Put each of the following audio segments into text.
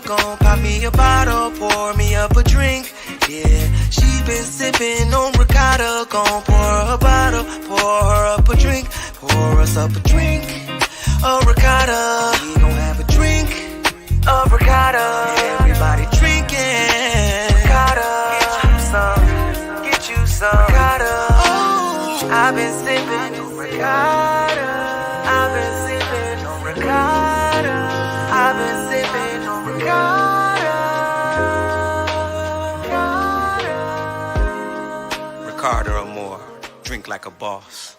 gon' pop me a bottle, pour me up a drink. Yeah, she been sipping on ricotta, gon' pour her a bottle, pour her up a drink, pour us up a drink. A ricotta, we gon' have a drink. A ricotta, everybody drinking. Ricotta, get you some ricotta. Oh, I've been sipping on ricotta. I've been sipping on ricotta. I've been sipping on ricotta. Ricotta or more, drink like a boss.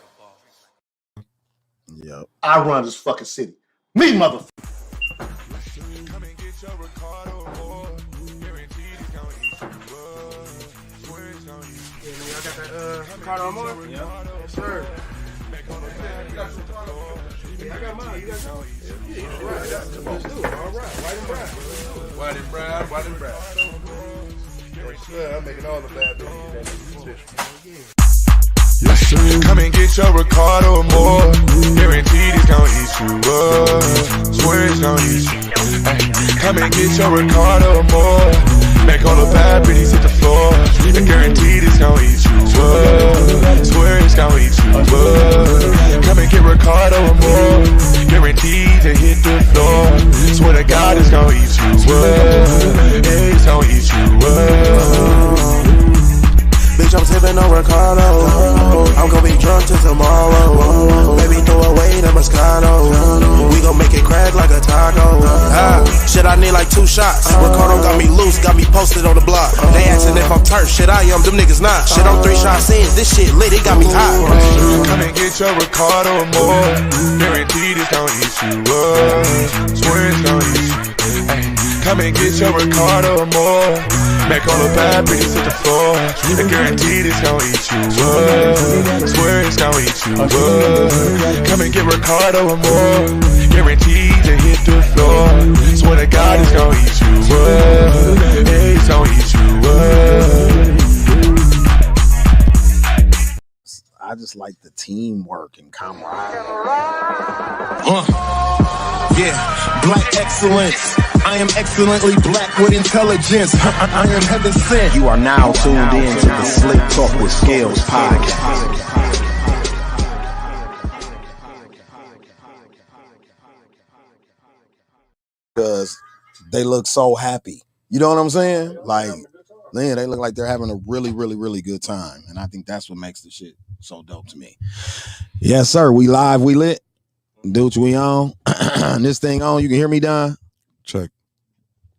Yep. I run this fucking city. Me, motherfucker. Y'all got that Ricotta or more? Yeah. Yes, sir. Yeah, I got mine. You got yours? Yeah, right. Let's do it. All right. White and brown. White and brown. Yes, sir. I'm making all the bad bitches. Yes, sir. Come and get your Ricotta or more. Guaranteed it's gon' eat you up. Swear it's gon' eat you. Ay, come and get your Ricotta or more. Make all the bad bitches hit the floor. Guaranteed it's gon' eat you up. Swear it's gon' eat you up. Come and get Ricotta or more. Guaranteed to hit the floor. Swear to God it's gon' eat you up. It's gon' eat you up. Bitch, I'm sipping on Ricardo. I'm gonna be drunk till tomorrow. Baby, throw away the Moscato. We gon' make it crack like a taco. Shit, I need like 2 shots. Ricardo got me loose, got me posted on the block. They asking if I'm turf. Shit, I am, them niggas not. Shit, I'm 3 shots in. This shit lit, it got me hot. Come and get your Ricardo or more. Guaranteed it's gon' eat you up. Swear it's gon' eat you. Ay, come and get your Ricardo or more. Make all the bad bitches hit the floor. Guaranteed it's gon' eat you up. Swear it's gon' eat you up. Come and get Ricardo or more. Guaranteed to hit the floor. Swear to God it's gon' eat you up. It's gon' eat you up. I just like the teamwork and camaraderie. Yeah, black excellence. I am excellently black with intelligence. I am heaven sent. You are now tuned in to the Slicktalk with Scalz podcast. Because they look so happy. You know what I'm saying? Like, man, they look like they're having a really, really, really good time. And I think that's what makes the shit so dope to me. Yes, sir. We live, we lit. Dudes, we on. This thing on. You can hear me, Don? Check.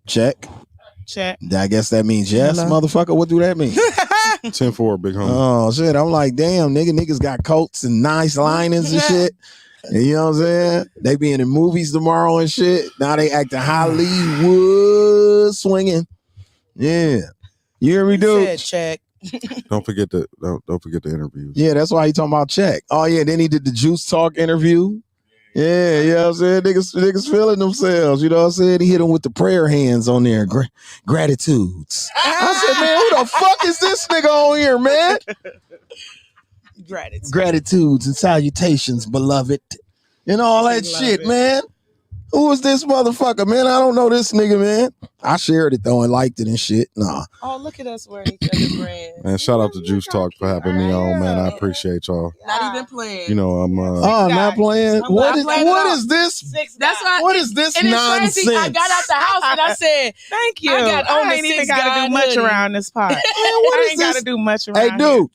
Check. Check. I guess that means yes, motherfucker. What do that mean? 10-4, big homie. Oh, shit. I'm like, damn, niggas got coats and nice linings and shit. And you know what I'm saying? They be in the movies tomorrow and shit. Now they acting Hollywood swinging. Yeah. You hear me, dude? Check. Don't forget the interviews. Yeah, that's why he talking about check. Oh, yeah. Then he did the Juice Talk interview. Yeah, you know what I'm saying? Niggas feeling themselves. You know what I'm saying? He hit them with the prayer hands on there. Gratitudes. I said, man, who the fuck is this nigga on here, man? Gratitudes and salutations, beloved. And all that shit, man. Who is this motherfucker, man? I don't know this nigga, man. I shared it, though, and liked it and shit. Nah. Oh, look at us wearing each other's brand. Man, shout out to Juice Talk for having me on, man. I appreciate y'all. Not even playing. You know, I'm I'm not playing. What is this? That's why. What is this nonsense? Crazy. I got out the house and I said, "Thank you." I ain't even got to do much around this part. I ain't got to do much around. Hey, dude.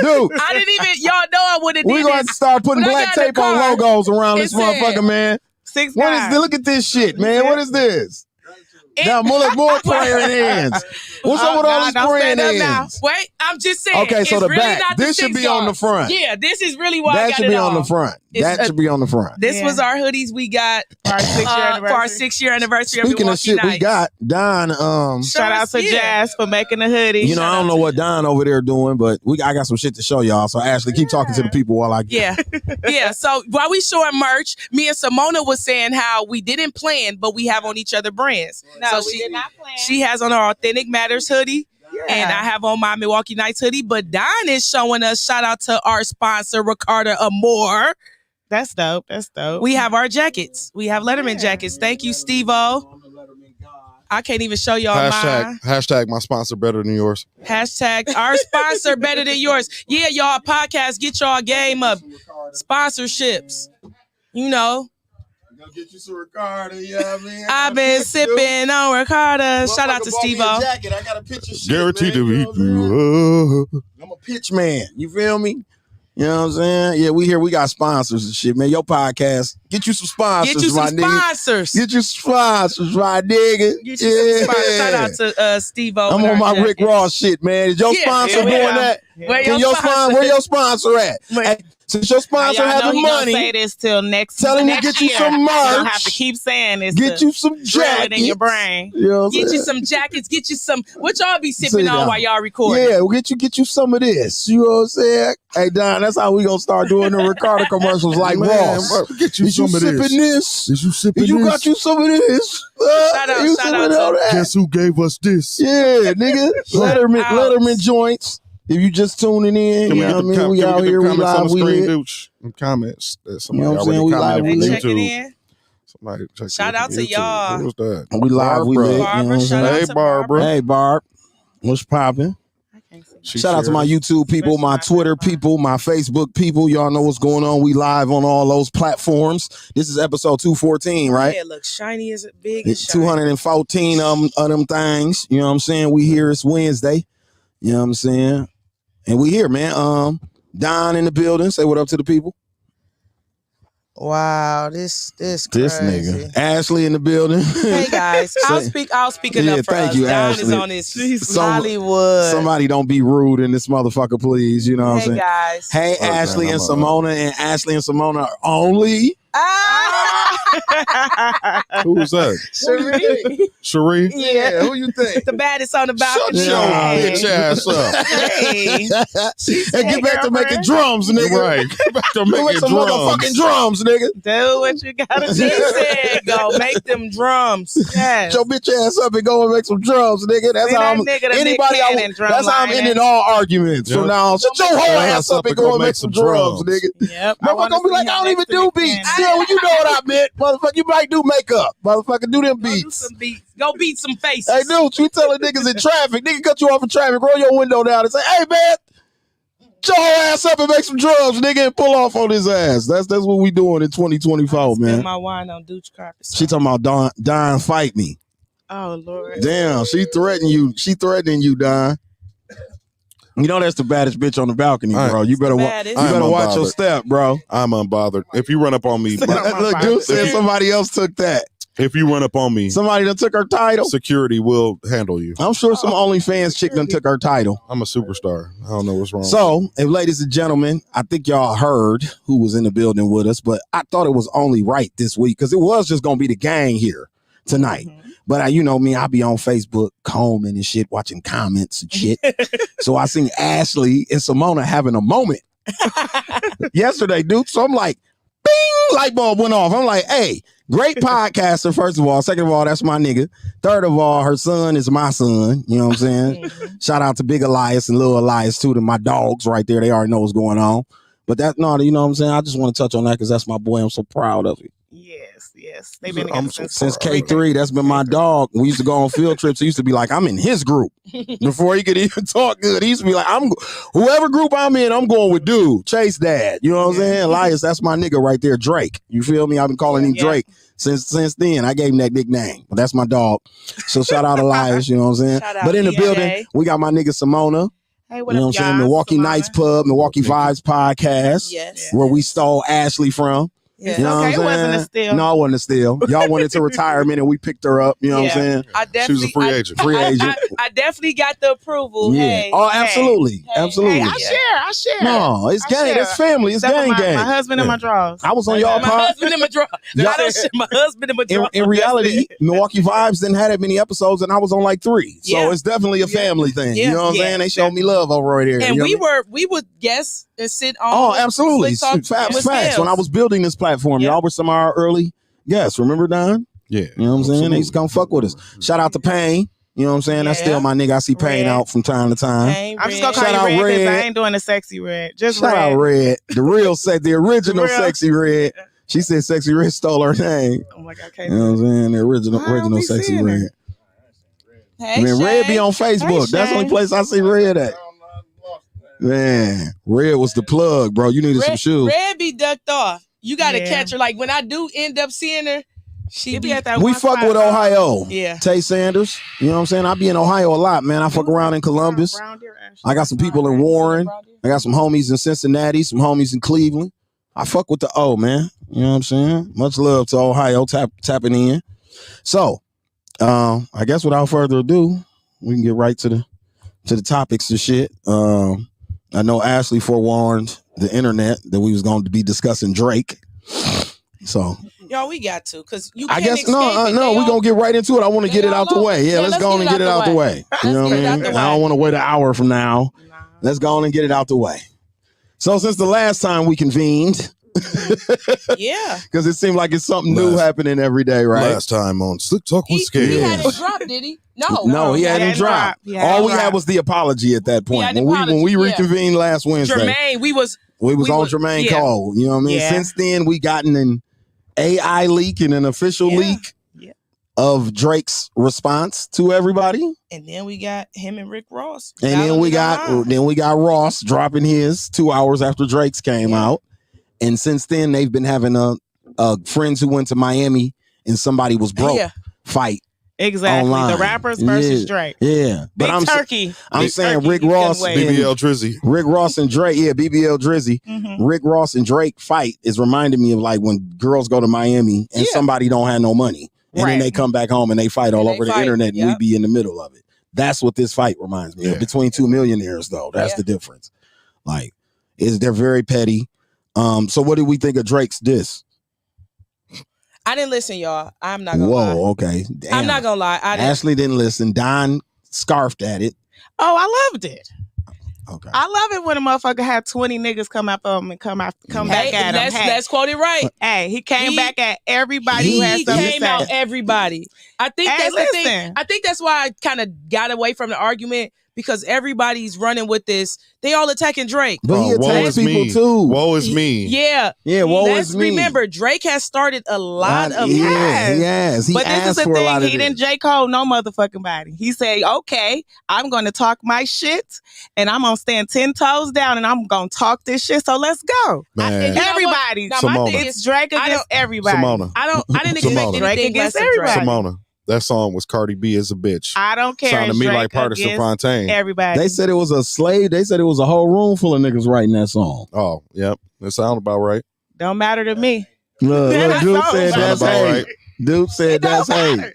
Dude, I didn't even. Y'all know I would have. We're gonna have to start putting black tape on logos around this motherfucker, man. 6 What is this? Look at this shit, man. What is this? Now, more prayer hands. What's up with all these praying hands? Wait, I'm just saying. Okay, so the really back. This should be on the front. Yeah, this is really why I that got should it be on the front. That should be on the front. This was our hoodies we got for our 6-year anniversary. Speaking of shit we got, Don. Shout out to Jazz for making the hoodie. You know, I don't know what Don over there doing, but I got some shit to show y'all. So Ashley, keep talking to the people while I get. Yeah. So while we showing merch, me and Samona was saying how we didn't plan, but we have on each other brands. No, we did not plan. She has on our Authentic Matters hoodie. Yeah. And I have on my Milwaukee Nights hoodie, but Don is showing us, shout out to our sponsor, Ricardo Amore. That's dope. That's dope. We have our jackets. We have Letterman jackets. Thank you, Steve-O. I can't even show y'all mine. Hashtag my sponsor better than yours. Hashtag our sponsor better than yours. Yeah, y'all podcast, get y'all game up. Sponsorships. You know. Gonna get you some Ricardo, you know what I mean? I've been sipping on Ricardo. Shout out to Steve-O. I got a picture shit, Guaranteed man, to beat you up. I'm a pitch man. You feel me? You know what I'm saying? Yeah, we here. We got sponsors and shit, man. Your podcast. Get you some sponsors, Get you some sponsors. Get you some sponsors, right, nigga? Get you some sponsors. Shout out to Steve-O. I'm on my Rick Ross shit, man. Is your sponsor doing that? Where your sponsor at? Hey, since your sponsor having money, say this till next. Tell him to get you some merch. You'll have to keep saying this. Get you some jackets in your brain. You know get you some jackets. Get you some. What y'all be sipping on while y'all recording? Yeah, we'll get you some of this. You know what I'm saying? Hey, Don, that's how we gonna start doing the Ricardo commercials like Ross. Bro, get you some of this. Is you sipping this? You got you some of this. Shout out to Guess who gave us this? Yeah, nigga. Letterman joints. If you just tuning in, you know what I mean? We out here, we live, we lit. Comments that You know what I'm saying? We live, we lit. Somebody check Shout out to y'all. Who was that? We live, we lit. Hey, Barbara. Hey, Barb. What's popping? Shout out to my YouTube people, my Twitter people, my Facebook people. Y'all know what's going on. We live on all those platforms. This is episode 214, right? Yeah, look shiny as big as shiny. 214 of them things. You know what I'm saying? We here. It's Wednesday. You know what I'm saying? And we here, man. Don in the building. Say what up to the people. Wow, this crazy. This nigga. Ashley in the building. Hey guys, I'll speak enough for thank us. you, Don Ashley. is on his Hollywood. Somebody don't be rude in this motherfucker, please. You know what I'm saying? Guys. Hey, Ashley and Samona, and Ashley and Samona are only. Who was that? Cherie? Yeah. Who you think? The baddest on the balcony. Shut your bitch ass up. Hey, get back to making drums, nigga. Right. Get back to Make making some motherfucking drums, nigga. Do what you gotta do. She said, "Go make them drums." Yes. Get your bitch ass up and go and make some drums, nigga. That's how I'm. That's how I'm ending all arguments from now on. Shut your whole ass up and go and make some drums, nigga. Yep. Motherfucker gonna be like, I don't even do beats. Yeah, well, you know what I meant, motherfucker. You might do makeup, motherfucker. Do them beats. Do some beats. Go beat some faces. Hey, dude, we telling niggas in traffic. Nigga cut you off in traffic. Roll your window down and say, "Hey, man, get your whole ass up and make some drums, nigga, and pull off on his ass." That's what we doing in 2024, man. Spend my wine on douche carpet. She talking about Don fight me. Oh Lord. Damn, she threatening you. She threatening you, Don. You know that's the baddest bitch on the balcony, bro. You better watch your step, bro. I'm unbothered. If you run up on me, look, dude said somebody else took that. If you run up on me, somebody that took her title, security will handle you. I'm sure some OnlyFans chick done took her title. I'm a superstar. I don't know what's wrong. So, if ladies and gentlemen, I think y'all heard who was in the building with us, but I thought it was only right this week because it was just gonna be the gang here tonight. Mm-hmm. But you know me, I be on Facebook combing and shit, watching comments and shit. So I seen Ashley and Samona having a moment yesterday, dude. So I'm like, bing, light bulb went off. I'm like, hey, great podcaster, first of all. Second of all, that's my nigga. Third of all, her son is my son. You know what I'm saying? Shout out to Big Elias and Little Elias too, to my dogs right there. They already know what's going on. But you know what I'm saying? I just want to touch on that because that's my boy. I'm so proud of it. Yes. They've been together since K3. That's been my dog. We used to go on field trips. He used to be like, I'm in his group. Before he could even talk good, he used to be like, whoever group I'm in, I'm going with dude. Chase Dad. You know what I'm saying? Elias, that's my nigga right there. Drake. You feel me? I've been calling him Drake since then. I gave him that nickname. But that's my dog. So shout out Elias, you know what I'm saying? But in the building, we got my nigga Simona. Hey, what you know up, what I'm saying? Milwaukee Samona. Nights Pub, Milwaukee Vibes Podcast. Yes. Where we stole Ashley from. Yeah. You know Okay, it wasn't a steal. No, it wasn't a steal. Y'all wanted to retirement and we picked her up. You know what I'm saying? She was a free agent. I definitely got the approval. Yeah. Hey, oh, absolutely. Absolutely. Hey, I share. No, it's gang. It's family. It's gang. My husband and my drawers. I was on y'all my husband and my drawers. I don't shit my husband and my drawers. In reality, Milwaukee Vibes didn't have that many episodes and I was on like 3. So it's definitely a family thing. You know what I'm saying? They showed me love over right here. And we would guess and sit on. Oh, absolutely. Facts. When I was building this platform, y'all were some of our early guests. Remember, Don? Yeah. You know what I'm saying? They used to come fuck with us. Shout out to Pain. You know what I'm saying? That's still my nigga. I see Pain out from time to time. I'm just gonna call you Red because I ain't doing the sexy Red. Just shout Red. out Red. The original Sexy Red. She said Sexy Red stole her name. Oh my God, you know what I'm saying? The original Sexy Red. Hey, Man, Red be Shay. on Facebook. Hey, That's the only Shay. place I see Red at. Man, Red was the plug, bro. You needed some shoes. Red be ducked off. You got to Yeah. catch her. Like when I do end up seeing her, she He be be at that We one fuck spot, with Ohio. Yeah. Tay Sanders. You know what I'm saying? I be in Ohio a lot, man. I fuck around in Columbus. Brown Deer, actually. I got some people in Warren. I got some homies in Cincinnati, some homies in Cleveland. I fuck with the O, man. You know what I'm saying? Much love to Ohio tapping in. So, I guess without further ado, we can get right to the topics and shit. I know Ashley forewarned the internet that we was going to be discussing Drake. So, Y'all, we got to, because you I can't guess escape it. no, we're going to get right into it. I want to get it out the way. Yeah, let's go on and get it out the way. You know what I mean? I don't want to wait an hour from now. Let's go on and get it out the way. So since the last time we convened, Yeah. because it seemed like it's something new happening every day, right? Last time on Slicktalk with He Scalz. hadn't dropped, did he? No, he hadn't dropped. All we had was the apology at that point. had the When we apology, yeah. reconvened last Wednesday, Jermaine, we was on Jermaine yeah. Cole. You know what I mean? Yeah. Since then, we gotten an AI leak and an official leak of Drake's response to everybody. And then we got him and Rick Ross. And then we got Ross dropping his 2 hours after Drake's came out. And since then, they've been having a friends who went to Miami and somebody was broke fight. Exactly. Online. The rappers versus Drake. Yeah. Big But Turkey. I'm Big saying Turkey, Rick you Ross, couldn't wait. BBL Drizzy. Rick Ross and Drake, BBL Drizzy. Mm-hmm. Rick Ross and Drake fight is reminding me of like when girls go to Miami and somebody don't have no money. And then they come back home and they fight all over the internet and we be in the middle of it. That's what this fight reminds me of. Between two millionaires, though. That's the difference. Like, they're very petty. So what do we think of Drake's diss? I didn't listen, y'all. I'm not gonna lie. Whoa, okay. Damn. I'm not gonna lie. Ashley didn't listen. Don scarfed at it. Oh, I loved it. Okay. I love it when a motherfucker had 20 niggas come after him and come back at him. Let's quote it right. Hey, he came back at everybody who had something to say. He came out everybody. I think that's the thing. I think that's why I kind of got away from the argument, because everybody's running with this. They all attacking Drake. But he attacks people too. Woe is me. Yeah. Yeah, woe is me. Remember, Drake has started a lot of He has. He but this is asked the for a lot thing. of He this. didn't J. Cole no motherfucking body. He said, okay, I'm going to talk my shit and I'm going to stand 10 toes down and I'm going to talk this shit. So let's go. Man. Everybody. Simona. It's Drake against everybody. Simona. I didn't expect Simona. Drake anything against less of Drake. everybody. Simona. That song was Cardi B as a bitch. I don't care. Sounded to me Drake like Partisan against Fontaine. Everybody. They said it was a slave. They said it was a whole room full of niggas writing that song. Oh, yep. That sound about right. Don't matter to me. Look, dude said Sound that's about hate. right. Dude said that's hate.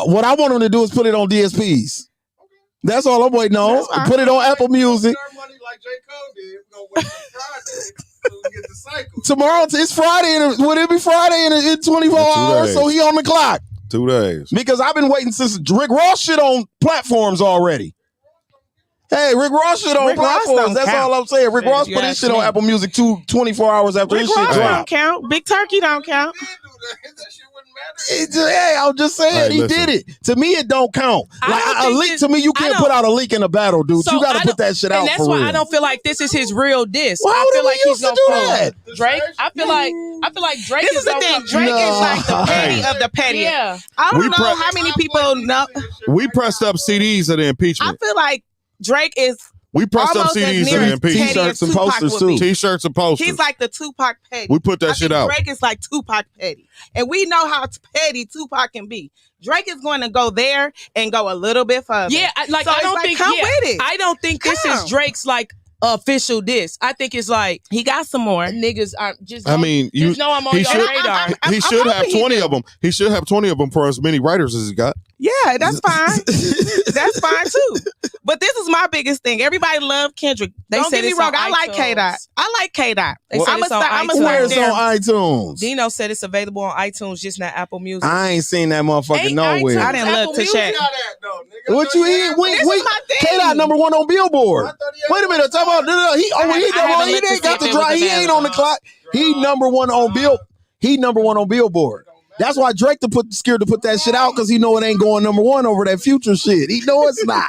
What I want him to do is put it on DSPs. That's all I'm waiting on. Put it on Apple Music. Tomorrow, it's Friday. Would it be Friday in 24 hours? days. So he on the clock. 2 days. Because I've been waiting since Rick Ross shit on platforms already. Hey, Rick Ross shit on Rick Ross platforms. don't That's count. all I'm saying. Rick Ross You put his shit on ask me. Apple Music 24 hours after Rick his shit Ross dropped. don't count. Big Turkey don't count. Hey, I'm just saying Hey, he listen. did it. To me, it don't count. I Like don't a think leak this- to me, you can't I put don't- out a leak in a battle, dude. So You got I to put don't- that shit out and that's for why real. I don't feel like this is his real diss. Why I would feel he like he's used to gonna do pull that? Drake. I feel like Drake This is the thing. Drake is like the petty of the petty. Yeah. I don't We know pre- how many people know. We pressed up CDs of the I impeachment. feel like Drake is We pressed up almost as CDs near of the as impeachment. petty as T-shirts and Tupac posters, would too. be. T-shirts and posters. He's like the Tupac petty. We put that I shit think out. Drake is like Tupac petty. And we know how petty Tupac can be. Drake is going to go there and go a little bit further. Yeah, So I it's don't like, think come with it. I don't think this is Come. Drake's like official diss. I think it's like He got some more. niggas are just. I mean, you. just know I'm on he your should- radar. He should have hoping he 20 do. of them. He should have 20 of them for as many writers as he got. Yeah, that's fine. That's fine too. But this is my biggest thing. Everybody love Kendrick. They Don't said get me it's wrong. on I like iTunes. K-Dot. I like K-Dot. They said it's on I'm iTunes. Where's there. on iTunes? Dino said it's available on iTunes, just not Apple Music. I ain't seen that motherfucker Ain't nowhere. iTunes I didn't Apple look to Music? check. What you eat? This is my thing. K-Dot number one on Billboard. Wait a minute. Talk about he haven't ain't looked to got see the if it was drive. He ain't on the clock. He number one on Billboard. That's why Drake scared to put that shit out, because he know it ain't going number one over that Future shit. He know it's not.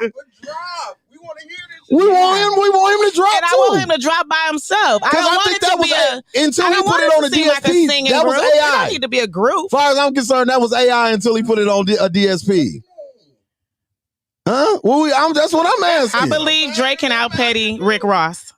We want him to drop And I too. want him to drop by himself. I Because don't I want think it that to was be a. until I he don't put want it on a to seem like a DSP. singing That was group. It AI. don't need to be a group. As far as I'm concerned, that was AI until he put it on a DSP. Huh? Well, that's what I'm asking. I believe Drake can out-petty Rick Ross.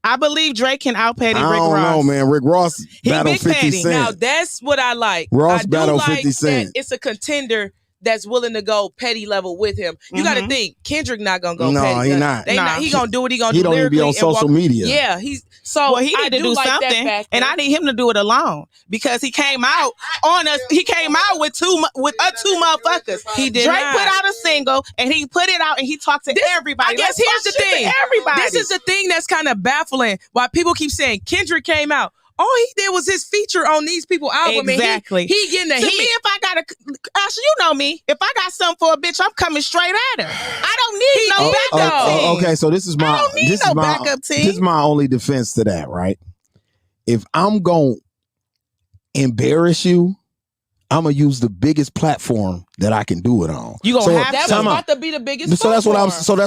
I believe Drake can out-petty Rick Ross. I don't know, man. Rick Ross battled 50 Cent. Now, that's what I like. Ross I do battled like 50 Cent. That it's a contender that's willing to go petty level with him. You got to think Kendrick not gonna go no, petty. He not. He gonna do what he gonna do. He don't even be on social media. Yeah, he need to do like something, and I need him to do it alone because he came out on us. He came out with two motherfuckers. He did. Drake put out a single, and he put it out, and he talked to everybody. I guess here's the thing. Everybody. This is the thing that's kind of baffling. Why people keep saying Kendrick came out. All he did was his feature on these people's album. Exactly. And he getting a hit. To me, if I got Ashley, you know me. If I got something for a bitch, I'm coming straight at her. I don't need no backup team. Okay, so this is my. I don't need no backup team. This is my only defense to that, right? If I'm gonna embarrass you, I'm gonna use the biggest platform that I can do it on. You gonna have that's about to be the biggest. So that's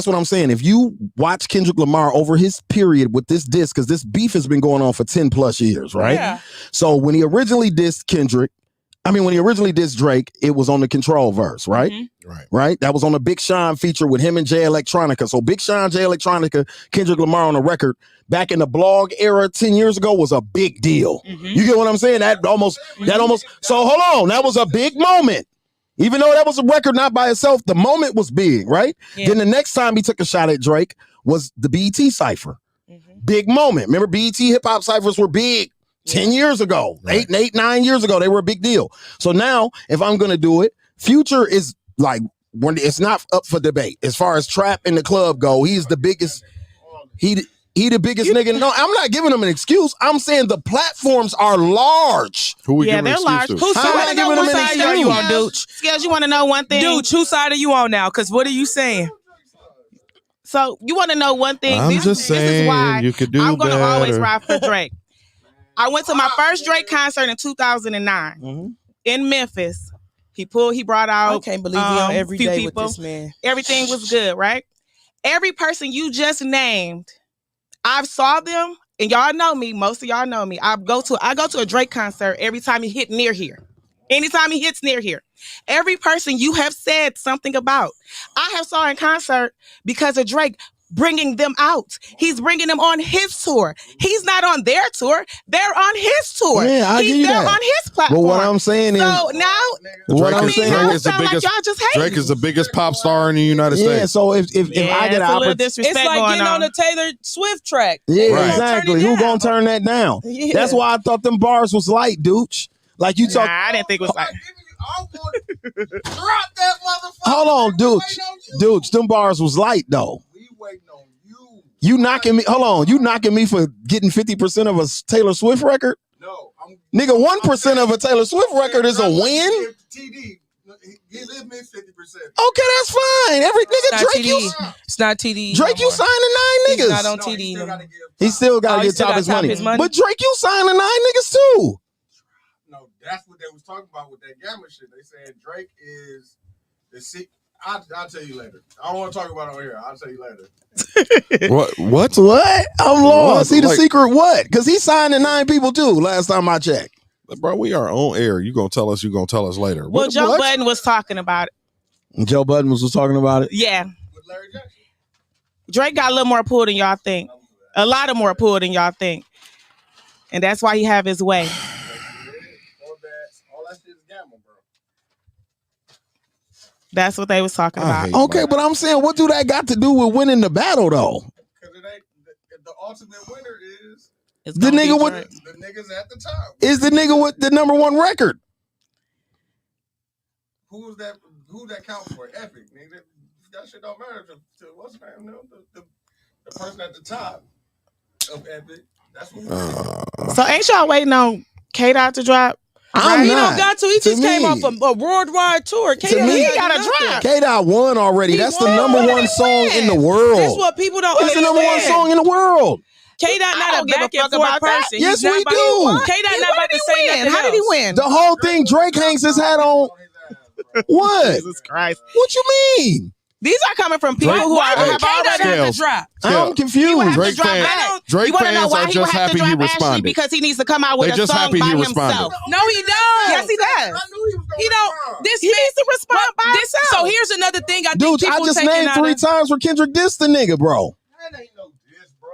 what I'm saying. If you watch Kendrick Lamar over his period with this diss, because this beef has been going on for 10 plus years, right? Yeah. So when he originally dissed Drake, it was on the Control verse, right? Mm-hmm. Right. That was on the Big Sean feature with him and Jay Electronica. So Big Sean, Jay Electronica, Kendrick Lamar on the record back in the blog era 10 years ago was a big deal. Mm-hmm. You get what I'm saying? That almost. So hold on, that was a big moment. Even though that was a record not by itself, the moment was big, right? Yeah. Then the next time he took a shot at Drake was the BET Cypher. Mm-hmm. Big moment. Remember, BET hip-hop cyphers were big 10 years ago, 9 years ago. They were a big deal. So now, if I'm going to do it, Future is like, when it's not up for debate. As far as trap in the club go, he's the biggest. He the biggest nigga. No, I'm not giving him an excuse. I'm saying the platforms are large. Who we Yeah, giving they're excuse large. to? Whose How am I side giving them an are you on, excuse? Dooch? Scalz, you want to know one thing? Dooch, whose side are you on now? Because what are you saying? So you want to know one thing? I'm This just is saying why you could do I'm going to always better. ride for Drake. I went to my first Drake concert in 2009 in Memphis. He brought out. I can't believe you on every few day people. with this man. Everything was good, right? Every person you just named, I've saw them, and y'all know me. Most of y'all know me. I go to a Drake concert every time he hit near here. Anytime he hits near here. Every person you have said something about, I have saw in concert because of Drake bringing them out. He's bringing them on his tour. He's not on their tour. They're on his tour. Yeah, I give you They're that. on his platform. But what I'm saying is, so now, what I'm saying y'all is the sound like biggest. y'all just hating. Drake is the biggest pop star in the United yeah. States. So if I get it's an a little opportunity, disrespect It's like going getting on the Taylor Swift track. yeah, Right. exactly. Who gonna turn that down? Yeah. That's why I thought them bars was light, Dooch. Like you Nah, talk. I didn't think it was like. Drop that motherfucker. Hold on, Dooch. Dooch. Them bars was light though. We waiting on you. You knocking me? Hold on. You knocking me for getting 50% of a Taylor Swift record? No, I'm Nigga, 1% of a Taylor Swift record is a win. TD. He lives me 50%. Okay, that's fine. Every nigga Not Drake, TD. It's not TD. Drake, you signing 9 He's not niggas. on TD. no more. He still gotta Oh, he get still top gotta his top money. his money? But Drake, you signing 9 niggas too. No, that's what they was talking about with that Gamma shit. They said Drake is the secret. I'll tell you later. I don't want to talk about it on here. I'll tell you later. What? What? I'm lost. What? See the Like- secret what? Because he signed 9 people too. Last time I checked. Bro, we are on air. You gonna tell us? You gonna tell us later? Well, What- Joe what? Budden was talking about it. And Joe Budden was talking about it. Yeah. With Larry Jackson. Drake got a little more pull than y'all think. A lot of more pull than y'all think. And that's why he have his way. All that shit is Gamma, bro. That's what they was talking about. hate Okay, but I'm saying, what do that got to do with winning the battle though? Because it ain't the ultimate winner is It's The gonna be nigga with Drake. the niggas at the top. is the nigga with the #1 record. Who's that? Who that count for? Epic, nigga. That shit don't matter to what's his name? No, the person at the top of Epic. That's what. So ain't y'all waiting on K-Dot to drop? I'm He not. don't got to. He To just came me. off a worldwide tour. To me, he gotta drop. K-Dot won already. He That's the won. #1 song in the world. That's what people don't It's the understand. #1 song in the world. K-Dot I not a don't give a back and fuck forth about that. person. Yes, He's not we about- do. K-Dot Hey, not what about did to he say win? nothing How did he else. win? The whole thing Drake hangs his hat on. What? Jesus Christ. What you mean? These are coming from people Drake- who Why are would have K-Dot already. have Scalz. to drop? I'm He would confused. have Drake to drop fan- back. Drake You want to know fans why are he would just have to happy he drop Ashley? responded. Because he needs to come out with They a just song happy by he himself. responded. No, he don't. Yes, he does. I knew he was going He to don't. respond. This He man needs to respond by himself. So here's another thing I think Dude, people I just taking named out 3 of. times where Kendrick dissed the nigga, bro. That ain't no diss, bro.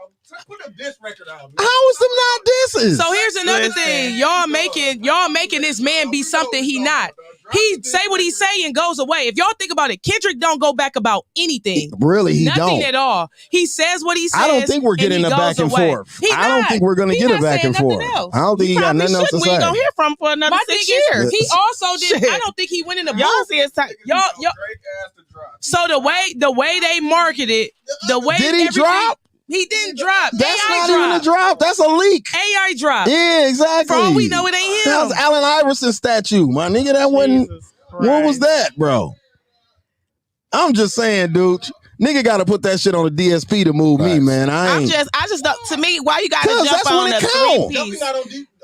Put a diss record out. Man. How is them not disses? So here's another thing. Y'all making this man be something he not. He say what he say and goes away. If y'all think about it, Kendrick don't go back about anything. Really, he Nothing don't. at all. He says what he says. I don't think we're getting and a he back goes and away. forth. He I don't not. think we're going to He get a not back saying and forth. nothing else. I don't think he got Probably nothing else to shouldn't. We ain't say. gonna hear from him for another My 6 thing years. is, he also did. Shit. I don't think he went in the Y'all booth. see his time. Y'all. Drake asked to drop. So the way they marketed, the way Did he everything- drop? He didn't drop. That's AI not drop. even a drop. That's a leak. AI drop. Yeah, exactly. For all we know, it ain't him. That was Allen Iverson statue, my nigga. That wasn't. What was that, bro? I'm just saying, dude. Nigga got to put that shit on the DSP to move me, man. I just don't. To me, why you gotta 'Cause jump that's on when a it count. three-piece?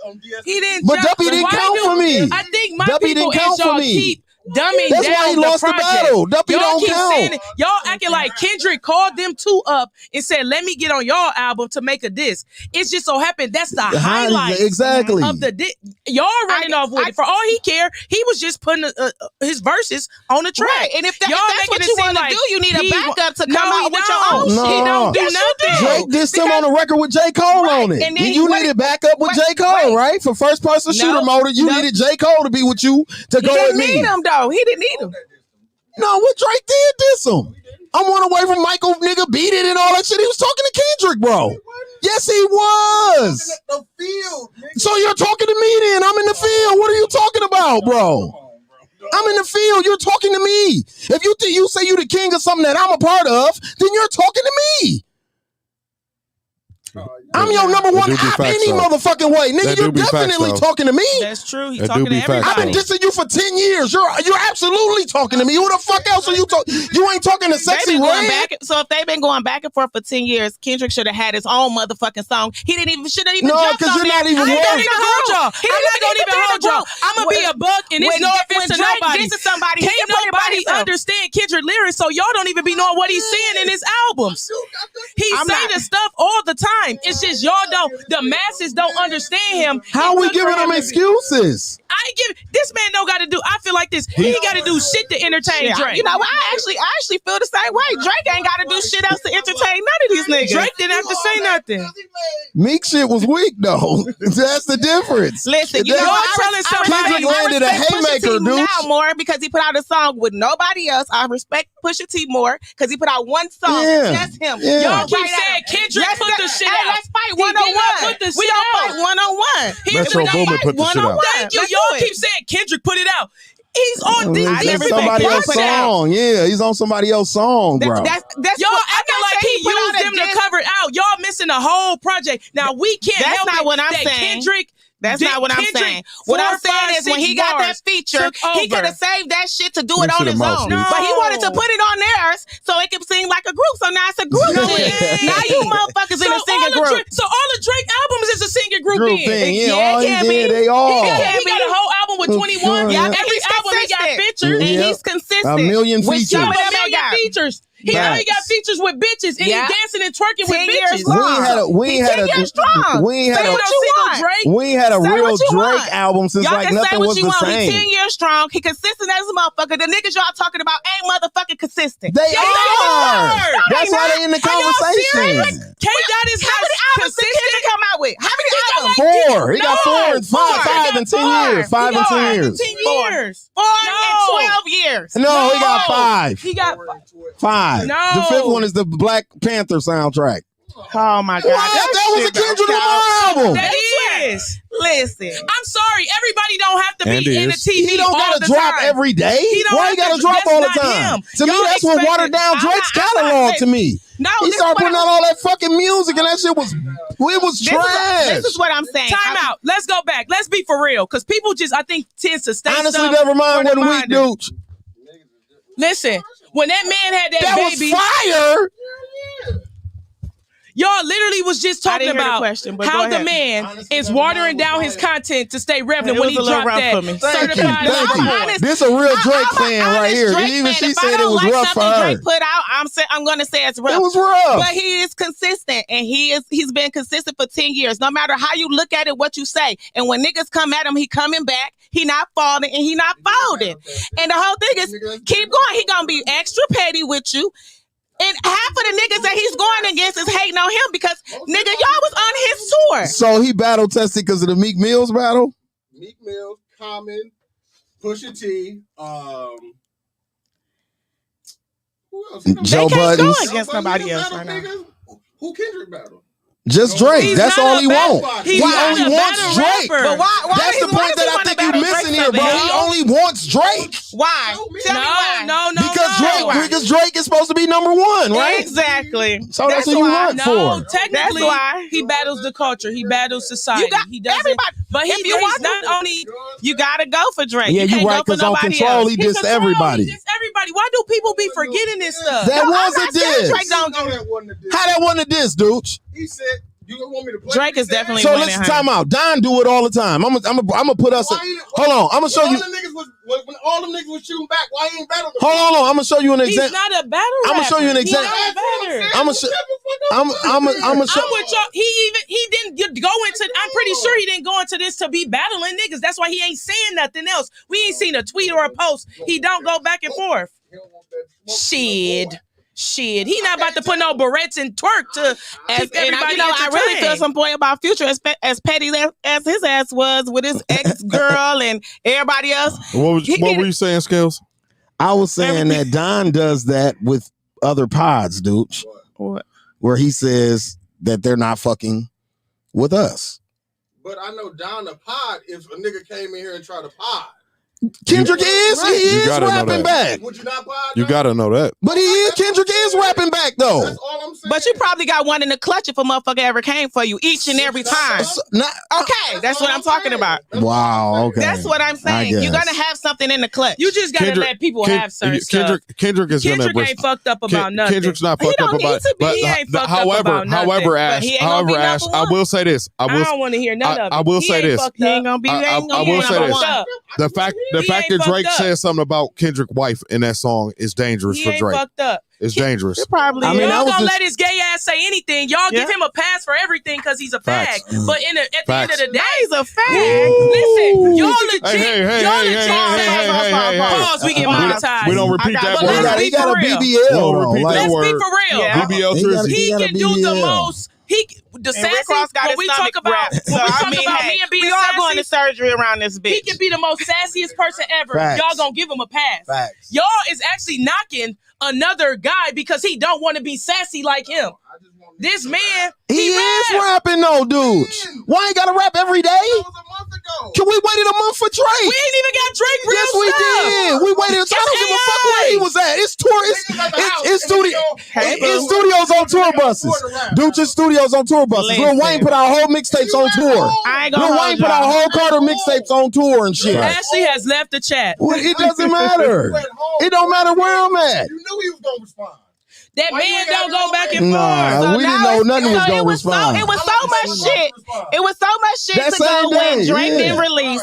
On DSP. He didn't. But drop. Duppy didn't Why count do- for me. I think my Duppy people didn't count is y'all for me. keep dumbing That's down why he the lost the project. battle. Duppy y'all don't keep count. saying it. Y'all acting like Kendrick called them two up and said, "Let me get on y'all album to make a disc." It's just so happened that's the highlight exactly. of the y'all running off with it. For all he cared, he was just putting his verses on the track. Right. And if that's y'all what making it you seem want to like do, you need a he backup to no, come he out with don't. your own No. shit. He don't do Yes, you nothing. do. Drake dissed him on the record with J. Cole on it. And then You what- needed backup with J. Cole, wait. right? For first person shooter No, mode, you no. needed J. Cole to be with you to He go with didn't me. need him though. He didn't need him. No, what Drake did diss him. I'm one away from Michael nigga beat it and all that shit. He was talking to Kendrick, bro. Yes, he was. The field, nigga. So you're talking to me then. I'm in the field. What are you talking about, bro? I'm in the field. You're talking to me. If you think you say you the king of something that I'm a part of, then you're talking to me. I'm your number one do be app facts, any though. motherfucking way. Nigga, That do you're be facts, definitely though. talking to me. That's true. He's That talking do be to facts, I've been everybody. dissing you for 10 years. You're absolutely talking to me. Who the fuck else are you talking? You ain't talking to Sexy They've been going Red? back. So if they've been going back and forth for 10 years, Kendrick should have had his own motherfucking song. He didn't even should have even No, jumped 'cause on you're there. not even I ain't one. gonna even hold y'all. I'm not gonna even hold y'all. I'm gonna be a buck, and it's When- no when offense to Drake nobody. disses somebody, he Can't can put it by nobody himself. understand Kendrick lyrics, so y'all don't even be knowing what he's saying in his albums. He I'm say not- the stuff all the time. It's just y'all don't. The masses don't understand him. How It we took for giving him to be- excuses? I ain't give this man don't got to do. I feel like this. He got to do shit to entertain Yeah, Drake. you know what? I actually feel the same way. Drake ain't got to do shit else to entertain none of these niggas. Drake didn't have to say nothing. Meek shit was weak though. That's the difference. Listen, you That- know, Y'all I telling somebody- Kendrick landed a respect Pusha haymaker, T dude. now more because he put out a song with nobody else. I respect Pusha T more because he put out one song, Yeah. just him. Yeah. Y'all keep Right at saying him. Kendrick Let's put let- the shit hey, out. Let's fight He did not 101. put the We shit don't out. fight 101. Metro Boomin put the shit out. Thank you. Let's Y'all do it. keep saying Kendrick put it out. He's on this. I That's never somebody said else's Kendrick put it out. song. Yeah, he's on somebody else's song, bro. That's Y'all what, acting like he put out used a them to diss. cover it out. Y'all missing the whole project. Now we can't That's help not it what I'm that saying. Kendrick. That's not what I'm Kendrick, saying. What 4, I'm saying 5, is when 6 he got that bars feature, took he over. could have saved that shit to do it Rinse on it his a mouse, own. dude. But he wanted to put it on theirs so it could seem like a group. So now it's a group No, thing. it ain't. Now you motherfuckers in a singing group. So all the Drake albums is a singing group, Group then. thing. Yeah, Yeah, all it he can did, be. they all. He got a whole album with 21. Yeah. Every he's album he got consistent. features. And Yeah. he's consistent. A million With features. some of A them they million got. features. He Facts. already got features with bitches, and Yeah. he dancing and twerking 10 with years bitches. long. We ain't had a we ain't He's had 10 a years strong. we ain't Say had what a you single want. Drake. we ain't had a Say real what you Drake want. album since Y'all like can say nothing what was you the want. He's 10 same. years strong. He consistent as a motherfucker. The niggas y'all talking about ain't motherfucking consistent. They Yes, are. they are. That's No, why they they in the not. Are y'all conversation. serious? K-Dot is How not many albums did consistent. Kendrick come out with? How many albums? Four. He got No, 4 and 5, four. 5 He and got 10 four. years. 5 He and got 10 5 years. and 10 years. 4 No. and 12 years. No, he got No. 5. He got 5. No. The 5th one is the Black Panther soundtrack. Oh my God. That was a Kendrick Lamar album. That is. Listen. I'm sorry. Everybody don't have to And be in the is. TV. He don't all gotta the drop time. every day. He don't Why have he gotta to- drop that's all the not time? him. To me, Y'all that's what expect watered it. down I'm Drake's not- I'm not catalog saying- to me. No, He this started is what putting out all that fucking music, and that shit was trash. This is what I'm saying. Time out. Let's go back. Let's be for real. Because people just, I think, tends to stay Honestly, stuff never mind for the what weak minders. dude. Listen, when that man had that, That baby, was fire. Y'all literally was just talking didn't hear the about question, but how go the ahead. man Honestly, is that watering was down fire. his content to stay relevant It when was he a little dropped rough that for me. certified Thank lover you. boy. honest- This a real Drake I'm a fan right honest here. Drake Even fan. she If I said it don't was like rough for something her. Drake put out, I'm gonna say it's rough. It was rough. But he is consistent, and he's been consistent for 10 years. No matter how you look at it, what you say, and when niggas come at him, he coming back. He not falling, and he not folding. And the whole thing is, keep going. He gonna be extra petty with you. And half of the niggas that he's going against is hating on him because nigga, y'all was on his tour. So he battle tested because of the Meek Mills battle? Meek Mill, Common, Pusha T, who else? Joe They can't Buttons. go against nobody else right now. Who Kendrick battle? Just Drake. He's That's not all a he battle- wants. he's He not only a wants battle Drake. rapper. But why? That's the point that I think you're missing here, bro. He only wants Drake. Why? Tell me why. No. Because Drake is supposed to be number one, right? Exactly. So that's what you why. want No, for. technically, That's why. he battles the culture. He battles society. You got he doesn't. everybody. But If you he's want not to- only. You gotta go for Drake. Yeah, you you can't right, go for because on nobody Control, else. he dissed everybody. He dissed everybody. Why do people be forgetting this stuff? That No, I'm was a not saying diss. Drake don't know do that wasn't a diss. How that wasn't a diss, dude? He said, "You want me to play?" Drake what he is said? definitely So winning. let's time out. Don do it all the time. I'm gonna put us. Why ain't- Hold on. I'm gonna show when you. all the niggas was, when all them niggas was shooting back, why he ain't battle? Hold on. I'm gonna show you an He's example. not a battle rapper. I'ma show you an He's example. not a batter. I'ma show. I'ma show. I'm with y'all. He didn't go into. I'm pretty sure he didn't go into this to be battling niggas. That's why he ain't saying nothing else. We ain't seen a tweet or a post. He don't go back and forth. Shit. He not about to put no barrettes and twerk to keep everybody I really feel entertained. some point about Future as petty as his ass was with his ex girl and everybody else. What He were did- you saying, Scalz? I was saying that Don does that with other pods, dude, What? where he says that they're not fucking with us. But I know down the pod, if a nigga came in here and tried to pod, Kendrick is gotta know rapping that. back, would you not pod? You gotta know that. but Kendrick is rapping back though. That's all I'm saying. But you probably got one in the clutch if a motherfucker ever came for you each and every time. Okay, that's what I'm talking about. Wow. Okay. That's what I'm saying. You're guess. gonna have something in the clutch. You just gotta let people have certain stuff. Kendrick is gonna. Kendrick ain't fucked up about nothing. Kendrick's not He fucked up don't need about. to be. But He ain't fucked up however, about nothing. however, But Ash, he ain't gonna be Ash, number I one. will say this. I don't want to hear none of it. I will He say ain't this. fucked He up. ain't gonna be. I ain't gonna will be say number this. one. The fact He that ain't Drake fucked up. said something about Kendrick's wife in that song is dangerous He for ain't Drake. fucked up. It's dangerous. It probably. I mean, is. that Y'all was gonna just- let his gay ass say anything. Y'all give Yeah. him a pass for everything because he's a fag. Facts. But at the end Facts. of the day, He's a fag. listen, y'all legit. Hey, y'all legit hey. pause. We get We don't- monetized. We don't repeat I got- that but word. let's He got a for real. BBL. We don't though. repeat that Let's word. be for real. Yeah. BBL He got Trizzy. He got a can do the BBL. most. The And Rick sassy. Ross got When his we talk stomach about wrapped. when So, we I talk mean, about hey, me and being we all going to sassy, surgery around this bitch. he can be the most sassiest person ever. Facts. Y'all gonna give him a pass. Facts. Y'all is actually knocking another guy because he don't want to be sassy like him. This man, He is rap. rapping though, dude. Why ain't gotta rap every day? That was a month ago. Can we waited a month for Drake? We ain't even got Drake real Yes, we stuff. did. We waited. I don't give a fuck where he was at. It's tour. It's studio. It's studios on tour buses. Dude, just studios on tour buses. Lil Listen. Wayne put out whole mixtapes on tour. I ain't gonna Lil hold Wayne put out y'all. whole Carter mixtapes on tour and shit. Ashley has left the chat. Well, it doesn't matter. It don't matter where I'm at. You knew he was gonna respond. That Why you man ain't don't got go no back man? and Nah, forth. we now didn't know it's- nothing was so gonna it was respond. it was so much shit. It was so much shit That to go same when day, Drake yeah. didn't release.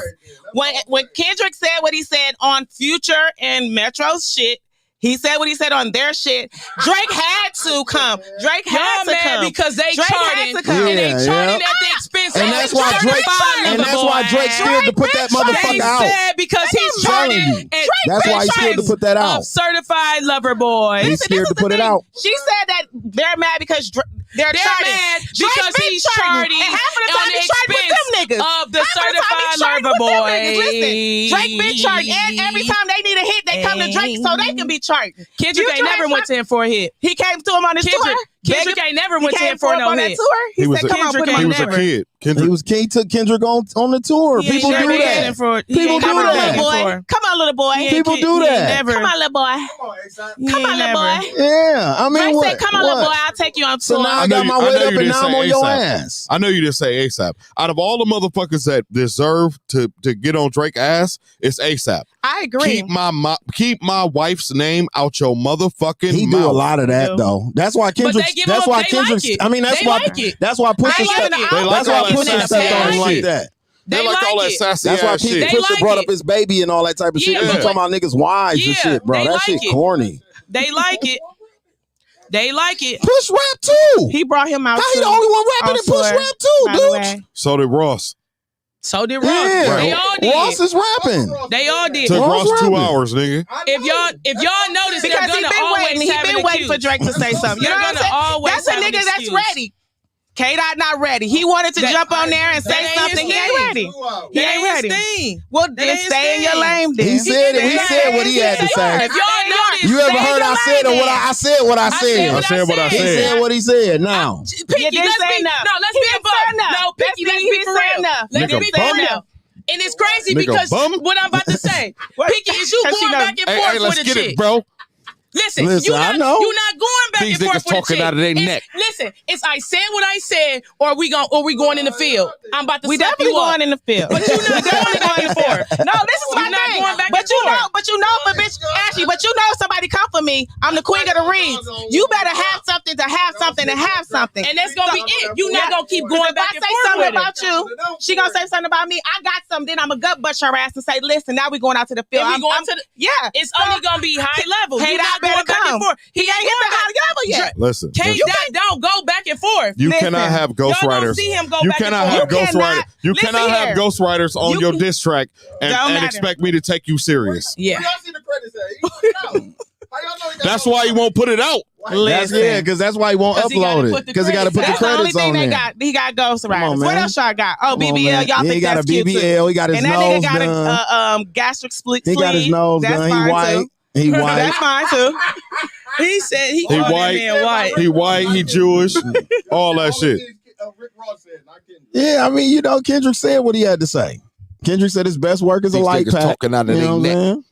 When Kendrick said what he said on Future and Metro's shit, he said what he said on their shit. Drake had to come. Drake had Y'all to mad come because they Drake charting had to come. and they Yeah, charting yeah. at the expense And of that's why Drake Drake. Fine And Lover that's why Boy. Drake scared to put that They motherfucker out. said because he's I'm telling charting you. at That's why he's scared to put that out. of Certified Lover Boy. He's scared to put it out. She said that they're mad because they're charting. mad Drake because been he's charting. charting And half of the on time the he charting with them expense niggas. of the Half of the time he Certified charting Lover with them Boy. niggas. Listen, Drake been charting, and every time they need a hit, they come to Drake so they can be charting. Kendrick ain't never went to him for a hit. He came to him on his tour. Kendrick ain't never He went to came him for him no on that hit. tour. He said, "Come on, Kendrick put him ain't on He was the a tour." kid. He took Kendrick on the tour. He People ain't do never that. cared for- he People ain't do never Come on, that. little cared boy. for- Come on, little boy. People do that. Come on, little boy. Come on, ASAP. Come on, little boy. Yeah, I mean, Drake what? said, come on, little boy. I'll take you on So tour. now I I know got you- my I weight know up you and didn't now I'm say on your ASAP. ass. I know you didn't say ASAP. Out of all the motherfuckers that deserve to get on Drake ass, it's ASAP. I agree. Keep my wife's name out your motherfucking He mouth. do a lot of that though. That's why Kendrick. they give That's him- why they Kendrick. like it. I mean, that's They why. like it. That's why Pusha They stepped. like it. That's why all that Pusha sassy stepped on ass him like shit. that. They They like all like that it. sassy That's why ass shit. They Pusha like brought it. up his baby and all that type of shit. Yeah, He but talking about niggas' wives and Yeah, shit, bro. they That like shit it. corny. They like it. They like it. Push rap too. He brought him out. How he too. the only one rapping and push tour, rap too, by the dude? way. So did Ross. So did Ross. Yeah, They all did. Ross is rapping. They all did. Took Ross Ross 2 rapping. hours, nigga. If y'all notice, they're Because gonna he's been always waiting. He's have been an waiting for excuse. Drake to say something. You know They're what I'm gonna saying? always That's a have an nigga that's excuse. ready. K-Dot not ready. He wanted to That- jump on there and that say ain't something. his He ain't thing. ready. He That ain't his ready. thing. Well, That then ain't his stay in your thing. lane. Then He said it. He said what he had to say. If y'all notice, You ever Stay in heard your I said or lane, what I said? What I I said. said what I I He said. said what he said. Now. Pinky, You didn't let's say be enough. no, let's He be didn't above. say enough. No, Pinky, let's He be didn't for say real. enough. Let's Nigga be for bum. real. And it's crazy Nigga because bum. what I'm about to say, What? Pinky, is you Cause she going know- back and Hey, forth hey, let's with a get chick. it, bro. Listen, Listen, I know. you're not going back These and forth niggas with a talking chick. out of their It's- neck. Listen, it's I said what I said, or we going in the field. I'm about to We slap definitely you up. going in the field. But you're not going back and forth. No, this is my You're not thing. going back but and you forth. know, but bitch, Ashley, but you know, if somebody come for me, I'm the queen of the reeds. You better have something to have something to have something. And that's gonna be it. You're not gonna keep Because going if back I and say forth something with her. about you, she gonna say something about me. I got something. Then I'm a gut butch her ass and say, listen, now we going out to the field. And we going to the- yeah. It's only gonna be high level. Hey, You're that not going better back and come. forth. He ain't hit the high level yet. Listen. Don't go back and forth. You Listen, cannot have Y'all ghostwriters. don't see him go You back and cannot forth. have You ghostwriters. cannot- You listen cannot have here. ghostwriters on You your can- diss track Don't and matter. expect me to take you serious. Yeah. Where y'all see the credits at? He put it out. How y'all know he got That's no why he won't put it out. That's because that's why he won't 'Cause he gotta upload put it. the Because he got to put the That's the only credits thing on they there. got. He got ghost on, riders. What man. else y'all got? Oh, Come on, BBL. man. Y'all Yeah, think he got that's a cute too. BBL. He got his And that nose nigga got done. a gastric split He got his sleeve. nose That's done. He fine, white. too. He white. That's fine too. He said he He called that white. man white. He white. He Jewish. All that shit. Rick Ross said, not Kendrick. Yeah, I mean, Kendrick said what he had to say. Kendrick said his best work is a These light niggas pack. talking out of You their know what I'm neck. saying?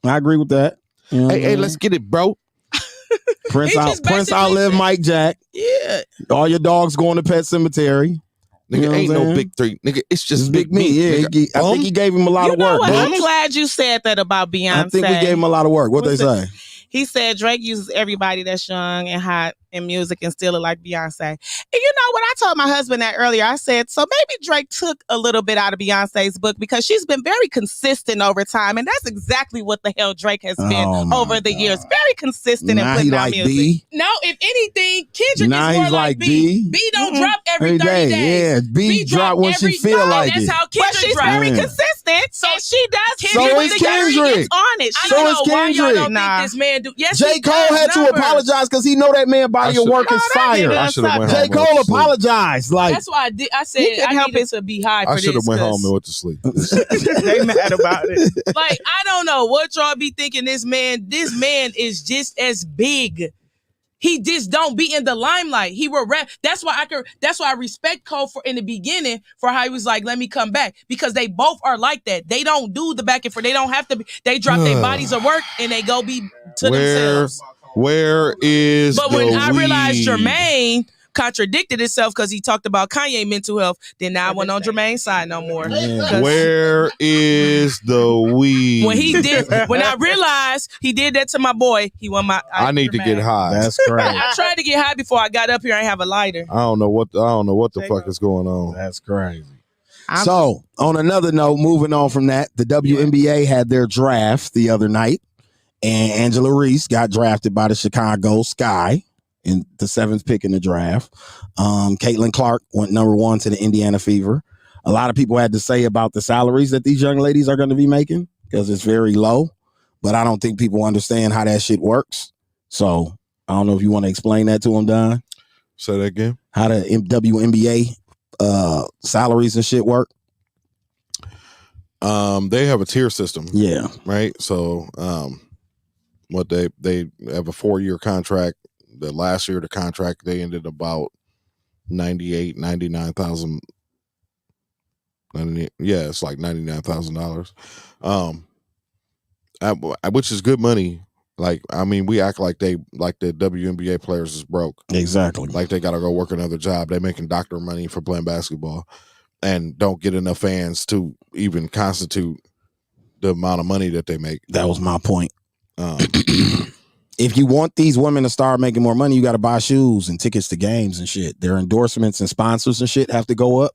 I agree with that. You know what I'm Hey, saying? let's get it, bro. Prince He just Prince basically outlived said- Mike Jack. Yeah. All your dogs going to Pet Cemetery. Nigga, You know what ain't I'm no saying? big three. Nigga, it's just Just big me. Yeah, Nigga. I think he gave him a lot You of know work. what? I'm Bums. glad you said that about Beyonce. I think we gave him a lot of work. What they What's say? He said Drake uses everybody that's young and hot in music and still look like Beyonce. And you know what? I told my husband that earlier. I said, so maybe Drake took a little bit out of Beyonce's book because she's been very consistent over time. And that's exactly what the hell Drake has been Oh, my over the God. years. Very consistent in Now putting he out like music. B. No, if anything, Kendrick Now is more he's like like B. B. B don't Mhm. drop every 30 day. days. Yeah, B drop when she feel like that's it. how But Kendrick she's drop. very Yeah. consistent. So she does. So Kendrick is with the young Kendrick. gets on it. I So don't is know why y'all Kendrick. don't Nah. think this man do. Yes, J. he Cole does had to numbers. apologize because he know that man body of work is fire. I should have went J. home. Cole and went to sleep. apologized. Like, That's why I did. I said He couldn't I help needed it. to be high for I this. should have went home 'cause, and went to sleep. They mad about it. like, I don't know what y'all be thinking. This man is just as big. He just don't be in the limelight. He will rap. That's why I respect Cole for in the beginning for how he was like, let me come back. Because they both are like that. They don't do the back and forth. They don't have to be, they drop their bodies of work and they go be to themselves. Where is But the when I realized weed? Jermaine contradicted himself because he talked about Kanye mental health, then now I went on Jermaine's side no more. Yeah. 'Cause Where is the weed? when I realized he did that to my boy, he won my. I need to get high. that's crazy. I tried to get high before I got up here. I have a lighter. I don't know what the fuck is going on. That's crazy. So, on another note, moving on from that, the WNBA had their draft the other night, and Angela Reese got drafted by the Chicago Sky in the 7th pick in the draft. Caitlin Clark went number 1 to the Indiana Fever. A lot of people had to say about the salaries that these young ladies are going to be making because it's very low, but I don't think people understand how that shit works. So, I don't know if you want to explain that to them, Don. Say that again. How the WNBA salaries and shit work. They have a tier system. Yeah. Right. So, what they have a 4-year contract. The last year of the contract, they ended about $99,000 It's like $99,000. Which is good money. Like, I mean, we act like the WNBA players is broke. Exactly. Like they got to go work another job. They're making doctor money for playing basketball and don't get enough fans to even constitute the amount of money that they make. That was my point. If you want these women to start making more money, you got to buy shoes and tickets to games and shit. Their endorsements and sponsors and shit have to go up.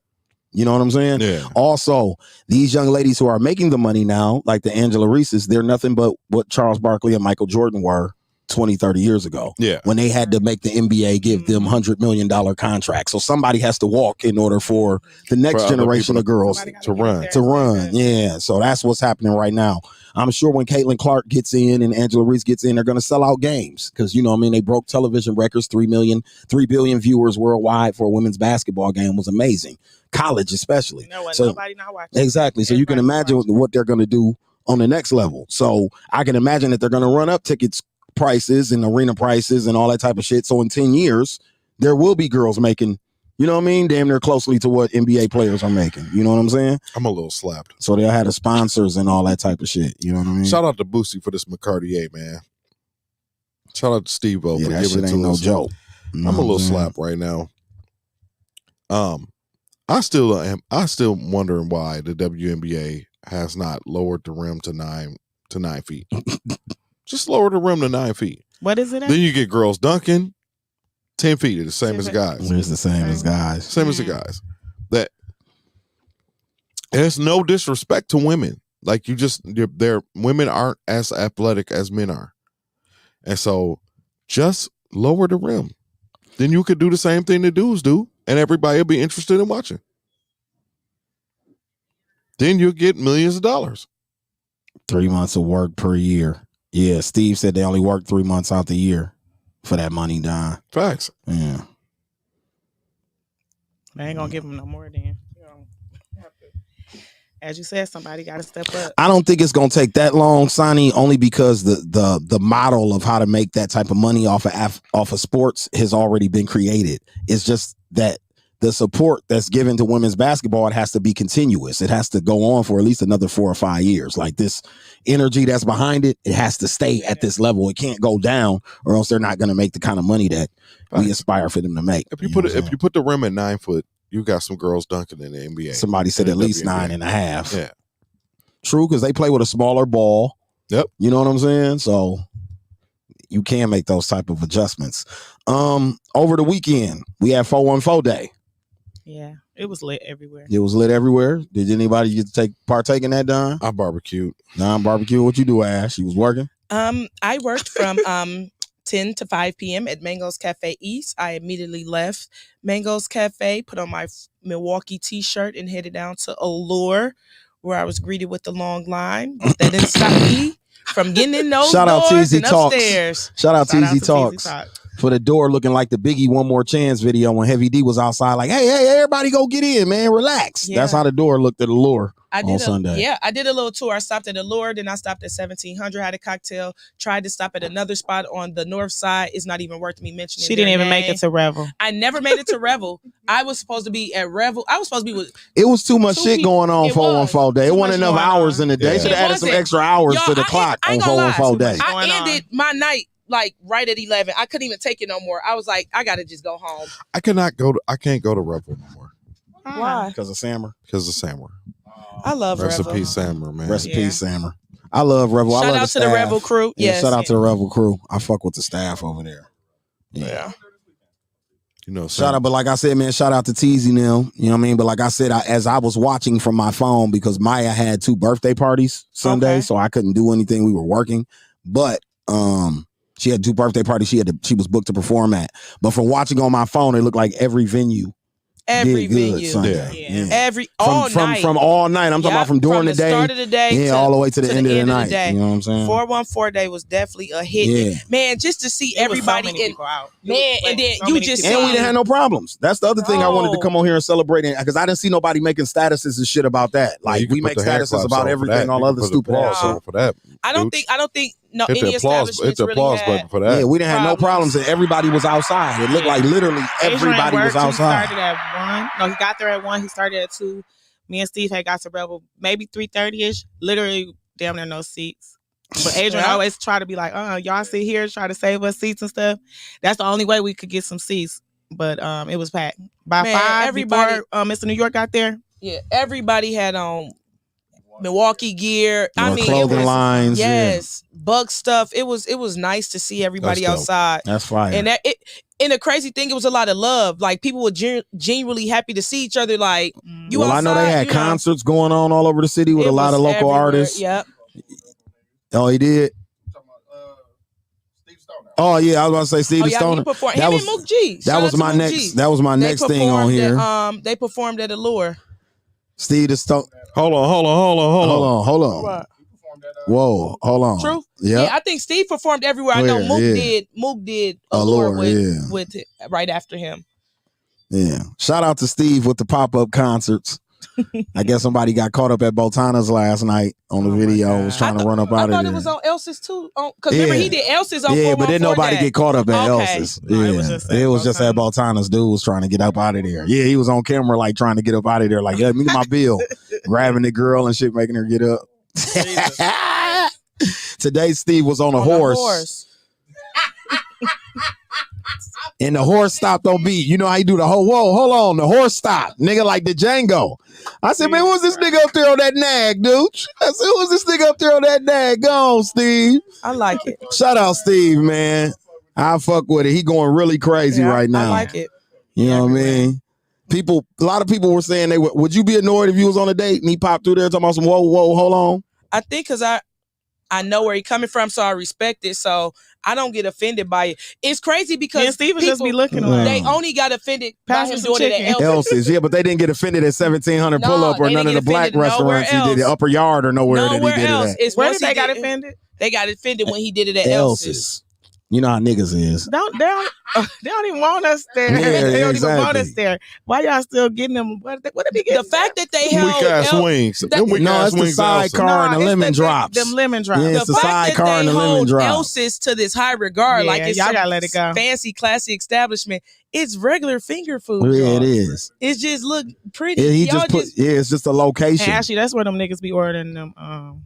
You know what I'm saying? Yeah. Also, these young ladies who are making the money now, like the Angela Reeses, they're nothing but what Charles Barkley and Michael Jordan were 20, 30 years ago. Yeah. When they had to make the NBA give them $100 million contracts. So somebody has to walk in order for the next generation of girls to run. Yeah. So that's what's happening right now. I'm sure when Caitlin Clark gets in and Angela Reese gets in, they're going to sell out games because, you know what I mean, they broke television records. 3 billion viewers worldwide for a women's basketball game was amazing. College especially. You know what? So, Nobody not watching. exactly. So you can imagine what they're going to do on the next level. So I can imagine that they're going to run up tickets prices and arena prices and all that type of shit. So in 10 years, there will be girls making, you know what I mean, damn near closely to what NBA players are making. You know what I'm saying? I'm a little slapped. So they'll have the sponsors and all that type of shit. You know what I mean? Shout out to Boosie for this McCartier, man. Shout out to Steve-O for that giving shit it to ain't no us. joke. You know I'm a what little saying? slapped right now. I still wondering why the WNBA has not lowered the rim to 9 feet. Just lower the rim to 9 feet. What is it at? Then you get girls dunking 10 feet. It's the same as guys. It's the same as guys. Same as the guys. That there's no disrespect to women. Like women aren't as athletic as men are. And so just lower the rim. Then you could do the same thing the dudes do, and everybody will be interested in watching. Then you'll get millions of dollars. 3 months of work per year. Yeah, Steve said they only work 3 months out the year for that money, Don. Facts. Yeah. They ain't gonna give them no more then. As you said, somebody got to step up. I don't think it's gonna take that long, Sonny, only because the model of how to make that type of money off of sports has already been created. It's just that the support that's given to women's basketball, it has to be continuous. It has to go on for at least another 4 or 5 years. Like this energy that's behind it, it has to stay at this level. It can't go down, or else they're not going to make the kind of money that we aspire for them to make. If you put the rim at 9 foot, you got some girls dunking in the NBA. Somebody said at least WNBA. 9.5. Yeah, true, because they play with a smaller ball. Yep. You know what I'm saying? So you can make those type of adjustments. Over the weekend, we had 414 Day. Yeah, it was lit everywhere. It was lit everywhere. Did anybody get to partake in that, Don? I barbecued. Non-barbecue. What you do, Ash? You was working? I worked from 10 to 5 p.m. at Mango's Cafe East. I immediately left Mango's Cafe, put on my Milwaukee t-shirt, and headed down to Allure, where I was greeted with the long line. But that didn't stop me from getting in those Shout out doors TZ and Talks. upstairs. Shout out Shout out TZ to Talks. TZ Talk. For the door looking like the Biggie One More Chance video when Heavy D was outside like, hey, everybody go get in, man. Relax. Yeah. That's how the door looked at Allure on Sunday. Yeah, I did a little tour. I stopped at Allure, then I stopped at 1700, had a cocktail, tried to stop at another spot on the north side. It's not even worth me mentioning. She didn't even make it to Revel. I never made it to Revel. I was supposed to be at Revel. I was supposed to be with. It was too much Two shit people. going on It 414 Day. It Too wasn't much enough going hours on. in the day. Yeah. Should have It added some wasn't. extra hours to the clock I on ain't gonna lie. 414 Day. Going I on. ended my night like right at 11. I couldn't even take it no more. I was like, I gotta just go home. I can't go to Revel no more Why? Because of Sammer. because of Sammer. I love Rest in Revel. peace, Sammer, man. Rest in peace, Sammer. I love Revel. I Shout love out to the staff. Revel crew. Yeah, Yes. shout out to the Revel crew. I fuck with the staff over there. Yeah. You know, Shout out, but like I said, man, shout out to Teasy now. You know what I mean? But like I said, as I was watching from my phone, because Maya had 2 birthday parties Sunday, Okay. so I couldn't do anything. We were working. But she had 2 birthday parties she was booked to perform at. But from watching on my phone, it looked like every venue Every did good venue. Sunday. Yeah. Every all night. From all night. I'm talking about from during the day. start of the day. Yeah, all the way to the end of the night. You know what I'm saying? 414 Day was definitely a hit. Yeah. Man, just to see It was so everybody many in. people out. Man, and then you just And we didn't have no problems. That's the other thing I wanted to No. come on here and celebrate, because I didn't see nobody making statuses and shit about that. Yeah, Like you can we put make the hand statuses claps about on for everything, that. all You other can put stupid the applause ass. on for that. I don't dudes. think no Hit any the applause. Hit establishments the really applause had. button for that. Yeah, we didn't have no Problems. problems, and everybody was outside. It looked like literally Adrian everybody was worked. He outside. started at 1. No, he got there at 1. He started at 2. Me and Steve had got to Rebel maybe 3:30ish. Literally, damn near no seats. But Adrian always try to be like, y'all sit here, try to save us seats and stuff. That's the only way we could get some seats. But it was packed. By 5, everybody, before Mr. New York got there. Yeah, everybody had on Milwaukee gear. I mean, clothing lines. Yes, Bug stuff. It was nice to see everybody outside. That's fire. And and the crazy thing, it was a lot of love. Like people were genuinely happy to see each other. Like you. Well, outside, I know they had concerts going on all over the city with a lot of local artists. Yep. Oh, he did. Oh yeah, I was about to say Steve Stoner. That was Mook G. That was my next. That was my next thing on here. They performed at Allure. Steve the Stoner. Hold on. Whoa, hold on. True. Yep. Yeah, I think Steve performed everywhere. I know Mook did Allure with it right after him. Yeah. Shout out to Steve with the pop-up concerts. I guess somebody got caught up at Botana's last night on the video. Was trying to run up out of there. I thought it was on Elsa's too. Because remember he did Elsa's on. Yeah, but didn't nobody get caught up at Elsa's. No, yeah, it was just at Botana's. Dude was trying to get up out of there. Yeah, he was on camera like trying to get up out of there. Like, yeah, me get my bill, grabbing the girl and shit, making her get up. Today, Steve was on a horse. And the horse stopped on beat. You know how you do the whole, whoa, hold on. The horse stopped. Nigga like the Django. I said, man, who's this nigga up there on that nag, dude? I said, who's this nigga up there on that nag? Go on, Steve. I like it. Shout out Steve, man. I fuck with it. He going really crazy right now. I like it. You know what I mean? A lot of people were saying would you be annoyed if you was on a date and he popped through there talking about some whoa, hold on? I think because I know where he's coming from, so I respect it. So I don't get offended by it. It's crazy because Steve just be looking around. They only got offended by him doing it at Elsa's. Yeah, but they didn't get offended at 1700 pull-up or none of the black restaurants he did it. Upper Yard or nowhere that he did it at. Where did they got offended? They got offended when he did it at Elsa's. You know how niggas is. They don't even want us there. Yeah, they don't exactly. even want us there. Why y'all still getting them? What did they get? The fact that they held weak ass wings. No, it's the sidecar and the lemon drops. Them lemon drops. Yeah, it's the sidecar and the lemon drops. Elsa's to this high regard, like it's y'all gotta let it go. Fancy, classy establishment. It's regular finger food. Yeah, it is. It just look pretty. Yeah, it's just a location. And actually, that's where them niggas be ordering them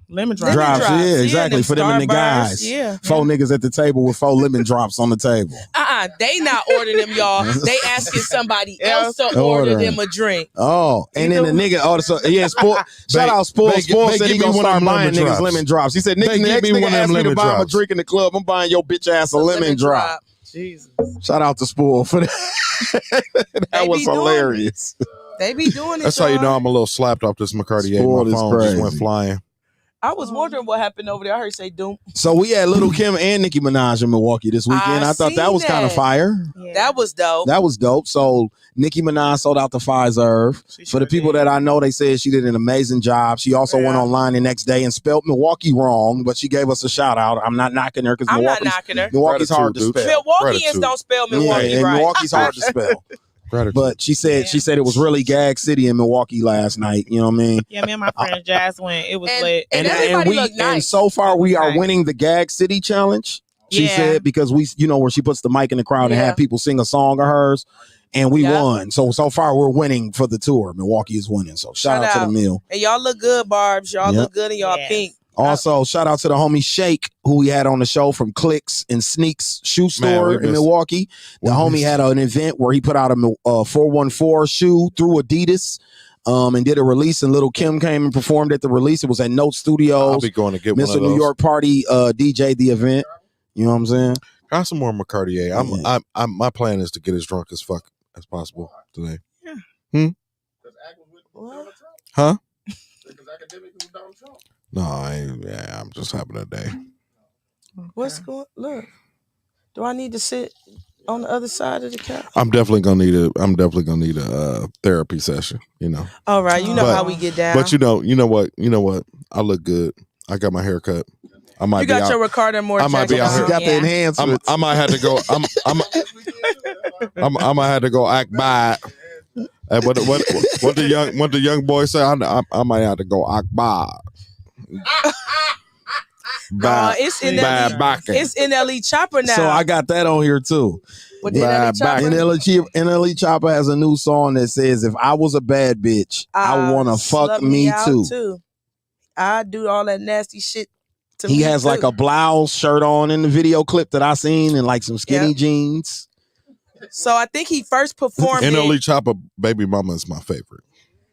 lemon drops. Yeah, exactly. For them and the guys. Yeah. 4 niggas at the table with 4 lemon drops on the table. They not ordering them, y'all. They asking somebody else to order them a drink. Oh, and then the nigga shout out Sport said he gonna start buying niggas lemon drops. He said, next nigga asked me to buy him a drink in the club. I'm buying your bitch ass a lemon drop. Jesus. Shout out to Spool for that. That was hilarious. They be doing it. That's how you know I'm a little slapped off this McCartier. My phone just went flying. I was wondering what happened over there. I heard say doom. So we had Little Kim and Nicki Minaj in Milwaukee this weekend. I thought that was kind of fire. Yeah. That was dope. That was dope. So Nicki Minaj sold out the Pfizer. For the people that I know, they said she did an amazing job. She also went online the next day and spelled Milwaukee wrong, but she gave us a shout out. I'm not knocking her because Milwaukee's hard to spell. Milwaukeeans don't spell Milwaukee right. Milwaukee's hard to spell. But she said it was really Gag City in Milwaukee last night. You know what I mean? Yeah, me and my friend Jazz went. It was lit. And everybody looked nice. And so far we are winning the Gag City challenge. She said because we, where she puts the mic in the crowd and have people sing a song of hers, and we won. So far we're winning for the tour. Milwaukee is winning. So shout out to the mill. And y'all look good, Barbs. Y'all look good in y'all pink. Also, shout out to the homie Shake, who we had on the show from Clicks and Sneaks shoe store in Milwaukee. The homie had an event where he put out a 414 shoe through Adidas and did a release, and Little Kim came and performed at the release. It was at Note Studios. I'll be going to get Mr. one of New those. York Party DJ'd the event. You know what I'm saying? Got some more McCartier. My plan is to get as drunk as fuck as possible today. Yeah. Huh? Because academic was Donald Trump. No, I'm just having a day. What's going? Look, do I need to sit on the other side of the couch? I'm definitely gonna need a therapy session. All right, how we get down. But you know what? I look good. I got my hair cut. I might. You got your Ricardo Moore. I might be out here. You got the enhancements. I might have to go. I might have to go act by. And what the young boy say? I might have to go act by. It's in LE Chopper now. So I got that on here too. But then NLE Chopper has a new song that says, "If I was a bad bitch, I wanna fuck me too." I do all that nasty shit. He has like a blouse shirt on in the video clip that I seen, and like some skinny jeans. So I think he first performed NLE Chopper Baby Mama is my favorite.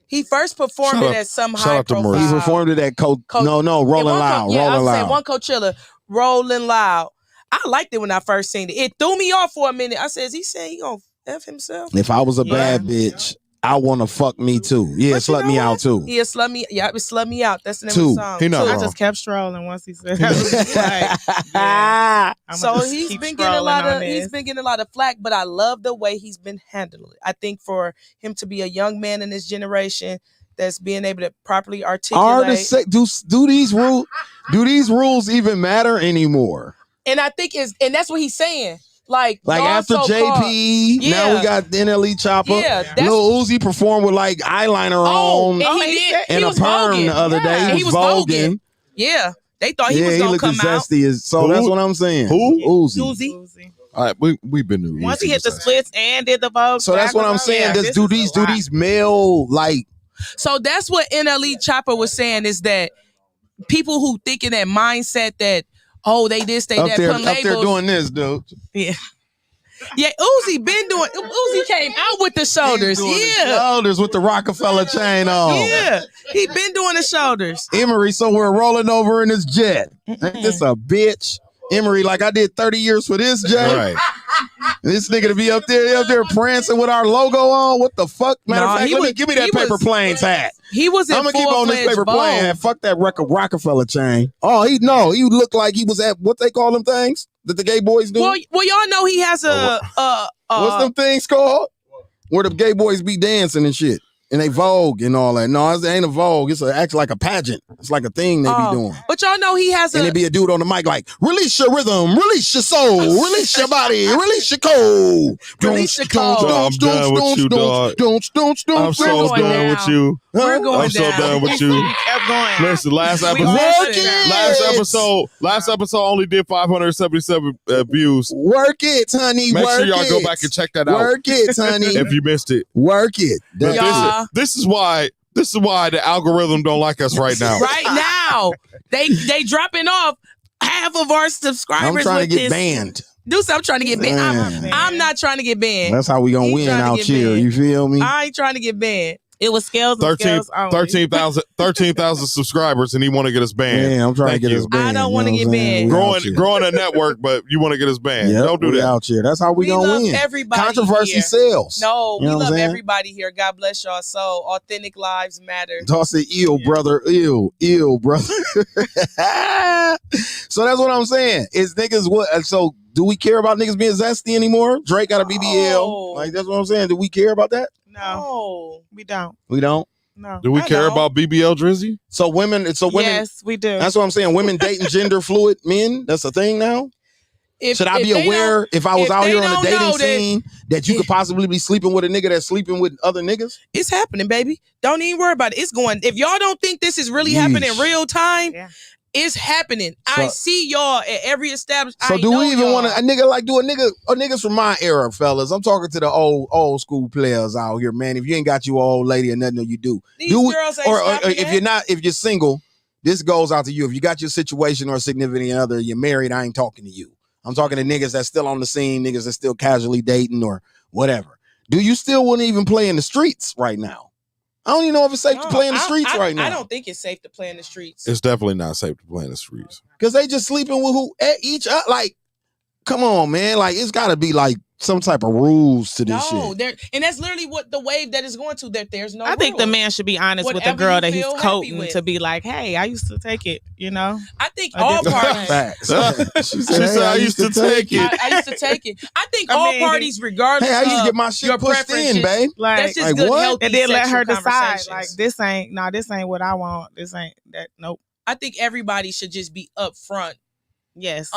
He first performed it at some high profile. He performed it at Rolling Loud. Yeah, Rolling I was saying Loud. one Coachella, Rolling Loud. I liked it when I first seen it. It threw me off for a minute. I said, he said he gonna F himself? If I was a bad bitch, I want to fuck me too. Yeah, slut me out too. Yeah, slut me. Yeah, it's slut me out. That's the name of the song. He not I wrong. just kept strolling once he said that. So he's been getting a lot of flack, but I love the way he's been handling it. I think for him to be a young man in this generation that's being able to properly articulate. Do these rules even matter anymore? And I think that's what he's saying. Like after JP, now we got NLE Chopper. Yeah, Lil Uzi performed with like eyeliner on and a perm the other day. He was voguing. Yeah, they thought he was gonna come out. So that's what I'm saying. Who? Uzi. All right, we've been new. Once he hit the splits and did the Vogue. So that's what I'm saying. Do these male like? So that's what NLE Chopper was saying, is that people who think in that mindset that, oh, they this, they that, put labels. Up there doing this, dude. Yeah. Yeah, Uzi been doing. Uzi came out with the shoulders. Shoulders with the Rockefeller chain on. Yeah, he been doing the shoulders. Emery, so we're rolling over in his jet. Ain't this a bitch? Emery, like I did 30 years for this jet. Right. This nigga to be up there prancing with our logo on. What the fuck? Matter of fact, give me that paper planes hat. He was in I'm gonna keep on this paper plane hat. Fuck that Rockefeller chain. Oh, he looked like he was at what they call them things that the gay boys do. Well, y'all know he has what's them things called? Where the gay boys be dancing and shit. And they Vogue and all that. No, it ain't a Vogue. It's actually like a pageant. It's like a thing they be doing. But y'all know he has and it be a dude on the mic like, release your rhythm, release your soul, release your body, release your cold. Release your cold. I'm done with you, dog. I'm so done with you. We're going I'm so done with you. Listen, last episode only did 577 views. Work it, honey. Make sure y'all go back and check that out. Work it, honey. If you missed it. Work it. This is why the algorithm don't like us right now. Right now, they dropping off half of our subscribers. I'm trying to get banned. I'm trying to get banned. I'm not trying to get banned. That's how we gonna win out here. You feel me? I ain't trying to get banned. It was Scalz. 13,000 subscribers, and he want to get us banned. Yeah, I'm trying to get us banned. I don't want to get banned. Growing a network, but you want to get us banned. Yep, don't do that. Out here. That's how we gonna win. Everybody Controversy here. sells. No, we love everybody here. God bless y'all. So authentic lives matter. Toss it, brother. Ill, brother. So that's what I'm saying. Is niggas what? So do we care about niggas being zesty anymore? Drake got a BBL. Oh. Like that's what I'm saying. Do we care about that? No, we don't. We don't. No. Do we care about BBL Drizzy? So women. Yes, we do. That's what I'm saying. Women dating gender fluid men. That's a thing now. Should I be aware if I was out here on the dating scene that you could possibly be sleeping with a nigga that's sleeping with other niggas? It's happening, baby. Don't even worry about it. It's going. If y'all don't think this is really happening in real time. Yeah. It's happening. So, I see y'all at every establishment. So do we even want a nigga like niggas from my era, fellas? I'm talking to the old school players out here, man. If you ain't got you an old lady or nothing, you do. These girls ain't or if you're single, this goes out to you. If you got your situation or a significant other, you're married, I ain't talking to you. I'm talking to niggas that's still on the scene, niggas that's still casually dating or whatever. Do you still want to even play in the streets right now? I don't even know if it's safe to play in the streets right now. I don't think it's safe to play in the streets. It's definitely not safe to play in the streets. Because they just sleeping with each other. Like, come on, man. Like, it's got to be like some type of rules to this shit. And that's literally what the wave that is going to, that there's no I think the man should be honest with the girl that he's courting to be like, hey, I used to take it, you know? I think all parties. She said, I used to take it. I used to take it. I think all parties, regardless I used to get my shit pushed in, babe. That's just good, healthy, and then let her decide, conversations. like, this ain't what I want. This ain't that, nope. I think everybody should just be upfront. Yes.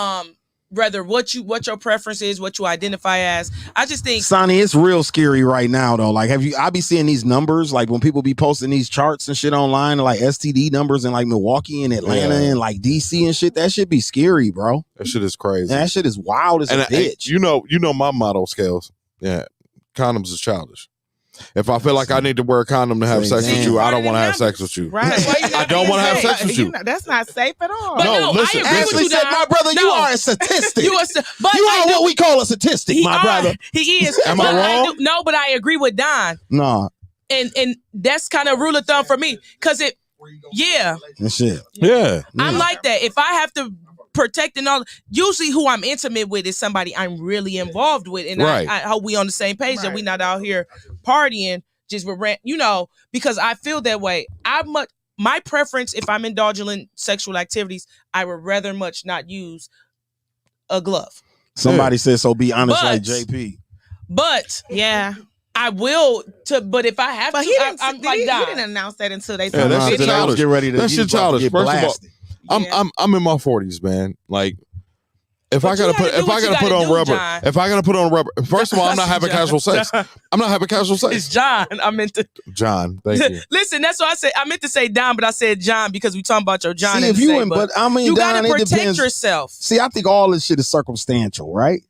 Rather what your preference is, what you identify as. I just think, Sonny, it's real scary right now though. Like, I be seeing these numbers, like when people be posting these charts and shit online, like STD numbers in like Milwaukee and Atlanta and like DC and shit. That shit be scary, bro. That shit is crazy. That shit is wild as a bitch. You know my motto, Scalz. Yeah, condoms is childish. If I feel like I need to wear a condom to have sex with you, I don't want to have sex with you. Right. I don't want to have sex with you. That's not safe at all. But No, listen. I agree Ashley with you, said, Don. my brother, you No. are a statistic. You are what we call a statistic, my brother. He is. Am I But wrong? No, but I agree with Don. No, And that's kind of rule of thumb for me. Cause that shit. Yeah. I'm like that. If I have to protect and all, usually who I'm intimate with is somebody I'm really involved with. And Right. I hope we on the same page and we not out here partying just with rant, because I feel that way. My preference, if I'm indulging in sexual activities, I would rather much not use a glove. Somebody said so. Be honest, But- like JP. But Yeah. I will but if I have But to, he didn't, I'm he like didn't Don. announce that until they Yeah, saw that the shit video. childish. Get ready to. That you shit about to childish. get First of all, blasted. I'm in my 40s, man. Like, if But I gotta you gotta do what you gotta do, rubber, John. if I gotta put on rubber, first of all, I'm not having John. casual sex. I'm not having casual It's sex. John. I meant to John, thank you. listen. That's what I said. I meant to say Don, but I said John because we talking about your John. See, if you in, but I mean, you Don, gotta it protect depends. yourself. See, I think all this shit is circumstantial, right?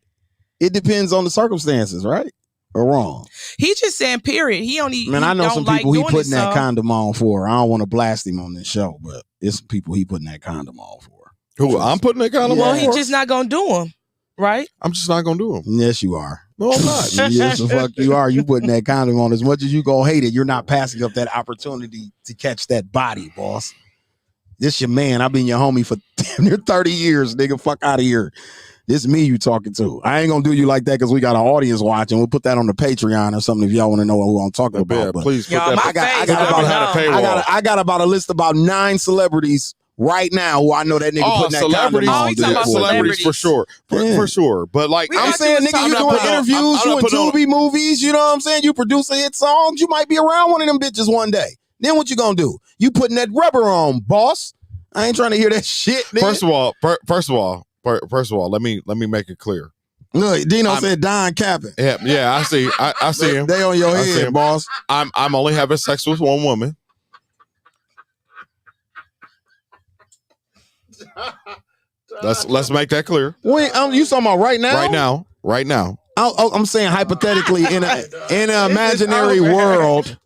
It depends on the circumstances, right? Or wrong? He just saying period. He only. Man, I know don't some like people he doing putting it, that so. condom on for. I don't want to blast him on this show, but it's some people he putting that condom on for. Who I'm putting that condom Well, on he for? just not gonna do them, right? I'm just not gonna do them. Yes, you are. No, I'm not. Yes, the fuck you are. You putting that condom on. As much as you gonna hate it, you're not passing up that opportunity to catch that body, boss. This your man. I've been your homie for damn near 30 years, nigga. Fuck out of here. This me you talking to. I ain't gonna do you like that because we got an audience watching. We'll put that on the Patreon or something if y'all want to know who I'm talking about. Yeah, But please put Y'all, that. my I got face, about I had a know. paywall. I got about a list about 9 celebrities right now who I know that nigga putting that condom celebrities. on. Oh, we talking about Celebrities for sure. Yeah. For sure. But like, I'm saying, nigga, you doing interviews, you in Tubi movies, you know what I'm saying? You producing hit songs, you might be around one of them bitches one day. Then what you gonna do? You putting that rubber on, boss. I ain't trying to hear that shit, nigga. First of all, let me make it clear. Look, Dino said Don capping. Yeah, I see. I see him. They on your I see head, him. boss. I'm only having sex with one woman. Let's make that clear. Wait, you talking about right now? Right now. I'm saying hypothetically in an imaginary world.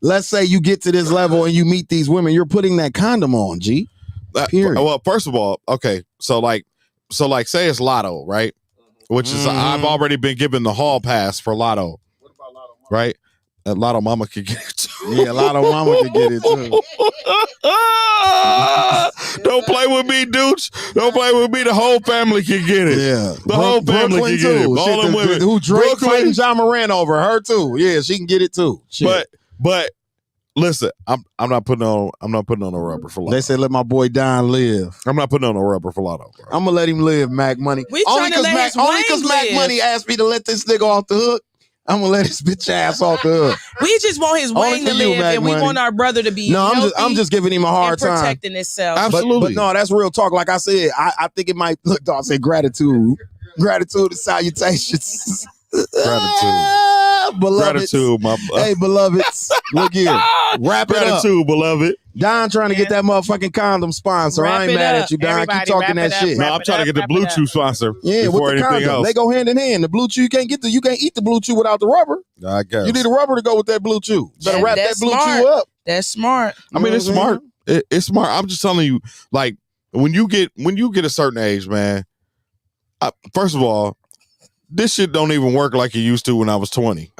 Let's say you get to this level and you meet these women, you're putting that condom on, G. Period. Well, first of all, okay, so say it's Lotto, right? Which is I've already been given the hall pass for Lotto. What about Lotto Mama? Right? Lotto Mama could get it too. Yeah, Lotto Mama could get it too. Don't play with me, dudes. Don't play with me. The whole family can get it. Yeah, The whole family Brooklyn can get it. too. All Shit, them women. who Drake Brooklyn. fighting John Moran over her too. Yeah, she can get it too. Shit. But listen, I'm not putting on a rubber for Lotto. They said let my boy Don live. I'm not putting on a rubber for Lotto, bro. I'm gonna let him live, Mac Money. We trying to let his only Wayne because Mac live. Money asked me to let this nigga off the hook. I'm gonna let his bitch ass off the hook. We just want his Only Wayne for to you, live, Mac and we Money. want our brother to be No, healthy I'm just giving him a hard and time. protecting himself. Absolutely. But no, that's real talk. Like I said, I think it might look. I say gratitude and salutations. Gratitude. Beloveds. Gratitude, my Hey, beloveds. Look here. Wrap it up. gratitude, beloved. Don trying to get that motherfucking condom sponsor. Wrap I ain't it mad up. at you, Don. Everybody Keep talking wrap that it up. shit. No, I'm trying to get the Wrap it up. Bluetooth sponsor Yeah, before with the anything condom. else. They go hand in hand. The blue chew, you can't eat the blue chew without the rubber. I guess. You need a rubber to go with that blue chew. Better wrap that That's blue smart. chew up. That's smart. I mean, it's You know what I'm smart. It's smart. I'm just telling you, like when you get a certain age, man. First of all, this shit don't even work like it used to when I was 20.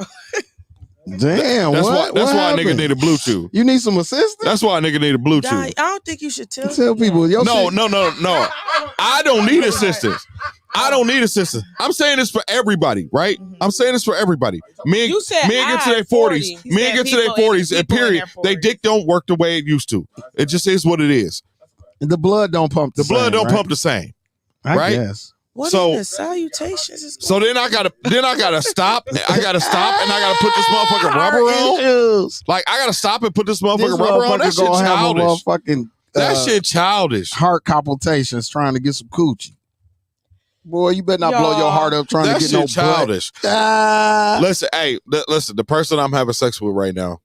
Damn, That's what? why a nigga happened? need a Bluetooth. You need some assistance? That's why a nigga need a Don, Bluetooth. I don't think you should tell People, your No. shit- I don't need assistance. I don't need assistance. I'm saying this for everybody, right? I'm saying this for everybody. Men You said get to I, their 40. 40s. You Men said get to their people in- 40s, and people in period. their They 40s. dick don't work the way it used to. It just is what it is. The blood don't pump. The blood same, don't right? pump the same. I right? guess. What So- in the salutations is So then I gotta stop. I gotta stop and I gotta put this motherfucking rubber on. Issues. Like I gotta stop and put this This motherfucking rubber on. That motherfucker shit gonna have a childish. motherfucking That shit childish. heart palpitations trying to get some coochie. Boy, you better not blow your heart up trying That to get shit no childish. butt. Listen, hey, listen. The person I'm having sex with right now.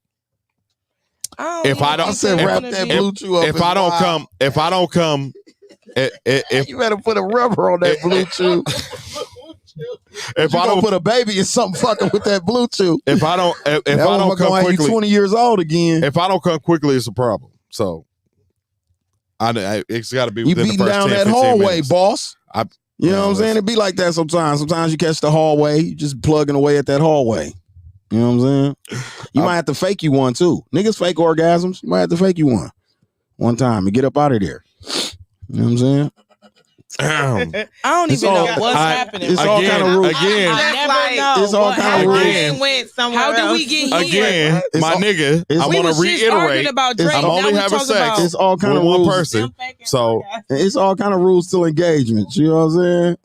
If I don't, I said wrap that blue chew up. If I don't come, if you better put a rubber on that blue chew. If I don't put a baby in something fucking with that blue chew. If I don't come quickly, 20 years old again. If I don't come quickly, it's a problem. So, it's got to be. You beating down 10, that hallway, minutes. boss. You know what I'm saying? It be like that sometimes. Sometimes you catch the hallway, you just plugging away at that hallway. You know what I'm saying? You might have to fake you one too. Niggas fake orgasms. You might have to fake you one time and get up out of there. You know what I'm saying? I don't even know what's happening. It's all kind of rules. Again, I never know. It's all kind of rules. Went somewhere How else. do we get here? Again, my nigga, I want to reiterate. I'm only having sex. It's all kind of one rules. person. So it's all kind of rules till engagements. You know what I'm saying?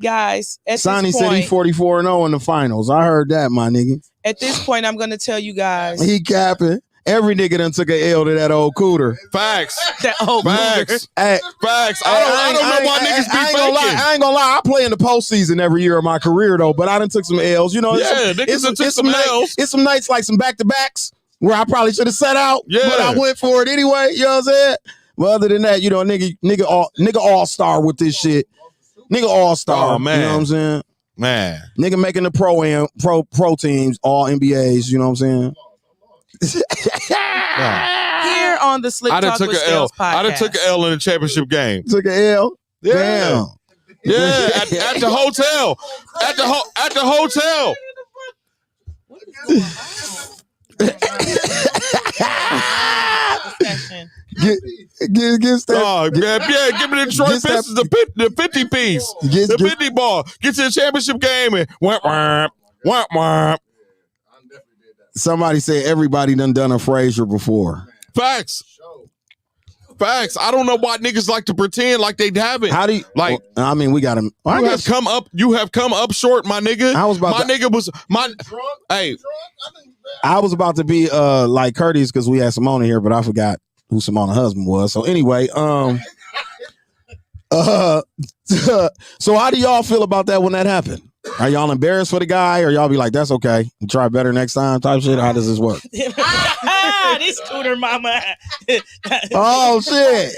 Guys, at Sonny this said point, he 44-0 in the finals. I heard that, my nigga. At this point, I'm going to tell you guys. He capping. Every nigga done took an L to that old cooter. Facts. That old Facts. Hey, Facts. I don't know why niggas be faking. I ain't gonna lie. I play in the postseason every year of my career though, but I done took some L's. You know, niggas took some L's. It's some nights like some back-to-backs where I probably should have set out, but I went for it anyway. You know what I'm saying? But other than that, you know, nigga all-star with this shit. Nigga all-star. Oh, man. You know what I'm saying? Man. Nigga making the pro teams, all NBAs, you know what I'm saying? Here on the Slick Talk with Scalz podcast. I done took an L in the championship game. Took an L? Yeah. Damn. Yeah, at the hotel. At the hotel. Get Steph. Oh, yeah, give me the Detroit Pistons, the 50 piece, the 50 ball. Get to the championship game and whap. Somebody said everybody done a Frazier before. Facts. I don't know why niggas like to pretend like they haven't. How do you like? I mean, we got him. You have come up short, my nigga. Hey, I was about to be like Curtis because we had Samona here, but I forgot who Samona's husband was. So anyway, so how do y'all feel about that when that happened? Are y'all embarrassed for the guy, or y'all be like, that's okay, you try better next time type shit? How does this work? This scooter mama. Oh shit.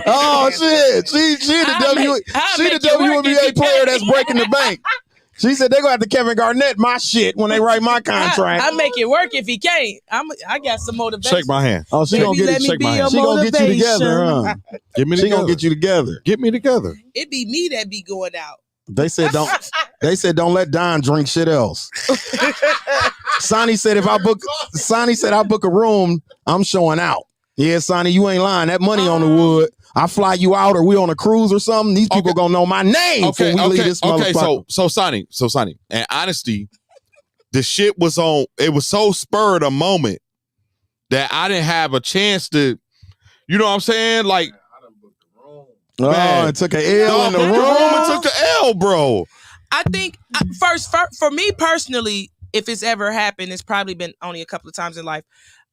Oh shit. She the WNBA player that's breaking the bank. She said they gonna have to Kevin Garnett my shit when they write my contract. I make it work if he can't. I got some motivation. Shake my hand. Oh, she gonna get you together, huh? Get me together. She gonna get you together. Get me together. It be me that be going out. They said don't let Don drink shit else. Sonny said I book a room, I'm showing out. Yeah, Sonny, you ain't lying. That money on the wood. I fly you out, or we on a cruise or something. These people gonna know my name before we leave this motherfucker. Okay, so Sonny, and honesty, the shit was on. It was so spurred a moment that I didn't have a chance to. You know what I'm saying? Like. Man, it took an L in the room. It took the L, bro. I think for me personally, if it's ever happened, it's probably been only a couple of times in life.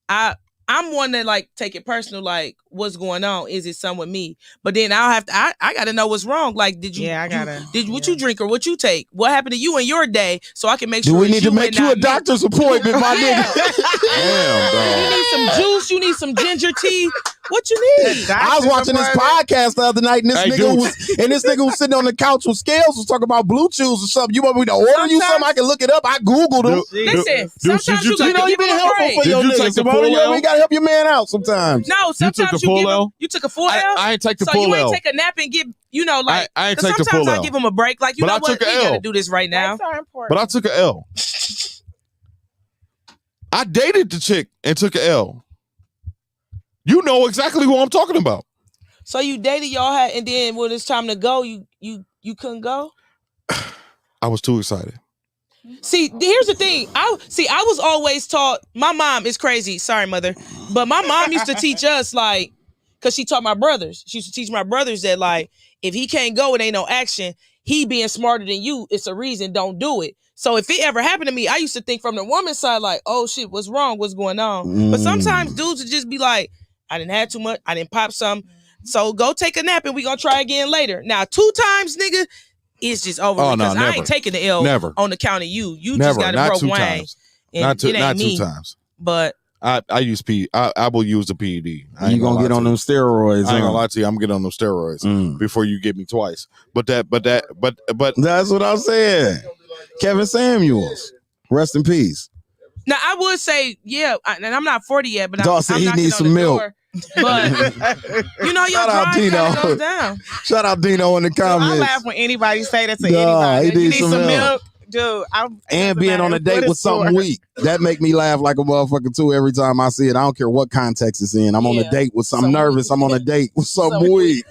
I'm one that like take it personal, like what's going on? Is it something with me? But then I'll have to. I gotta know what's wrong. Like, did you? Yeah, I gotta. What you drink or what you take? What happened to you in your day? So I can make sure. Do we need to make you a doctor's appointment, my nigga? Damn, dog. You need some juice. You need some ginger tea. What you need? I was watching this podcast the other night, and this nigga was sitting on the couch with Scalz was talking about blue chews or something. You want me to order you something? I can look it up. I googled them. Listen, sometimes you gotta you give been him a helpful break. for your Did you take niggas. the full L? You gotta help your man out sometimes. No, sometimes you took a full L. I ain't take the so full you L. ain't take a nap and give, I ain't take the full sometimes L. I give him a break. Like, you know what? We gotta do this right now. But I took an L. I dated the chick and took an L. You know exactly who I'm talking about. So you dated, y'all had, and then when it's time to go, you couldn't go? I was too excited. See, here's the thing. I was always taught, my mom is crazy, sorry mother, but my mom used to teach us, like, because she taught my brothers. She used to teach my brothers that, like, if he can't go, it ain't no action. He being smarter than you, it's a reason, don't do it. So if it ever happened to me, I used to think from the woman's side, like, oh shit, what's wrong? What's going on? But sometimes dudes would just be like, I didn't have too much, I didn't pop some. So go take a nap and we gonna try again later. Now, 2 times, nigga, it's just over. Oh, no, because I never. ain't taking the L Never. on the count of you. You Never. just got to Not broke 2 Wayne. times. And Not two. it ain't Not 2 me. times. But I use I will use the PED. I You ain't gonna get lie on to them you. steroids? I ain't gonna huh? lie to you. I'm getting on them steroids before you get me twice. But That's what I'm saying. Kevin Samuels, rest in peace. now I would say, yeah, and I'm not 40 yet, but Dog I'm said he knocking needs on some the milk. door. But you know, your Shout out drive kind Dino. of goes down. Shout out Dino in the I comments. laugh when anybody say that to Nah, anybody. he You needs need some some milk. milk, dude. And being on a date with something weak. That make me laugh like a motherfucker too every time I see it. I don't care what context it's in. I'm on a Yeah. date with something Some nervous. I'm on a date with something Some weak.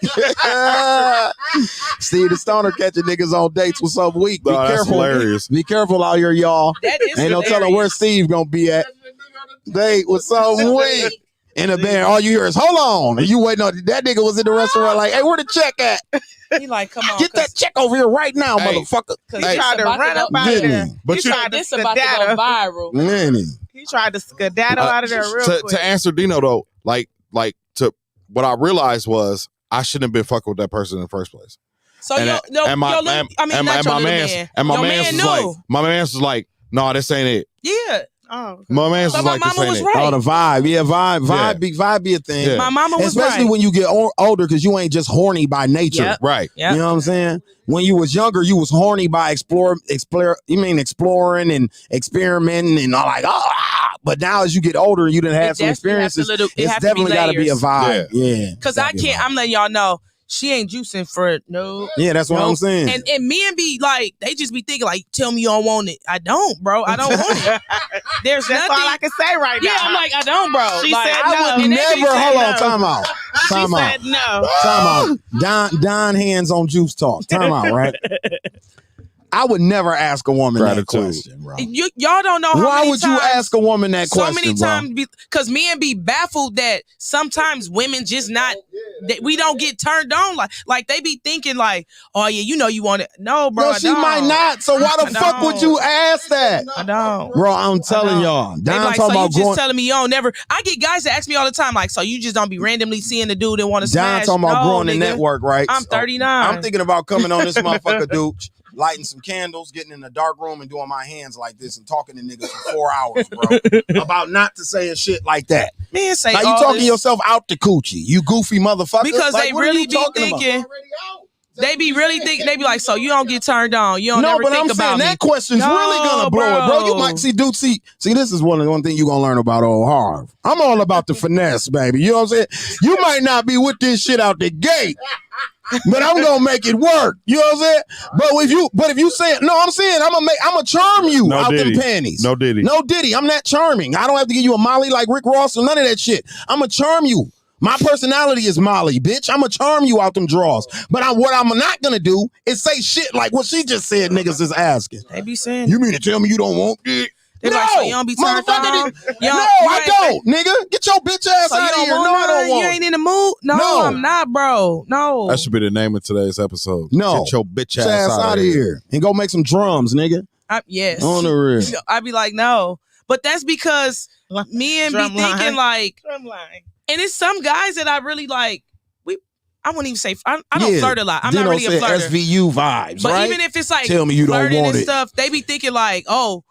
Steve the Stoner catching niggas on dates with something weak. Be No, that's careful. hilarious. Be careful out here, y'all. That is Ain't no telling where Steve gonna be at. Date with something weak. In a band, all you hear is "hold on," and you waiting on that nigga was in the restaurant like, "Hey, where the check at? He like, come on, Get that check over here right now, Hey. motherfucker." because He tried to run up out of Didn't there. he? But He you tried to this about to go skedaddle. viral. Man, He tried to skedaddle out of there real quick. to answer Dino though, like to what I realized was I shouldn't have been fucking with that person in the first place. So And your and my little, I mean, and not your my little man's man. and my Your man's man was knew. like no, this ain't it. Yeah. Oh, My man's So was my like, this mama ain't was it. right. oh, the vibe, yeah, vibe be a thing. Yeah. My mama was Especially right. when you get older, because you ain't just horny by nature. Yep. Right. Yep. You know what I'm saying? When you was younger, you was horny by exploring and experimenting and all like, but now as you get older, you done had some experiences. It's definitely got to be a vibe. Yeah. Because I can't. I'm letting y'all know she ain't juicing for it. No. Yeah, that's what I'm saying. And men be like, they just be thinking like, tell me you don't want it. I don't, bro. I don't want it. There's that's nothing. all I can say right now. Yeah, I'm like, I don't, bro. She like, said I no. would And they Never. be saying Hold on. no. Time out. She Time out. said no. Time out. Don hands on juice talk. Time out, right? I would never ask a woman that question, bro. Y'all don't know how Why many would you times, ask a woman that so question, many bro? times because men be baffled that sometimes women just not that we don't get turned on like they be thinking like, oh yeah, you know you want it. No, bro. No, I she don't. might not. So why the fuck would you ask that? I don't. Bro, I'm telling y'all. They Don like, talking so you about just going. telling me you don't never. I get guys that ask me all the time, like, so you just don't be randomly seeing the dude that want to Don smash. talking about No, growing the nigga. network, right? I'm 39. I'm thinking about coming on this motherfucker, dude, lighting some candles, getting in a dark room and doing my hands like this and talking to niggas for 4 hours, bro. About not to saying shit like that. Man, say Now you all talking this yourself out the coochie, you goofy motherfucker. because Like, they what are really you be talking about? thinking. They be really thinking. They be like, so you don't get turned on. You don't No, never but think I'm about saying me. that question's No, really gonna blow it, bro. You might see, dude. See, this is one thing you gonna learn about old Harv. I'm all about the finesse, baby. You know what I'm saying? You might not be with this shit out the gate, but I'm gonna make it work. You know what I'm saying? But if you say it, no, I'm saying I'm gonna charm you out them panties. No Diddy. No Diddy. I'm not charming. I don't have to give you a Molly like Rick Ross or none of that shit. I'm gonna charm you. My personality is Molly, bitch. I'm gonna charm you out them draws. But what I'm not gonna do is say shit like what she just said. Niggas is asking. They be saying. You mean to tell me you don't want it? They No, like, so you don't be turned motherfucker, on? No, I don't, nigga. Get your bitch ass So you out of don't here. No, want I don't none? want You ain't in the mood? No, No. I'm not, bro. No. That should be the name of today's episode. No. Get your bitch Get ass out of here and go make some drums, nigga. Yes. On the real. I be like, no. But that's because men be thinking like, Drumline. and it's some guys that I really like. I wouldn't even say I don't flirt a lot. I'm Dino not really a said flirter. SVU vibes, But right? even if it's like Tell me you don't flirting want and it. stuff, they be thinking like, oh,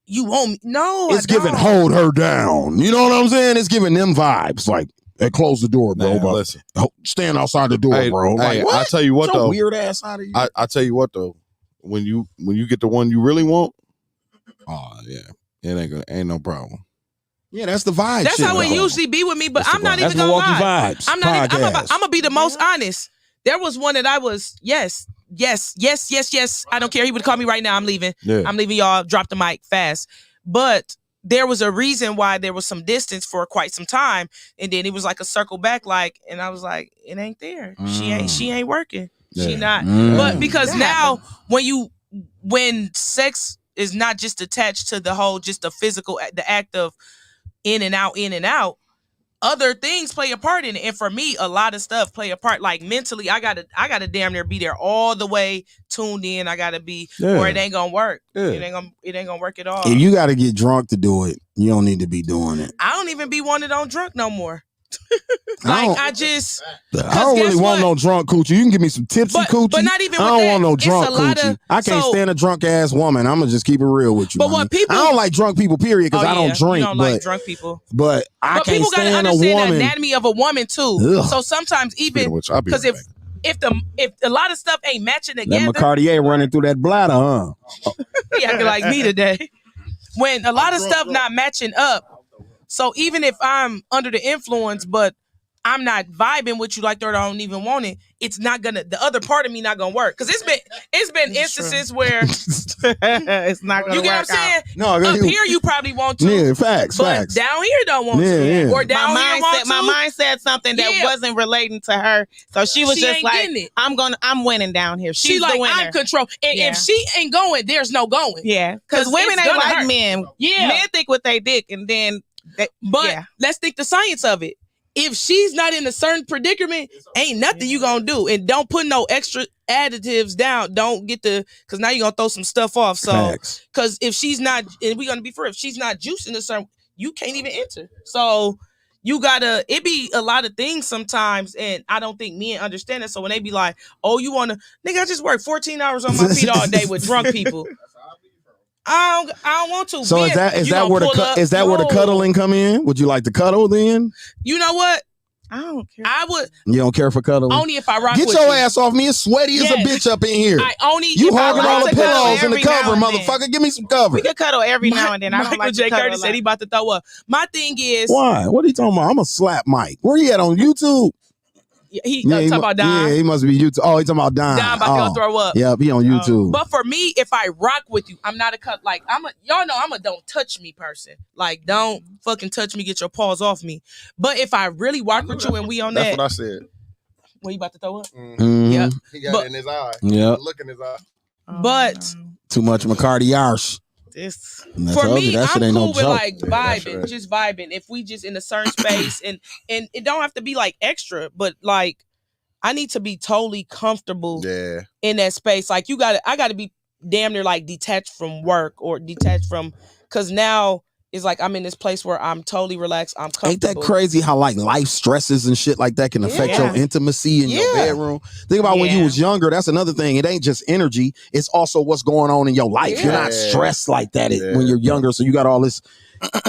you want me? No, It's I giving don't. hold her down. You know what I'm saying? It's giving them vibes. Like, hey, close the door, bro. Nah, but listen. stand outside the door, Hey, bro. Like, hey, what? I tell you what Get your though. weird ass out of here. I tell you what though. When you get the one you really want, oh yeah, it ain't no problem. Yeah, that's the vibe. That's shit, how it though. usually be with me. But That's I'm the not vibe. even That's gonna Milwaukee lie. Vibes I'm not. I'm podcast. gonna be the most honest. There was one that I was yes. I don't care. He would call me right now. I'm leaving. Yeah. I'm leaving. Y'all drop the mic fast. But there was a reason why there was some distance for quite some time, and then it was like a circle back, like, and I was like, it ain't there. She ain't working. She not. But because now when sex is not just attached to the whole, just the physical, the act of in and out, other things play a part in it. And for me, a lot of stuff play a part. Like mentally, I gotta damn near be there all the way tuned in. I gotta be, or it ain't gonna work. Yeah. It ain't gonna work at all. If you got to get drunk to do it, you don't need to be doing it. I don't even be wanted on drunk no more. Like I just, I don't really want no drunk coochie. You can give me some tipsy coochie. But not even. I don't with want no that. drunk It's a lot coochie. of, I can't stand a drunk ass woman. I'm gonna just keep it real with you. But what people, I don't like drunk people. Period. Because I don't drink. You don't like drunk people. But I can't people gotta stand a understand woman. the anatomy of a woman too. Ugh. So sometimes even because if a lot of stuff ain't matching together, that McCartier running through that bladder, huh? He acting like me today. When a lot of stuff not matching up. So even if I'm under the influence, but I'm not vibing with you like that, or I don't even want it, it's not gonna, the other part of me not gonna work. Cause it's been instances where it's not gonna work. You get what I'm saying? No, up here you probably want to. Yeah, facts. But down here don't want to. Or down here want to. My mind said something that wasn't relating to her. So she was just like, I'm winning down here. She's like, the winner. I'm control. And if she ain't going, there's no going. Yeah. Because women ain't like men. Yeah. Men think what they dick, and then let's think the science of it. If she's not in a certain predicament, ain't nothing you gonna do. And don't put no extra additives down. Don't get because now you're gonna throw some stuff off. So, because if she's not, and we're gonna be fair, if she's not juicing a certain, you can't even enter. So, you gotta, it be a lot of things sometimes, and I don't think men understand it. So, when they be like, oh, you wanna, nigga, I just work 14 hours on my feet all day with drunk people. I don't want to. So is that where the cuddling come in? Would you like to cuddle then? You know what? I don't care. I would. You don't care for cuddling? Only if I rock Get with your you. ass off me. It's sweaty as a bitch up in here. You hogging all the pillows in the cover, motherfucker. Give me some cover. We can cuddle every now and then. I don't Michael like J. to cuddle Curtis said he about to throw up. My thing is. Why? What are you talking about? I'm going to slap Mike. Where he at on YouTube? He talking about Don. Yeah, he must be YouTube. Oh, he talking about Don. Don about to throw up. Yeah, he on YouTube. But for me, if I rock with you, I'm not a cut. Like y'all know I'm a don't touch me person. Like don't fucking touch me, get your paws off me. But if I really rock with you and we on That's that, what I said. When you about to throw up? Mm-hmm. Yeah, he got it in his eye. Yeah, look in his eye. But too much McCarty arse. For me, I'm cool with like vibing, just vibing. If we just in a certain space and it don't have to be like extra, but like I need to be totally comfortable in that space. Like I gotta be damn near like detached from work or detached from, cause now it's like I'm in this place where I'm totally relaxed. I'm comfortable. Ain't that crazy how like life stresses and shit like that can affect your intimacy in your bedroom? Think about when you was younger. That's another thing. It ain't just energy. It's also what's going on in your life. You're not stressed like that when you're younger. So you got all this,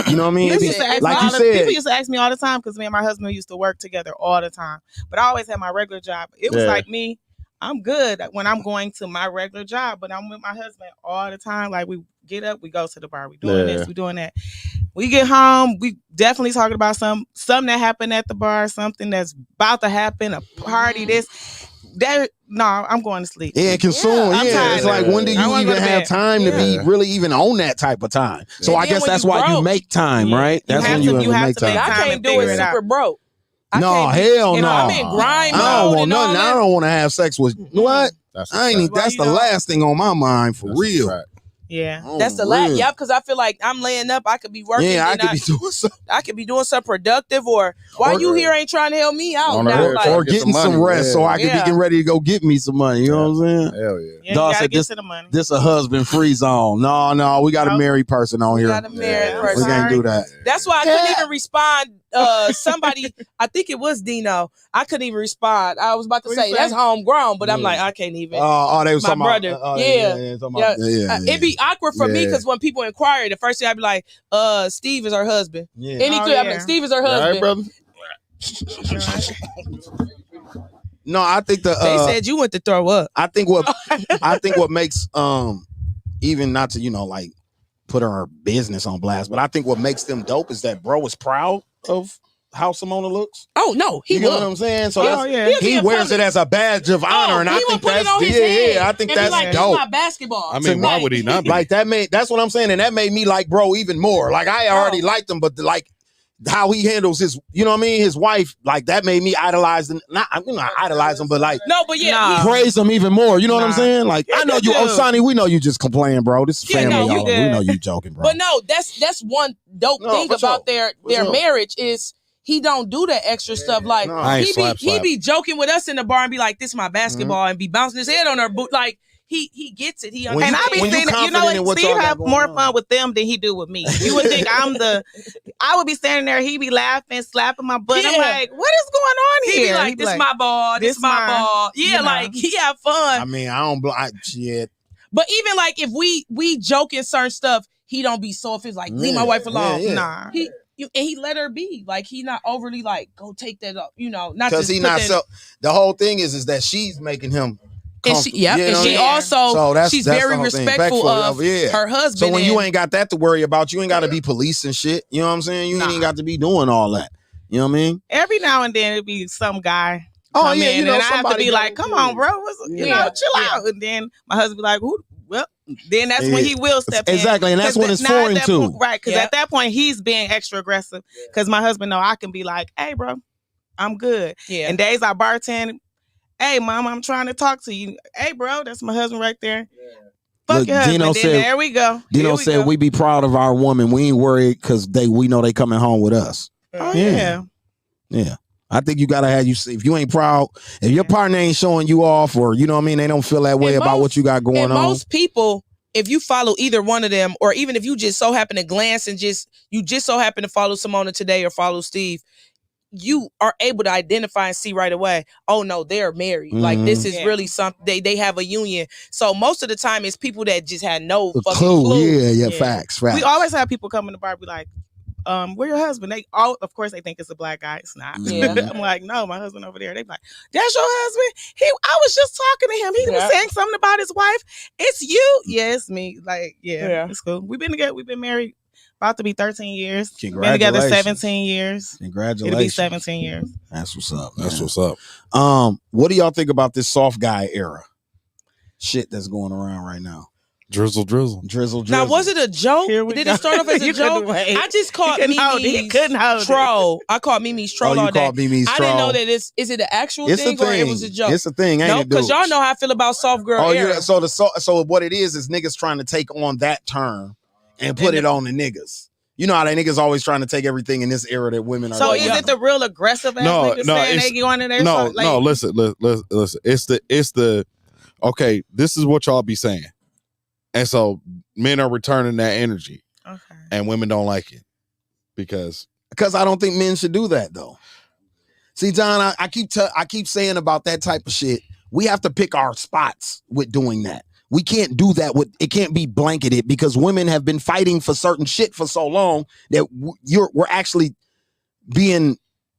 you know what I mean? Like you said, people used to ask me all the time because me and my husband used to work together all the time. But I always had my regular job. It was like me. I'm good when I'm going to my regular job, but I'm with my husband all the time. Like we get up, we go to the bar, we doing this, we doing that. We get home, we definitely talking about something that happened at the bar, something that's about to happen, a party, I'm going to sleep. Yeah, consume. Yeah, it's like when do you even have time to be really even on that type of time? So I guess that's why you make time, right? That's when you have to make time. I can't do it super broke. No, hell no. I'm in grind mode. I don't want nothing. I don't want to have sex with what? That's the last thing on my mind for real. Yeah, that's the last. Yep, because I feel like I'm laying up. I could be working. Yeah, I could be doing something. I could be doing something productive, or why you here ain't trying to help me out? Or getting some rest, so I could be getting ready to go get me some money. You know what I'm saying? Hell yeah. Dawg said this a husband free zone. No, we got a married person on here. We got a married person. We can't do that. That's why I couldn't even respond. Somebody, I think it was Dino. I couldn't even respond. I was about to say that's homegrown, but I'm like, I can't even. Oh, they was my talking brother. About, It'd be awkward for me because when people inquire, the first thing I'd be like, Steve is her husband. Yeah. I'm like, Steve is her husband. All right, brother. No, I think they said you went to throw up. I think what makes even not to like put her business on blast, but I think what makes them dope is that bro is proud of how Samona looks. Oh no, you know what I'm saying? So he wears it as a badge of honor, and I think that's I think that's like, dope. My basketball. I mean, why would he not be? Like that's what I'm saying, and that made me like bro even more. Like I already liked him, but like how he handles his, you know what I mean, his wife, like that made me idolize him. Not idolize him, but like praise him even more. You know what I'm saying? Like I know you, Sonny, we know you just complaining, bro. This is family, y'all. We know you joking, bro. But no, that's one dope thing about their marriage is he don't do that extra stuff. Like he be joking with us in the bar and be like, "This is my basketball," and be bouncing his head on her boot. Like he gets it. He When And understands. I be when you saying, you know confident in what? what Steve y'all got have going more on. fun with them than he do with me. You would think I would be standing there, he be laughing, slapping my butt. I'm Yeah. like, what is going on He here? be like, "This my ball. This "This my mine," ball." Yeah, you know. like he have fun. I mean, I don't. Shit. But even like if we joke in certain stuff, he don't be so if it's like leave my wife alone. Yeah. Nah. And he let her be. Like he not overly like go take that up. You know, not Because just he put not that- so. The whole thing is that she's making him. And she, comfortable. yep, You know and what I she mean? also So that's she's the very whole thing. respectful of yeah. her husband. So when you and- ain't got that to worry about, you ain't got to be police and shit. You know what I'm saying? You ain't even got to be doing all that. You know what I mean? Every now and then it'd be some guy. Oh, come yeah, in, you know, and I have to somebody be got like, it, "Come yeah. on, bro, you Yeah. know, chill out." And then my husband be like, "Who?" Well, then that's when he will step in. Exactly, and that's 'Cause when it's now at foreign that too. point- right? Because Yeah. at that point he's being extra aggressive. Because my husband know I can be like, "Hey, bro, I'm good." Yeah. And days I bartend, "Hey, mom, I'm trying to talk to you." "Hey, bro, that's my husband right there." Fuck Look, your husband. Dino Then said- there we go. Dino Here said go. we be proud of our woman. We ain't worried because we know they coming home with us. Oh Yeah. yeah. Yeah. I think you gotta have if you ain't proud, if your partner ain't showing you off, or you know what I mean, they don't feel that way And about most- what you got going and on. most people, if you follow either one of them, or even if you just so happen to glance and you just so happen to follow Samona today or follow Steve, you are able to identify and see right away, oh no, they're married. Like this is Yeah. really something, they have a union. So most of the time it's people that just had no A fucking clue. Yeah, Yeah. facts. We always have people come in the bar be like, "Where your husband?" They all, of course, they think it's a black guy. It's not. Yeah. I'm like, "No, my husband over there." They be like, "That's your husband?" I was just talking to him. He Yeah. was saying something about his wife. "It's you?" "Yeah, it's me." Like, Yeah. it's cool. We've been together. We've been married about to be 13 years. Been together Congratulations. 17 years. Congratulations. It'll be 17 years. That's what's up. That's man. what's up. What do y'all think about this soft guy era? Shit that's going around right now. Drizzle. Drizzle. Now, was it a joke? Here we Did go. it start off as a You couldn't joke? wait. I just caught couldn't hold it. He Mimi's couldn't hold it. troll. I caught Mimi's troll you all day. called Mimi's I didn't know troll. that is it an actual It's a thing or thing. it was a joke? It's a thing, ain't No, it, because dude? y'all know how I feel about soft girl Oh era. yeah. So what it is niggas trying to take on that term and put it on the niggas. You know how they niggas always trying to take everything in this era that women are. So doing. is it the real aggressive ass No, niggas no, saying it's- they going in there? No, like, no. Listen. It's the. Okay, this is what y'all be saying, and so men are returning that energy, Okay. and women don't like it because I don't think men should do that though. See, John, I keep saying about that type of shit. We have to pick our spots with doing that. We can't do that it can't be blanketed because women have been fighting for certain shit for so long that we're actually being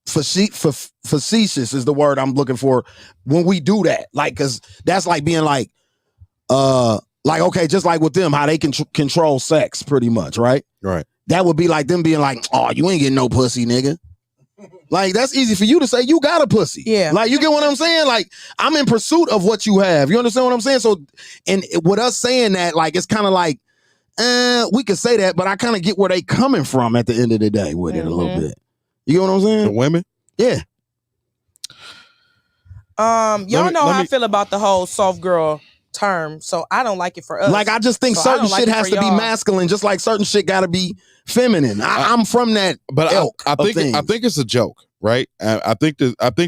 facetious is the word I'm looking for when we do that. Like, cause that's like being like, okay, just like with them, how they can control sex pretty much, right? right. That would be like them being like, "Oh, you ain't getting no pussy, nigga." Like, that's easy for you to say. You got a pussy. Yeah. Like, you get what I'm saying? Like, I'm in pursuit of what you have. You understand what I'm saying? So, and with us saying that, like, it's kind of like, we could say that, but I kind of get where they coming from at the end of the day with it a little bit. You get what I'm The saying? women. Yeah. Y'all know how I feel about the whole soft girl term, so I don't like it for us. Like, I just think So I certain don't like shit it has for to be y'all. masculine, just like certain shit got to be feminine. I'm from that But ilk I of think things. I think it's a joke, right? I think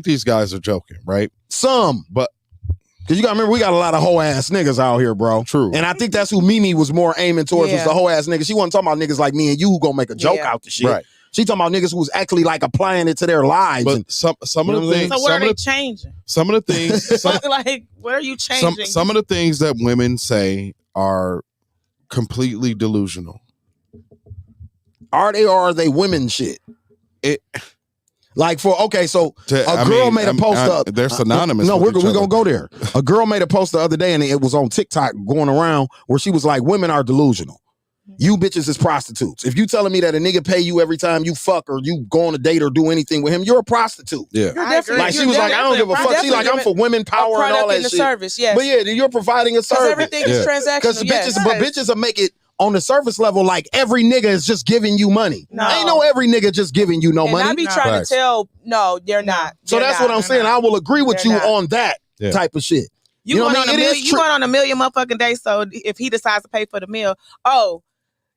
these guys are joking, right? Some. But because you got to remember, we got a lot of hoe ass niggas out here, bro. True. And I think that's who Mimi was more aiming towards, was Yeah. the hoe ass niggas. She wasn't talking about niggas like me and you who gonna make a joke Yeah. out the shit. Right. She talking about niggas who was actually like applying it to their lives. But and some You know of what the I'm things, So what are some they of the, changing? some of the things, Like, what are you changing? some of the things that women say are completely delusional. are they women shit? It Like so To- a I girl mean, made a post they're synonymous. No, with we're each gonna other. go there. A girl made a post the other day and it was on TikTok going around where she was like, women are delusional. You bitches is prostitutes. If you telling me that a nigga pay you every time you fuck or you go on a date or do anything with him, you're a prostitute. Yeah. You're I definitely, agree. Like, she you're was like, I don't give a definitely- fuck. She like, I'm for women power a and all product that in the shit. service, yes. But yeah, you're providing a Because service. everything is Yeah. transactional. Because Yes. bitches will make it on the surface level like every nigga is just giving you money. No. Ain't no every nigga just giving you no And I money. be No. trying Facts. to tell, no, they're not. So They're that's not. what I'm saying. not. I will agree with They're you not. on that Yeah. type of shit. You know going what I on mean? a It million? is You true. going on a million motherfucking days? So if he decides to pay for the meal,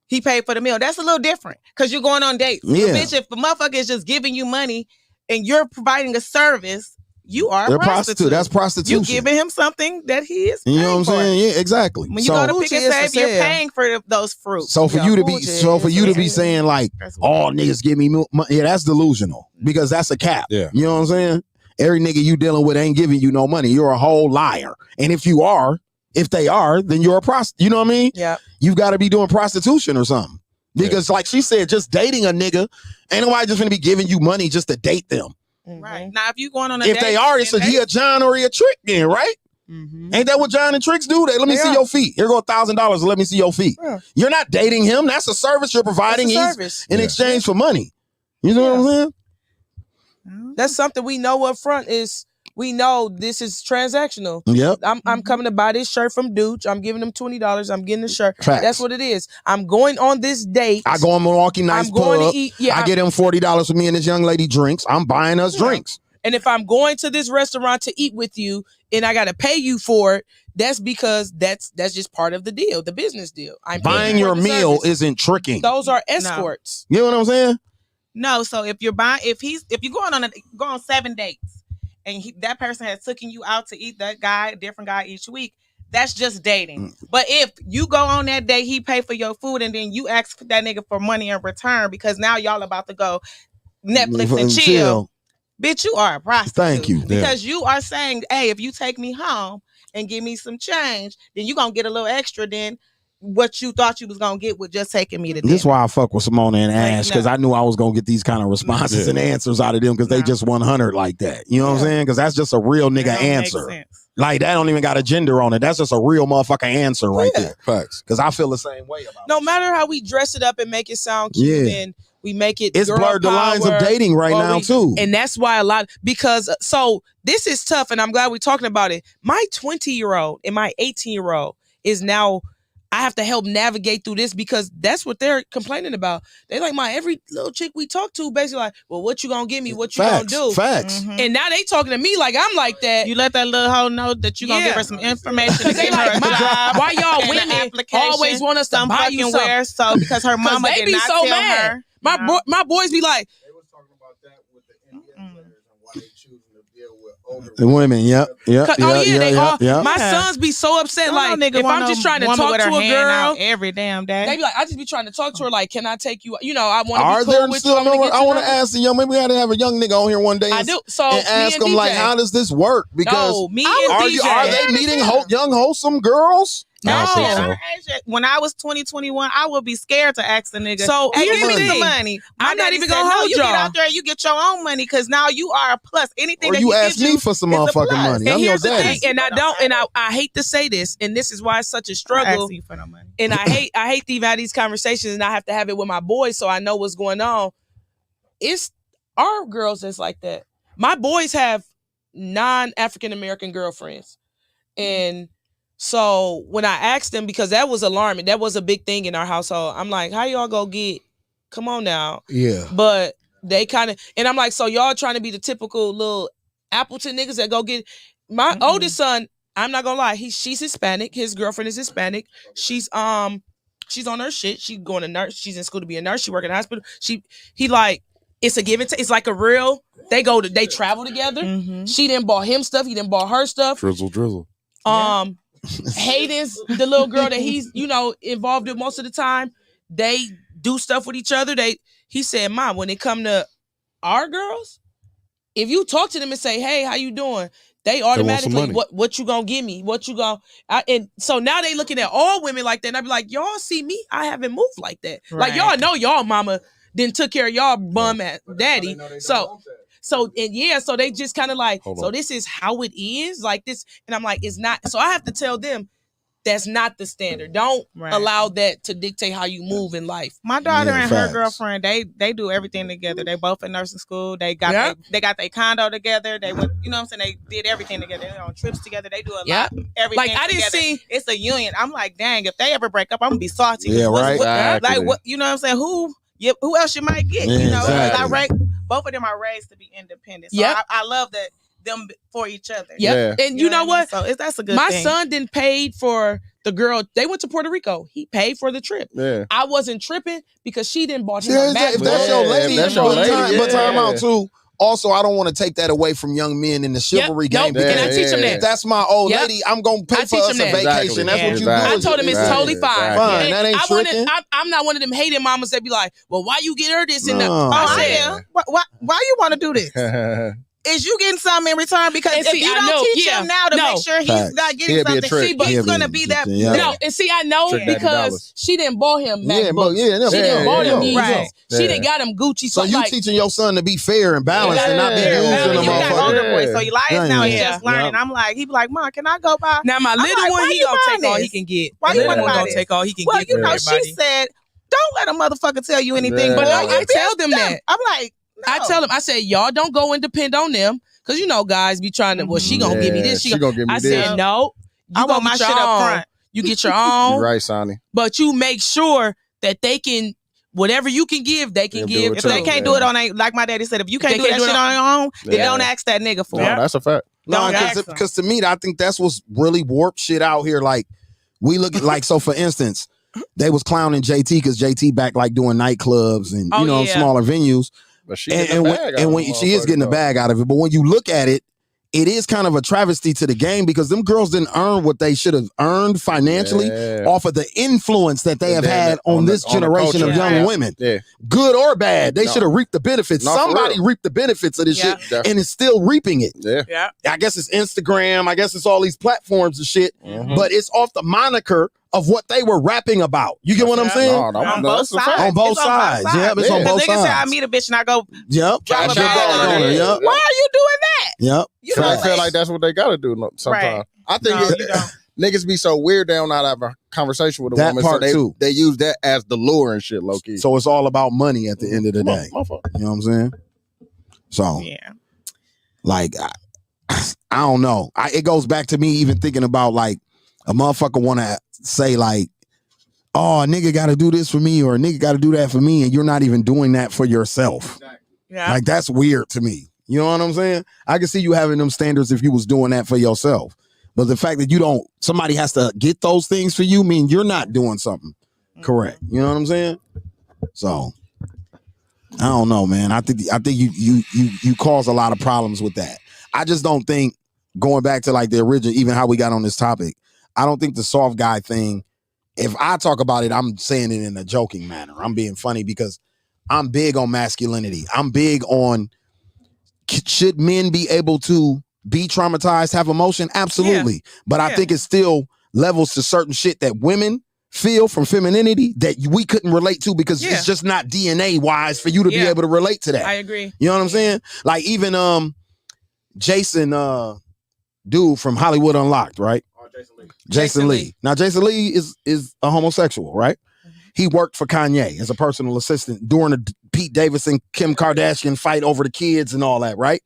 he paid for the meal. That's a little different because you're going on dates. Yeah. But bitch, if the motherfucker is just giving you money and you're providing a service, you are They're a prostitute. That's prostitution. You giving him something that he is You paying know what I'm for. saying? Yeah, exactly. When you go to pick and save, you're paying for those fruits. So for you to be, saying like, all niggas give me money, yeah, that's delusional because that's a cap. Yeah. You know what I'm saying? Every nigga you dealing with ain't giving you no money. You're a whole liar. And if they are, then you're a prostitute. You know what I mean? Yeah. You've got to be doing prostitution or something. Because like she said, just dating a nigga, ain't nobody just gonna be giving you money just to date them. Right. Now, if you going on a If date, they are, it's he a John or he a Trick then, right? Ain't that what John and Tricks do? Let me see your feet. Here go $1,000. Let me see your feet. Yeah. You're not dating him. That's a service you're providing in exchange for money. You know what I'm saying? That's something we know up front is we know this is transactional. Yep. I'm coming to buy this shirt from Dooch. I'm giving them $20. I'm getting the shirt. Facts. That's what it is. I'm going on this date. I go on Milwaukee Nice I'm going Pub. to eat. Yeah, I get him $40 for me and this young lady drinks. I'm buying us drinks. And if I'm going to this restaurant to eat with you and I got to pay you for it, that's because that's just part of the deal, the business deal. I'm buying your meal isn't tricking. Those are escorts. You know what I'm saying? No, so if you're buying, if you're going on 7 dates and that person has taken you out to eat, that guy, different guy each week, that's just dating. But if you go on that date, he pay for your food and then you ask that nigga for money in return because now y'all about to go Netflix and chill. Bitch, you are a prostitute. Thank you. Because you are saying, hey, if you take me home and give me some change, then you're going to get a little extra than what you thought you was going to get with just taking me to dinner. This is why I fuck with Samona and Ash, because I knew I was going to get these kind of responses and answers out of them because they just 100 like that. You know what I'm saying? Because that's just a real nigga answer. Like, that don't even got a gender on it. That's just a real motherfucking answer right there. Facts. Because I feel the same way about it. No matter how we dress it up and make it sound cute and we make it it's blurred the lines of dating right now too. And that's why because so this is tough and I'm glad we're talking about it. My 20-year-old and my 18-year-old is now, I have to help navigate through this because that's what they're complaining about. They like, every little chick we talk to basically like, well, what you gonna give me? What you gonna do? Facts. And now they talking to me like I'm like that. You let that little hoe know that you gonna give her some information to They give like, her a job. why y'all women always want us to buy you something? So because her mama they did be not so tell mad. her. My boys be like, They was talking about that with the NBA players and why they choosing to deal with older The women, yep. My sons be so upset. Like, if I'm just trying to talk to a girl every damn day, they be like, I just be trying to talk to her. Like, can I take you? You know, I want to Are be cool there with still you. I want to ask the young, maybe we got to have a young nigga on here one day. I do. So and ask me them and like, DJ. how does this work? Because No, me and DJ. are they meeting young wholesome girls? No. When I was 21, I would be scared to ask the nigga. So hey, here's give the me thing. some money. I'm not even gonna hold you y'all. get out there, you get your own money because now you are a plus. Anything Or that you he ask gives me for some is a motherfucking plus. money. And I'm your here's the daddy. thing, I hate to say this, and this is why it's such a I struggle. ask you for no money. And I hate to have these conversations, and I have to have it with my boys so I know what's going on. It's our girls that's like that. My boys have non-African American girlfriends, and so when I asked them, because that was alarming, that was a big thing in our household. I'm like, how y'all go get? Come on now. Yeah. But they kind of, and I'm like, so y'all trying to be the typical little Appleton niggas that go get. My oldest son, I'm not gonna lie, she's Hispanic. His girlfriend is Hispanic. She's on her shit. She going to nurse. She's in school to be a nurse. She work in the hospital. He like, it's a give and take. It's like a real. They travel together. She didn't bought him stuff. He didn't bought her stuff. Drizzle. Hayden's the little girl that he's involved with most of the time. They do stuff with each other. He said, Mom, when it come to our girls, if you talk to them and say, hey, how you doing? They automatically, what you gonna give me? What you gonna? And so now they looking at all women like that. And I be like, y'all see me? I haven't moved like that. Right. Like y'all know y'all mama didn't took care of y'all bum ass daddy. So they just kind of like, so this is how it is like this. And I'm like, it's not. So I have to tell them that's not the standard. Don't allow that to dictate how you move in life. My daughter and her girlfriend, they do everything together. They both in nursing school. They got their condo together. They went, you know what I'm saying? They did everything together. They on trips together. They do a lot, everything like I didn't together. see. It's a union. I'm like, dang, if they ever break up, I'm gonna be salty. Yeah, right. Like what? You know what I'm saying? Who else you might get? Yeah, you know, exactly. both of them are raised to be independent. So Yep. I love that them for each other. Yep. And you know what? So that's a good My thing. son didn't pay for the girl. They went to Puerto Rico. He paid for the trip. Yeah. I wasn't tripping because she didn't bought him Yeah, a mattress. if that's your lady, that's your lady, but time out too. Also, I don't want to take that away from young men in the chivalry game. Nope. And I teach them that. If that's my old lady, I'm going to pay for us a vacation. That's what you do. I told him it's totally fine. Fine. That ain't tricking. I'm not one of them hating mamas that be like, well, why you get her this and that? I am. Why you want to do this? Is you getting something in return? Because if you don't teach him now to make sure he's not getting something, he's going to be that. No, and see, I know because she didn't buy him MacBooks. She didn't buy him Yeezys. She didn't got him Gucci. So you teaching your son to be fair and balanced and not be using them. You got older boys, so Elias now is just learning. I'm like, he be like, Mom, can I go buy? Now my little one, he gonna take all he can get. Why you want to take all he can get? Well, you know, she said, don't let a motherfucker tell you anything. But I tell them that. I'm like, I tell them, I said, y'all don't go and depend on them. Cause you know guys be trying to, well, she gonna give me this. She gonna give me this. I said, no. I want my shit up front. You get your own. You're right, Sonny. But you make sure that they can, whatever you can give, they can give. If they can't do it on, like my daddy said, if you can't do that shit on your own, then don't ask that nigga for it. No, that's a fact. No, because to me, I think that's what's really warped shit out here. Like, we look at, like, so for instance, they was clowning JT because JT back like doing nightclubs and, you know, smaller venues. But she she is getting a bag out of it. But when you look at it, it is kind of a travesty to the game because them girls didn't earn what they should have earned financially off of the influence that they have had on this generation of young women. Yeah. Good or bad, they should have reaped the benefits. Somebody reaped the benefits of this shit and is still reaping it. Yeah. I guess it's Instagram. I guess it's all these platforms and shit. But it's off the moniker of what they were rapping about. You get what I'm saying? On both sides. On both sides. Yeah, it's on both sides. Niggas say I meet a bitch and I go, drop a bag on her. Yep. Why are you doing that? Yep. You know, I feel like that's what they got to do sometimes. Right. I think niggas be so weird they don't not have a conversation with a woman. Part so they use that as the lure and shit, low key. So it's all about money at the end of the day. My fault. You know what I'm saying? So, like, I don't know. It goes back to me even thinking about, like, a motherfucker want to say, like, oh, a nigga got to do this for me or a nigga got to do that for me, and you're not even doing that for yourself. Yeah. Like, that's weird to me. You know what I'm saying? I can see you having them standards if you was doing that for yourself. But the fact that somebody has to get those things for you mean you're not doing something correct. You know what I'm saying? So, I don't know, man. I think you cause a lot of problems with that. I just don't think, going back to like the original, even how we got on this topic, I don't think the soft guy thing, if I talk about it, I'm saying it in a joking manner. I'm being funny because I'm big on masculinity. I'm big on, should men be able to be traumatized, have emotion? Absolutely. But I think it still levels to certain shit that women feel from femininity that we couldn't relate to because it's just not DNA wise for you to be able to relate to that. I agree. You know what I'm saying? Like even Jason dude from Hollywood Unlocked, right? Jason Lee. Now Jason Lee is a homosexual, right? He worked for Kanye as a personal assistant during the Pete Davidson, Kim Kardashian fight over the kids and all that, right?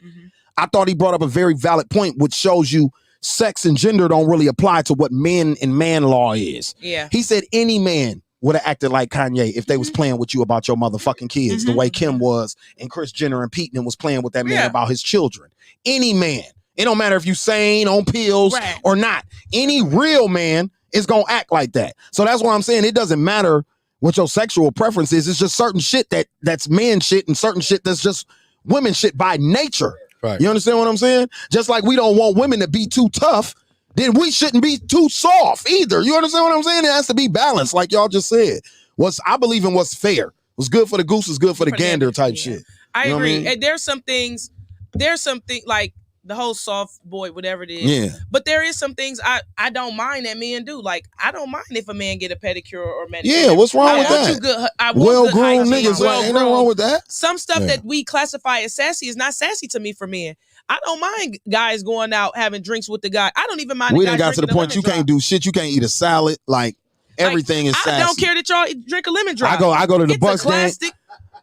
I thought he brought up a very valid point, which shows you sex and gender don't really apply to what men and man law is. Yeah. He said any man would have acted like Kanye if they was playing with you about your motherfucking kids, the way Kim was and Kris Jenner and Pete was playing with that man about his children. Any man. It don't matter if you sane, on pills or not. Any real man is going to act like that. So that's why I'm saying it doesn't matter what your sexual preference is. It's just certain shit that's man shit and certain shit that's just women shit by nature. Right. You understand what I'm saying? Just like we don't want women to be too tough, then we shouldn't be too soft either. You understand what I'm saying? It has to be balanced, like y'all just said. I believe in what's fair. What's good for the goose is good for the gander type shit. I agree. And there's some things like the whole soft boy, whatever it is. Yeah. But there is some things I don't mind that men do. Like, I don't mind if a man get a pedicure or manicure. Yeah, what's wrong with that? Well-groomed niggas, ain't nothing wrong with that. Some stuff that we classify as sassy is not sassy to me for men. I don't mind guys going out having drinks with the guy. I don't even mind. We done got to the point you can't do shit. You can't eat a salad. Like, everything is sassy. I don't care that y'all drink a lemon drop. I go to the Bucks game.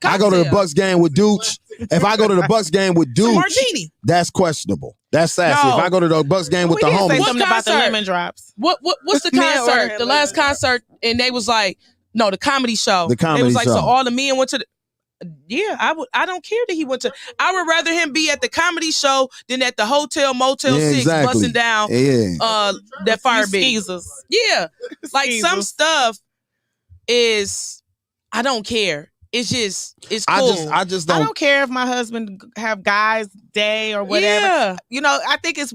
I go to the Bucks game with Dooch. If I go to the Bucks game with Dooch, that's questionable. That's sassy. If I go to the Bucks game with the homies, something about the lemon drops. What's the concert? The last concert, and they was like, no, the comedy show. The comedy show. It was like, so all the men went to the. Yeah, I don't care that he went to. I would rather him be at the comedy show than at the Hotel Motel 6 busting down that fire big. Yeah, like some stuff is, I don't care. it's cool. I just don't. I don't care if my husband have guys day or whatever. Yeah. You know, I think it's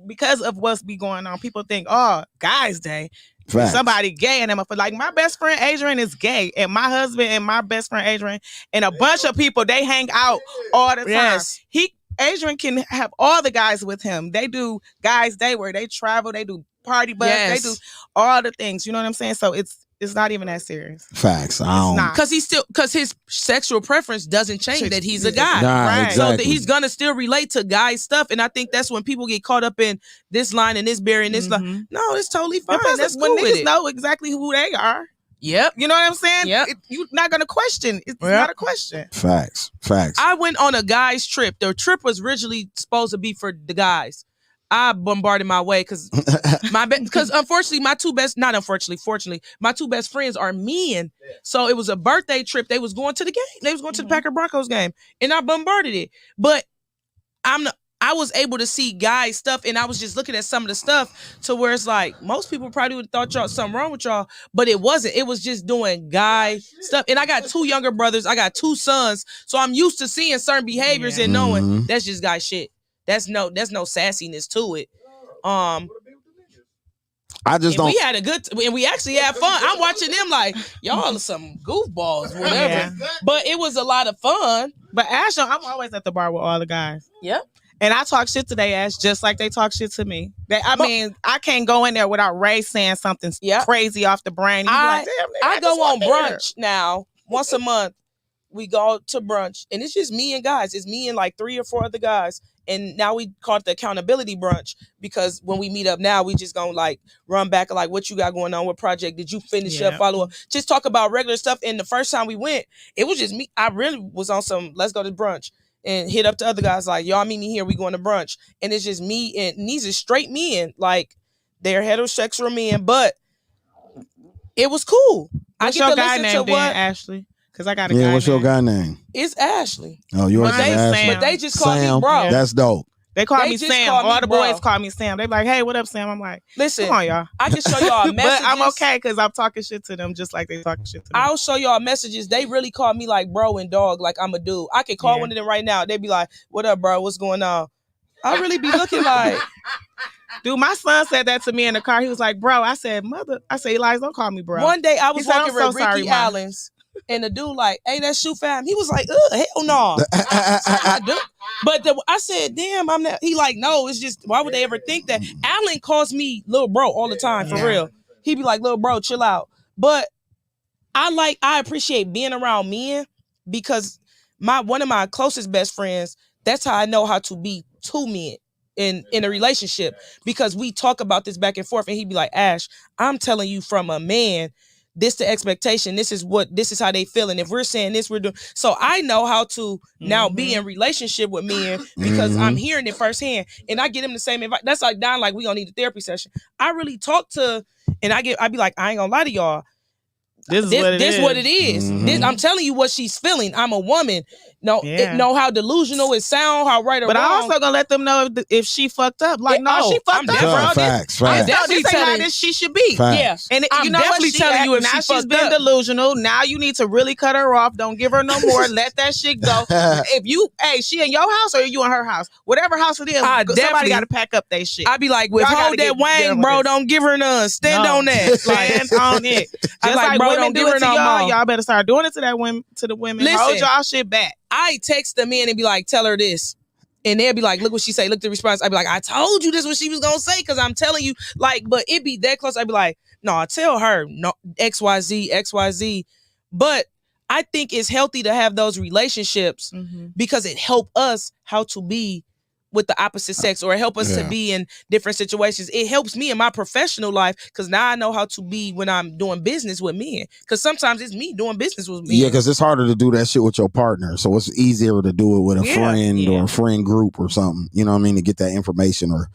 because of what's be going on. People think, oh, guys day. Facts. Somebody gay and I'm like, my best friend Adrian is gay, and my husband and my best friend Adrian and a bunch of people, they hang out all the time. Yes. Adrian can have all the guys with him. They do guys day where they travel, they do party bus, they do all the things. You know what I'm saying? So it's not even that serious. Facts. Because his sexual preference doesn't change that he's a guy. Nah, right. exactly. So that he's gonna still relate to guy stuff. And I think that's when people get caught up in this line and this berry and this line. No, it's totally fine. That's when cool with niggas it. know exactly who they are. Yep. You know what I'm saying? Yep. You're not gonna question. It's not a question. Facts. I went on a guy's trip. The trip was originally supposed to be for the guys. I bombarded my way because unfortunately fortunately my two best friends are men. So it was a birthday trip. They was going to the game. They was going to the Packer Broncos game, and I bombarded it. But I was able to see guy stuff, and I was just looking at some of the stuff to where it's like most people probably would have thought something wrong with y'all, but it wasn't. It was just doing guy stuff. And I got 2 younger brothers. I got 2 sons, so I'm used to seeing certain behaviors and knowing that's just guy shit. There's no sassiness to it. I just don't. We had a good, and we actually had fun. I'm watching them like y'all are some goofballs, whatever. Yeah. But it was a lot of fun. But Ash, I'm always at the bar with all the guys. Yep. And I talk shit to they Ash just like they talk shit to me. I can't go in there without Ray saying something crazy off the brain. I go on brunch now once a month. We go to brunch, and it's just me and guys. It's me and like 3 or 4 other guys. And now we call it the accountability brunch because when we meet up now, we just gonna like run back like what you got going on, what project did you finish up, follow up, just talk about regular stuff. And the first time we went, it was just me. I really was on some let's go to brunch and hit up the other guys like y'all meet me here. We going to brunch, and it's just me and these are straight men, like they're heterosexual men, but it was cool. What's your guy name then, Ashley? Because I got a guy what's your guy name? It's Ashley. Oh, yours is Ashley. But they just call me bro. That's dope. They call me Sam. All the boys call me Sam. They be like, hey, what up, Sam? I'm like, listen, come on, y'all. I can show y'all messages. But I'm okay because I'm talking shit to them just like they talking shit to me. I'll show y'all messages. They really call me like bro and dog, like I'm a dude. I can call one of them right now. They be like, what up, bro? What's going on? I really be looking like... Dude, my son said that to me in the car. He was like, bro. I said, Elias, don't call me bro. One day I was walking with Ricky Allen's. And the dude like, hey, that's shoe fam. He was like, hell no. But I said, damn, I'm not. He like, no, it's just, why would they ever think that? Allen calls me little bro all the time, for real. He be like, little bro, chill out. But I appreciate being around men because one of my closest best friends, that's how I know how to be 2 men in a relationship because we talk about this back and forth and he'd be like, Ash, I'm telling you from a man, this the expectation. This is how they feel. And if we're saying this, we're doing. So I know how to now be in relationship with men because I'm hearing it firsthand. And I get him the same advice. That's like down like we gonna need a therapy session. I really talk to, and I be like, I ain't gonna lie to y'all. This what it is. This, I'm telling you what she's feeling. I'm a woman. Know how delusional it sound, how right or wrong. But I also gonna let them know if she fucked up. Like, she fucked up, bro. Facts. I'm definitely telling how this she should be. Facts. Yeah. And I'm you know definitely what? telling you if now she she's been delusional. Now you need to really cut her off. Don't give her no more. Let that shit go. If she in your house or you in her house, whatever house it is, somebody got to pack up their shit. I be like, withhold that wang, bro. Don't give her none. Stand on that. Stand on it. Just like bro, women do it to y'all. Y'all better start doing it to the women. Listen, hold y'all shit back. I text them in and be like, tell her this. And they'll be like, look what she say. Look at the response. I'd be like, I told you this what she was going to say because I'm telling you. Like, but it be that close. I'd be like, no, tell her no, XYZ. But I think it's healthy to have those relationships because it help us how to be with the opposite sex or help us to be in different situations. It helps me in my professional life because now I know how to be when I'm doing business with men. Because sometimes it's me doing business with men. Yeah, because it's harder to do that shit with your partner. So it's easier to do it with a friend or a friend group or something. You know what I mean? To get that information or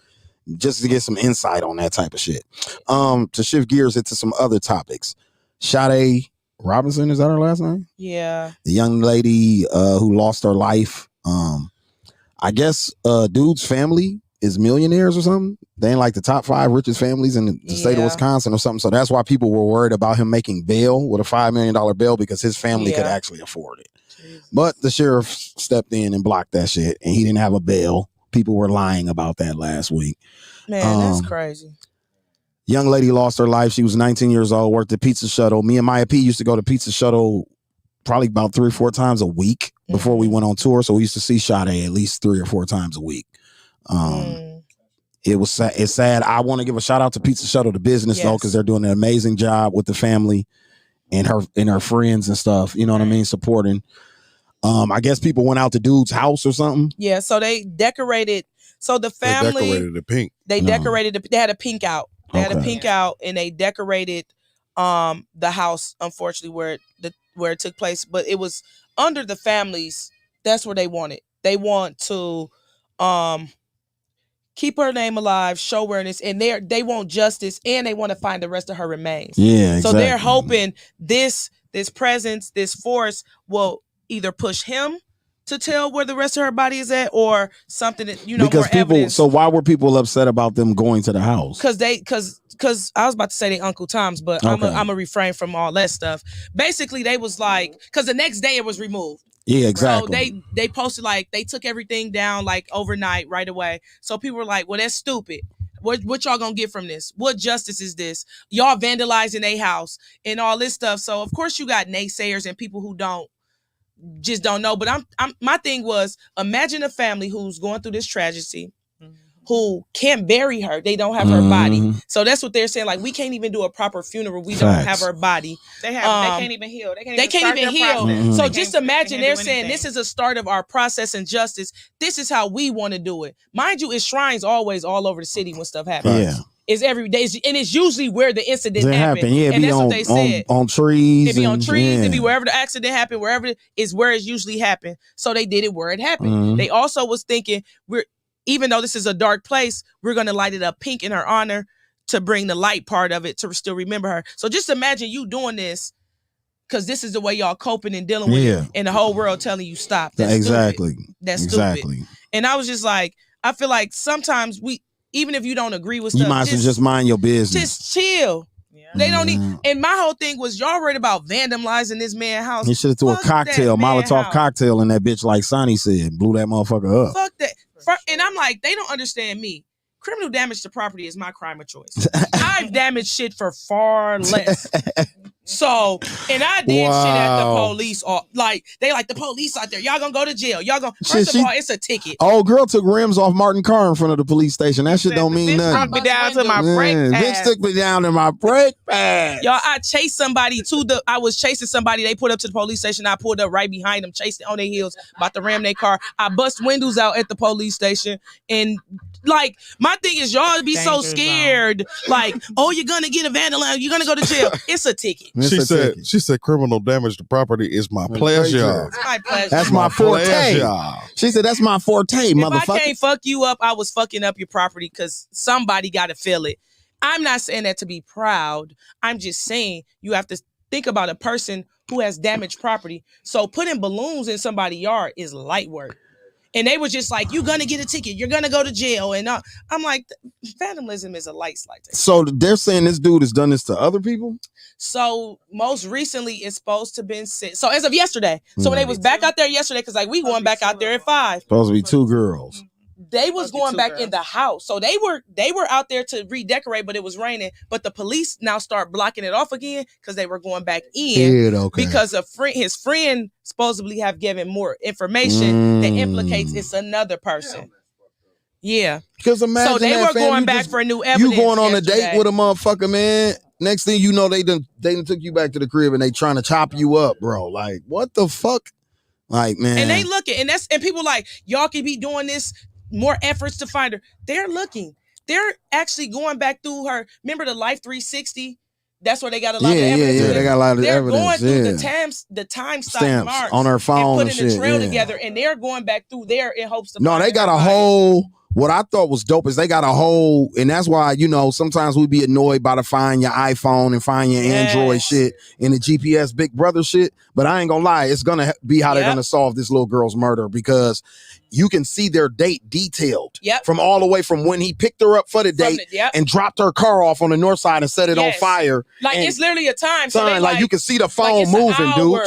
just to get some insight on that type of shit. To shift gears into some other topics. Sade Robinson, is that her last name? Yeah. The young lady who lost her life. I guess dude's family is millionaires or something. They ain't like the top 5 richest families in the state of Wisconsin or something. So that's why people were worried about him making bail with a $5 million bail because his family could actually afford it. But the sheriff stepped in and blocked that shit, and he didn't have a bail. People were lying about that last week. Man, that's crazy. Young lady lost her life. She was 19 years old, worked at Pizza Shuttle. Me and Maya P used to go to Pizza Shuttle probably about 3 or 4 times a week before we went on tour. So we used to see Sade at least 3 or 4 times a week. It was sad. It's sad. I want to give a shout out to Pizza Shuttle, the business though, because they're doing an amazing job with the family and her friends and stuff. You know what I mean? Supporting. I guess people went out to dude's house or something. Yeah, so they decorated. So the family They decorated it pink. They decorated. They had a pink out. They had a pink out, and they decorated the house. Unfortunately, where it took place, but it was under the families. That's where they wanted. They want to keep her name alive, show awareness, and they want justice, and they want to find the rest of her remains. Yeah, exactly. So they're hoping this presence, this force will either push him to tell where the rest of her body is at, or something that because more people. evidence. So why were people upset about them going to the house? Because I was about to say they Uncle Tom's, but I'm a refrain from all that stuff. Basically, they was like, because the next day it was removed. Yeah, exactly. So they posted like they took everything down like overnight right away. So people were like, well, that's stupid. What y'all gonna get from this? What justice is this? Y'all vandalizing a house and all this stuff. So of course you got naysayers and people who don't know. But my thing was, imagine a family who's going through this tragedy, who can't bury her. They don't have her body. So that's what they're saying. Like, we can't even do a proper funeral. We don't have her body. They can't even heal. They can't even heal. So just imagine they're saying this is a start of our process and justice. This is how we want to do it. Mind you, it's shrines always all over the city when stuff happens. Yeah. It's every day, and it's usually where the incident happened. Yeah, and that's what they said. On trees. It be on trees. It be wherever the accident happened. Wherever is where it usually happened. So they did it where it happened. They also was thinking, even though this is a dark place, we're going to light it up pink in her honor to bring the light part of it to still remember her. So just imagine you doing this because this is the way y'all coping and dealing with it, and the whole world telling you stop. That's exactly. Stupid. That's stupid. And I was just like, I feel like sometimes even if you don't agree with stuff, you might as well just mind your business. Just chill. Yeah. They don't need. And my whole thing was, y'all worried about vandalizing this man's house. He should have threw a cocktail, Molotov cocktail in that bitch, like Sonny said, blew that motherfucker up. Fuck that. And I'm like, they don't understand me. Criminal damage to property is my crime of choice. I've damaged shit for far less. So, and I did shit at the police. They like, the police out there. Y'all gonna go to jail. Y'all gonna, first of all, it's a ticket. Oh, girl took rims off Martin Carr in front of the police station. That shit don't mean nothing. Took me down to my brake pad. Bitch took me down to my brake pad. Y'all, I chased somebody I was chasing somebody. They put up to the police station. I pulled up right behind them, chased it on their heels, about to ram their car. I bust windows out at the police station. And like, my thing is, y'all be so scared. Like, oh, you're gonna get a vandalism. You're gonna go to jail. It's a ticket. She said criminal damage to property is my pleasure. It's my pleasure. That's my forte. She said that's my forte, motherfucker. If I can't fuck you up, I was fucking up your property because somebody got to feel it. I'm not saying that to be proud. I'm just saying you have to think about a person who has damaged property. So putting balloons in somebody's yard is light work. And they were just like, you're going to get a ticket. You're going to go to jail. And I'm like, vandalism is a light thing. So they're saying this dude has done this to other people? So most recently, it's supposed to have been sent. So as of yesterday. So when they was back out there yesterday, because like we going back out there at 5. Supposed to be 2 girls. They was going back in the house. So they were out there to redecorate, but it was raining. But the police now start blocking it off again because they were going back in because his friend supposedly have given more information that implicates it's another person. Yeah. Because imagine so they were going back for new evidence. You going on a date with a motherfucker, man. Next thing you know, they done took you back to the crib and they trying to chop you up, bro. Like, what the fuck? Like, man. And they looking, and people like, y'all can be doing this. More efforts to find her. They're looking. They're actually going back through her. Remember the Life 360? That's where they got a lot of evidence. Yeah, they got a lot of evidence. They're going through the time stamp marks on her phone and putting the trail together, and they're going back through there in hopes to. No, they got a whole what I thought was dope is they got a whole, and that's why, you know, sometimes we be annoyed by the find your iPhone and find your Android shit and the GPS Big Brother shit. But I ain't gonna lie, it's gonna be how they're gonna solve this little girl's murder, because you can see their date detailed from all the way from when he picked her up for the date and dropped her car off on the north side and set it on fire. Like, it's literally a time. So like you can see the phone moving, dude.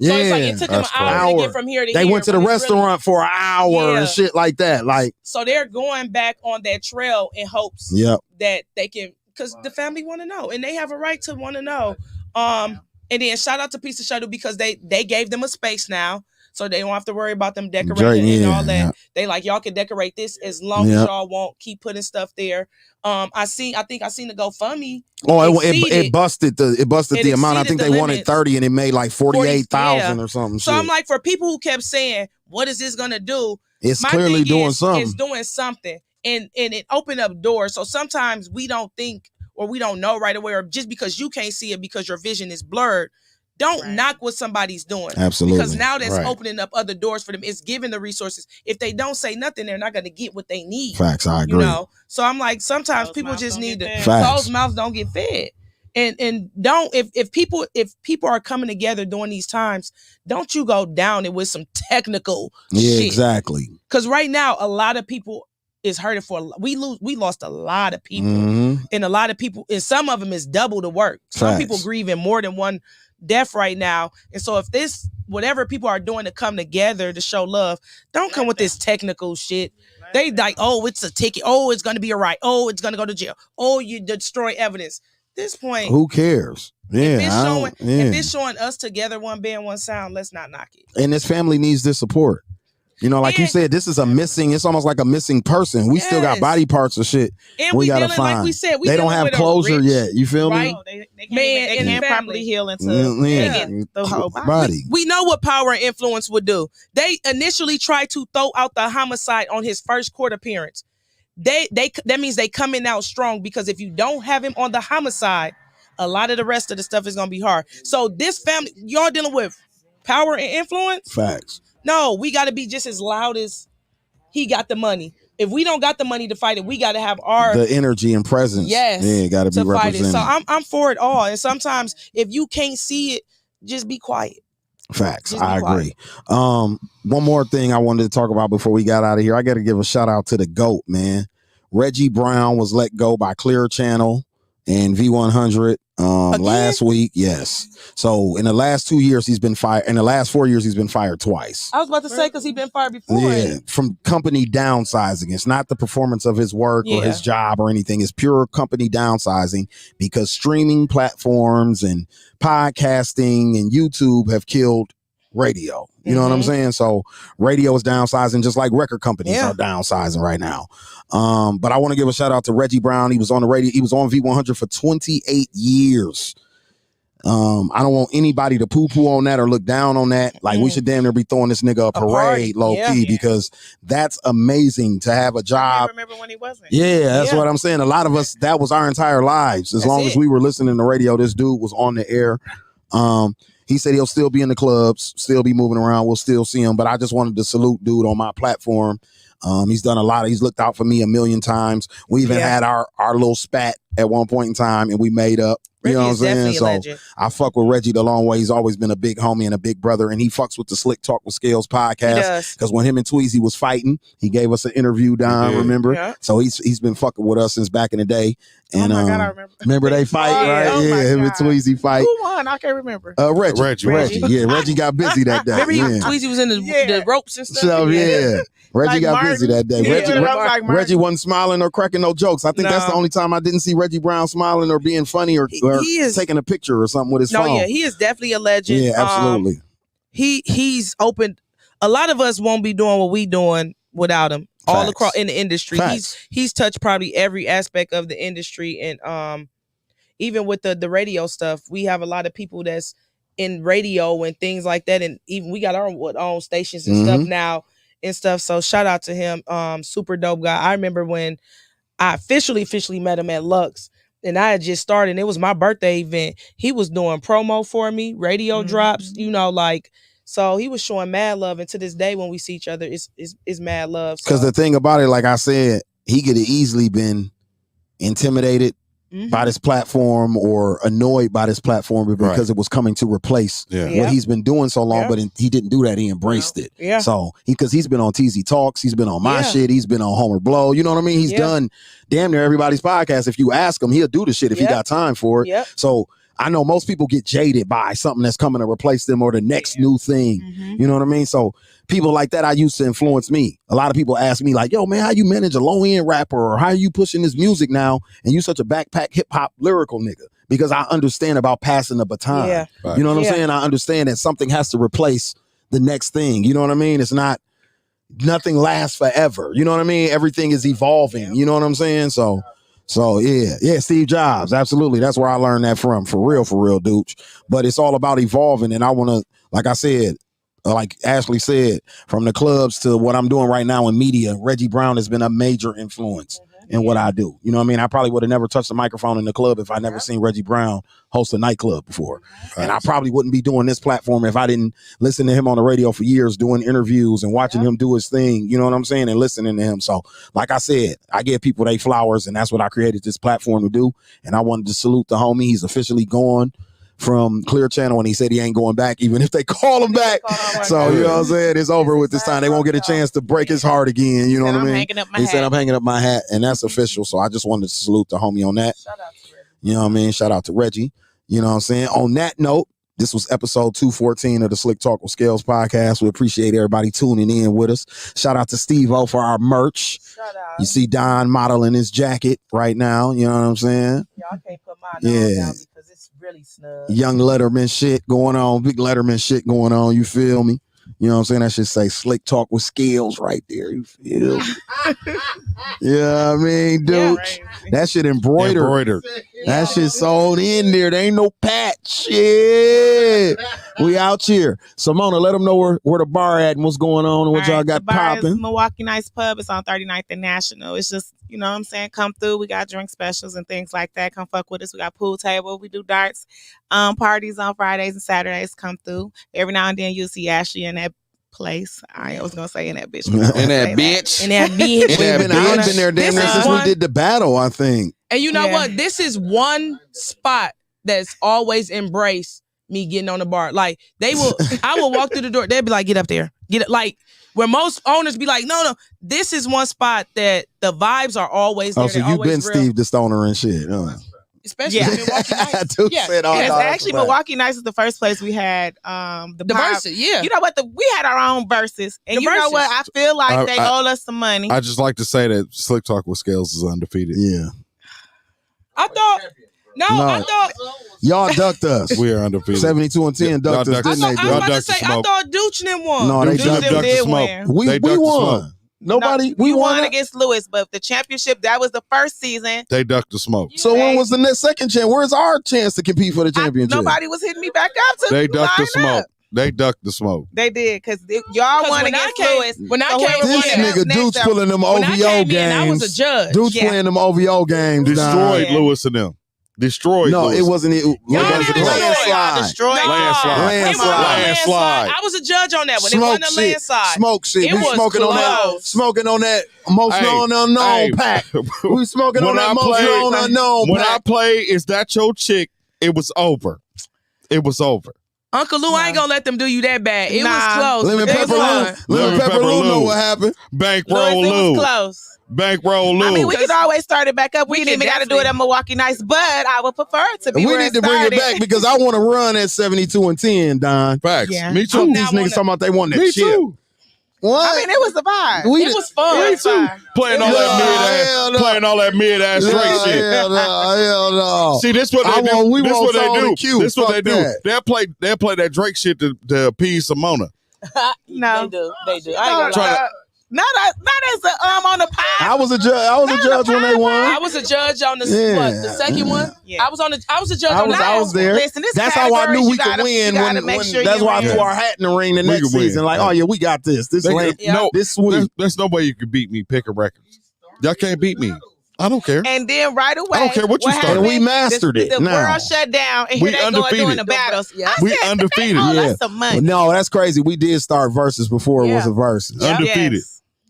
So it's like it took them an hour to get from here to here. They went to the restaurant for an hour and shit like that. Like, so they're going back on that trail in hopes that they can, because the family want to know and they have a right to want to know. And then shout out to Piece of Shuttle, because they gave them a space now, so they don't have to worry about them decorating and all that. They like, y'all can decorate this as long as y'all won't keep putting stuff there. I think I seen the GoFundMe. Oh, it busted the amount. I think they wanted 30 and it made like 48,000 or something. So I'm like, for people who kept saying, what is this gonna do? It's clearly doing something. It's doing something. And it opened up doors. So sometimes we don't think, or we don't know right away, or just because you can't see it because your vision is blurred, don't knock what somebody's doing. Absolutely. Because now that's opening up other doors for them. It's giving the resources. If they don't say nothing, they're not going to get what they need. Facts, I agree. You know? So I'm like, sometimes people just need to, closed mouths don't get fed. And don't, if people are coming together during these times, don't you go down it with some technical shit. Exactly. Because right now, a lot of people is hurting we lost a lot of people. And a lot of people, and some of them is double the work. Some people grieving more than one death right now. And so if this, whatever people are doing to come together to show love, don't come with this technical shit. They like, oh, it's a ticket. Oh, it's going to be a right. Oh, it's going to go to jail. Oh, you destroy evidence. This point, who cares? If it's showing us together, one band, one sound, let's not knock it. And this family needs this support. You know, like you said, this is it's almost like a missing person. We still got body parts of shit and we gotta find. Like we said, they don't have closure yet. You feel me? They can't properly heal into the whole body. We know what power and influence would do. They initially tried to throw out the homicide on his first court appearance. That means they coming out strong, because if you don't have him on the homicide, a lot of the rest of the stuff is gonna be hard. So this family, y'all dealing with power and influence? Facts. No, we got to be just as loud as he got the money. If we don't got the money to fight it, we got to have the energy and presence. Yes, got to be represented. So I'm for it all. And sometimes if you can't see it, just be quiet. Facts. I agree. One more thing I wanted to talk about before we got out of here. I got to give a shout out to the GOAT, man. Reggie Brown was let go by Clear Channel and V100 last week. Yes. So in the last 2 years, he's been fired. In the last 4 years, he's been fired twice. I was about to say, because he's been fired before. Yeah, from company downsizing. It's not the performance of his work or his job or anything. It's pure company downsizing, because streaming platforms and podcasting and YouTube have killed radio. You know what I'm saying? So radio is downsizing, just like record companies are downsizing right now. But I want to give a shout out to Reggie Brown. He was on the radio. He was on V100 for 28 years. I don't want anybody to poo-poo on that or look down on that. Like, we should damn near be throwing this nigga a parade low-key, because that's amazing to have a job. I remember when he wasn't. Yeah, that's what I'm saying. A lot of us, that was our entire lives. As long as we were listening to radio, this dude was on the air. He said he'll still be in the clubs, still be moving around. We'll still see him. But I just wanted to salute dude on my platform. He's done a lot. He's looked out for me a million times. We even had our little spat at one point in time, and we made up. You know what I'm saying? So I fuck with Reggie the long way. He's always been a big homie and a big brother, and he fucks with the Slicktalk with Scalz podcast. Because when him and Tweezy was fighting, he gave us an interview down, remember? Yeah. So he's been fucking with us since back in the day. And oh my God, I remember. Remember they fight, right? Oh him and Tweezy fight. Who won? I can't remember. Reggie. Yeah, Reggie got busy that day. Remember Tweezy was in the ropes and stuff? So, yeah. Reggie got busy that day. Reggie wasn't smiling or cracking no jokes. I think that's the only time I didn't see Reggie Brown smiling or being funny or taking a picture or something with his phone. Yeah, he is definitely a legend. Yeah, absolutely. He's opened. A lot of us won't be doing what we doing without him. Facts. All across in the industry. Facts. He's touched probably every aspect of the industry, and even with the radio stuff, we have a lot of people that's in radio and things like that, and even we got our own stations and stuff now. And stuff. So shout out to him. Super dope guy. I remember when I officially met him at Lux, and I had just started, and it was my birthday event. He was doing promo for me, radio drops, So he was showing mad love, and to this day, when we see each other, it's mad love. Because the thing about it, like I said, he could have easily been intimidated by this platform or annoyed by this platform because it was coming to replace what he's been doing so long, but he didn't do that. He embraced it. Yeah. So because he's been on TZ Talks, he's been on my shit, he's been on Homer Blow. You know what I mean? He's done damn near everybody's podcast. If you ask him, he'll do the shit if he got time for it. So I know most people get jaded by something that's coming to replace them or the next new thing. You know what I mean? So people like that I used to influence me. A lot of people ask me like, yo, man, how you manage a low-end rapper, or how you pushing this music now and you such a backpack hip-hop lyrical nigga? Because I understand about passing the baton. You know what I'm saying? I understand that something has to replace the next thing. You know what I mean? It's not, nothing lasts forever. You know what I mean? Everything is evolving. You know what I'm saying? So yeah, Steve Jobs, absolutely. That's where I learned that from, for real, dude. But it's all about evolving, and I want to, like I said, like Ashley said, from the clubs to what I'm doing right now in media, Reggie Brown has been a major influence in what I do. You know what I mean? I probably would have never touched a microphone in the club if I never seen Reggie Brown host a nightclub before. And I probably wouldn't be doing this platform if I didn't listen to him on the radio for years, doing interviews and watching him do his thing. You know what I'm saying? And listening to him. So like I said, I give people their flowers, and that's what I created this platform to do. And I wanted to salute the homie. He's officially gone from Clear Channel, and he said he ain't going back even if they call him back. So you know what I'm saying? It's over with this time. They won't get a chance to break his heart again. You know what I mean? He said I'm hanging up my hat, and that's official. So I just wanted to salute the homie on that. Shout out to Reggie. You know what I mean? Shout out to Reggie. You know what I'm saying? On that note, this was episode 214 of the Slick Talk with Scalz podcast. We appreciate everybody tuning in with us. Shout out to Steve-O for our merch. Shout out. You see Don modeling his jacket right now. You know what I'm saying? Y'all can't put mine on now because it's really snug. Young Letterman shit going on. Big Letterman shit going on. You feel me? You know what I'm saying? That should say Slick Talk with Scalz right there. You feel me? Yeah, I mean, dude, that shit embroidered. That shit sold in there. There ain't no patch. Yeah. We out here. Samona, let them know where the bar at and what's going on and what y'all got popping. Milwaukee Nice Pub. It's on 39th and National. It's just, you know what I'm saying? Come through. We got drink specials and things like that. Come fuck with us. We got pool table. We do darts parties on Fridays and Saturdays. Come through. Every now and then you'll see Ashley in that place. I was gonna say in that bitch. In that bitch. In that bitch. I've been there damn near since we did the battle, I think. And you know what? This is one spot that's always embraced me getting on the bar. Like I will walk through the door. They'd be like, "Get up there, get it." Like where most owners be like, "No." This is one spot that the vibes are always there. Oh, so you've been real. Steve the Stoner and shit. Especially Milwaukee Nights. Actually, Milwaukee Nights is the first place we had the verses. Yeah, you know what? We had our own verses, and you know what? I feel like they owe us some money. I just like to say that Slick Talk with Scalz is undefeated. Yeah, I thought y'all ducked us. We are undefeated. 72-10 ducked us, didn't they? I was about to say, I thought Dooch didn't won. No, they ducked the smoke. We won. Nobody, we won against Lewis, but the championship, that was the first season. They ducked the smoke. So when was the next second chance? Where's our chance to compete for the championship? Nobody was hitting me back up to They ducked the smoke. They ducked the smoke. They did, because y'all won against Lewis. When I came, this nigga Dude's pulling them OVO games. I was a judge. Dude's playing them OVO games. Destroyed Lewis and them. Destroyed. No, Lewis. it wasn't. Landslide. I was a judge on that one. It wasn't a landslide. Smoke shit. We smoking on that. Smoking on that most known unknown pack. We smoking on that most known unknown pack. When I play, is that your chick? It was over. It was over. Uncle Lou, I ain't gonna let them do you that bad. It was close. Lemon Pepper Lou know what happened. Bankroll Lou. It was close. Bankroll Lou. I mean, we could always start it back up. We didn't even got to do it at Milwaukee Nights, but I would prefer it to be We need to bring it back because I want to run at 72-10, Don. Facts. Yeah. Me too. These niggas talking about they want that Me chip. too. What? I mean, it was the vibe. It was fun. Me too. Playing all that mid-ass Drake shit. Hell no. See, this what they do. This what they do. This what they do. That. They'll play that Drake shit to appease Simona. No. They do. I ain't gonna lie. Not as a on the pie. I was a judge when they won. I was a judge on the the second one. Yeah. I was a judge on I was there. Listen, that's how I knew we could win. That's why I threw our hat in the ring the next season. Like, oh yeah, we got this. This sweet. There's no way you can beat me. Pick a record. Y'all can't beat me. I don't care. And then right away, I don't care what you started. And we mastered it. The now. world shut down, and We here they go undefeated. doing the battles. Yeah. We undefeated. Oh, Yeah. that's some money. No, that's crazy. We did start verses before it was a versus. Yeah. Undefeated.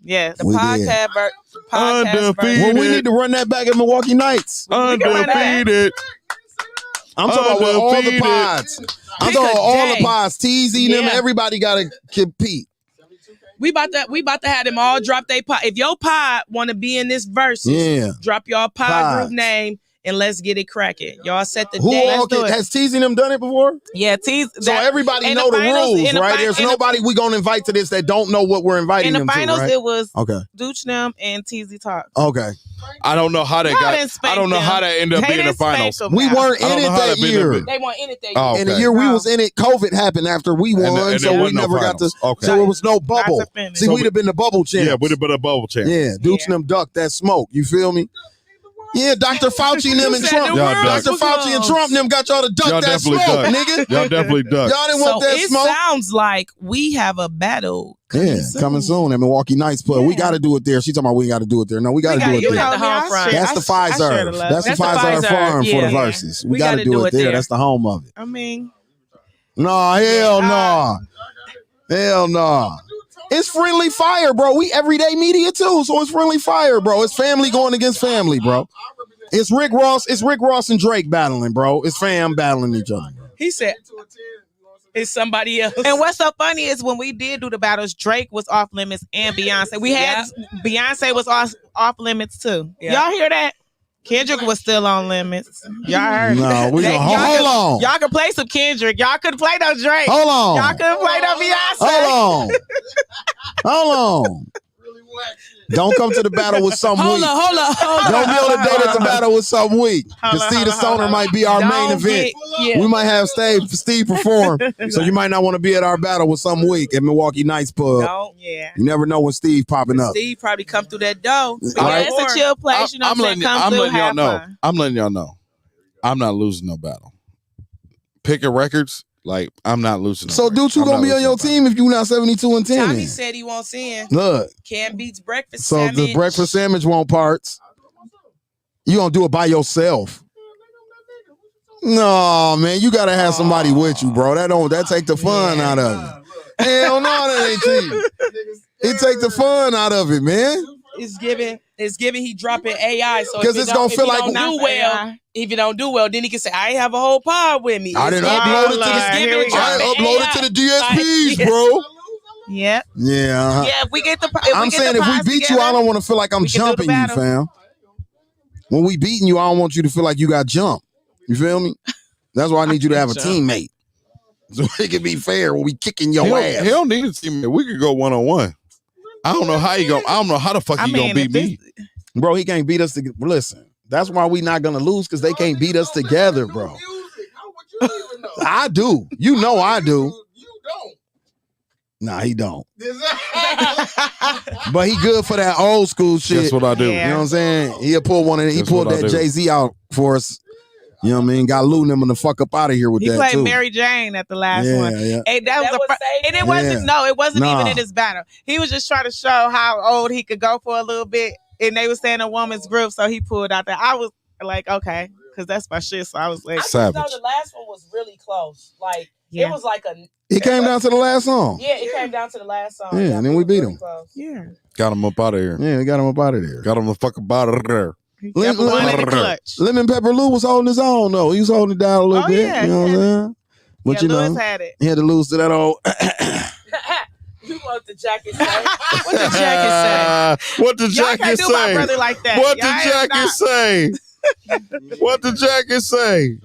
Yes. The We did. podcast Undefeated. version. Well, we need to run that back at Milwaukee Nights. Undefeated. I'm talking about with all the Undefeated. pods. I'm Pick talking a about all day. the pods. TZ, them, Yeah. everybody got to compete. We about to have them all drop their pod. If your pod want to be in this verse, Yeah. drop your pod Pods. group name and let's get it cracking. Y'all set the Who day. all Let's do it. has TZ them done it before? Yeah, Tease. So everybody in know the finals- rules, in the right? fi- There's in the- nobody we gonna invite to this that don't know what we're inviting In the them finals, to, right? it was Okay. Dooch and TZ Talk. Okay. I don't know how that Y'all got. didn't spank I don't know them. how that ended up They being in the didn't spank finals. them We now. weren't I don't in know it how that that been year. been- They want anything. Oh, And the okay. year we No. was in it, COVID happened after we won, And there so we wasn't no never got to. finals. Okay. So it was no bubble. Not to finish. See, So we'd have been the bubble champs. Yeah, would have been a bubble champ. Yeah, Dooch and them ducked that smoke. You feel me? Yeah, Dr. Fauci and them and said Trump. the Y'all world ducked. Dr. was Fauci and lost. Trump and them got y'all to duck Y'all that definitely smoke, ducked. nigga. Y'all definitely ducked. Y'all didn't So want that it smoke. sounds like we have a battle. Yeah, coming soon at Milwaukee Nights Pub. We got to do it there. She talking about we got to do it there. No, we got to do it you there. got the home front. That's the Pfizer. That's the Pfizer farm for the Yeah. verses. We We got to gotta do do it it there. there. That's the home of it. I mean, No, hell no. Hell no. It's friendly fire, bro. We everyday media too, so it's friendly fire, bro. It's family going against family, bro. It's Rick Ross. It's Rick Ross and Drake battling, bro. It's fam battling each other. He said it's somebody else. and what's so funny is when we did do the battles, Drake was off limits and Beyonce. We had Beyonce was off limits too. Yeah. Y'all hear that? Kendrick was still on limits. Y'all heard? No, we That- gonna y'all hold could- on. Y'all could play some Kendrick. Y'all couldn't play no Drake. Hold on. Y'all couldn't play no Beyonce. Hold on. Hold on. Don't come to the battle with some Hold weak. on. Don't be on the day at the battle with some weak. Hold Because on, Steve the hold on, Stoner hold might be our main event. We might have Steve perform. So you might not want to be at our battle with some weak at Milwaukee Nights Pub. No. Yeah. You never know when Steve popping up. Steve probably come through that door. But yeah, it's a chill place. You know what I'm saying? Come I'm through, letting y'all have know. fun. I'm letting y'all know. I'm not losing no battle. Picking records, like I'm not losing. No So, records. dude, you I'm gonna not be on losing your no battle. team if you not 72 and 10? Tommy said he won't sin. Look, Cam beats breakfast so sandwich. the breakfast sandwich want parts. You gonna do it by yourself? No, man, you gotta have somebody with you, bro. That take the fun out of it. Hell no, that ain't cheating. It take the fun out of it, man. It's giving he dropping AI. So 'Cause it's gonna feel like- if you don't do well, then he can say, I ain't have a whole pod with me. I didn't It's upload it to giving- the it's giving Here we go. I dropping uploaded AI. to the DSPs, Like, bro. Yep. Yeah. uh-huh. Yeah, if we get the I'm saying if we beat you, I don't want to feel like I'm we can do the jumping you, battle. fam. When we beating you, I don't want you to feel like you got jumped. You feel me? That's why I need you to have a teammate. So it can be fair when we kicking your ass. He don't need a teammate. We could go 1-on-1. I don't know how he go. I don't know how the fuck he gonna beat me. Bro, he can't beat us together. Listen, that's why we not gonna lose, because they can't beat us together, bro. I do. You know I do. You don't. Nah, he don't. But he good for that old school shit. That's what I do. You know what I'm saying? He'll pull one of he That's pulled what I that do. Jay-Z out for us. You know what I mean? Got Lou and them the fuck up out of here with He that played too. Mary Jane at the last Yeah, one. yeah. And that was and it wasn't it wasn't Nah. even in his battle. He was just trying to show how old he could go for a little bit. And they were saying a woman's group, so he pulled out that. I was like, okay, because that's my shit. So I was like, I just know the last one was really close. Like Yeah. it was like a He came down to the last song. yeah, it came down to the last song. Yeah, and then we beat him. yeah. Got him up out of here. Yeah, we got him up out of there. Got him the fuck up out of there. Got the one in the clutch. Lemon Pepper Lou was holding his own though. He was holding it down a little Oh, bit. yeah, You know what I'm saying? But Yeah, you know, Lewis had it. he had to lose to that old. You want the jacket say? What the jacket say? What the Y'all jacket can't do my say? brother like that. What Y'all the is jacket not- say? What the jacket say?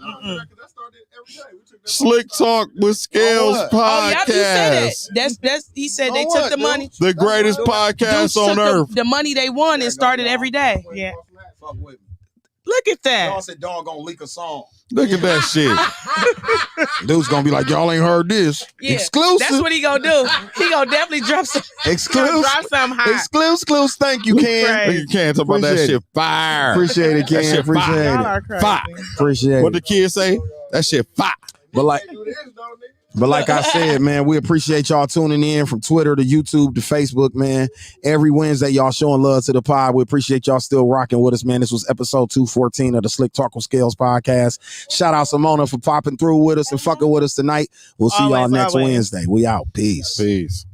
Slick Talk with Scalz Oh, y'all do say podcast. that. That's he said they On took what, the dude? money. The greatest podcast Dudes on took earth. the money they won and started every day. Yeah. Fuck with me. Look at that. Y'all said dog gonna leak a song. Look at that shit. Dude's gonna be like, y'all ain't heard this. Yeah, Exclusive. That's what he gonna do. He gonna definitely drop some. Exclusive. Drop something hot. Exclusive. Thank you, Ken. Right. Look at Ken talk about that Appreciate shit fire. Appreciate it, That Ken. shit Appreciate fire. Y'all it. are crazy. Fire. Appreciate What it. the kids say? That shit fire. But like, But like I said, man, we appreciate y'all tuning in from Twitter to YouTube to Facebook, man. Every Wednesday, y'all showing love to the pod. We appreciate y'all still rocking with us, man. This was episode 214 of the Slicktalk with Scalz podcast. Shout out Samona for popping through with us and fucking with us tonight. We'll see y'all next Wednesday. We out. Peace. Peace.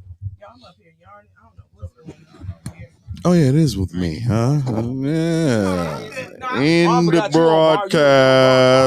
Oh, yeah, it is with me, huh? Yeah. In the broadcast.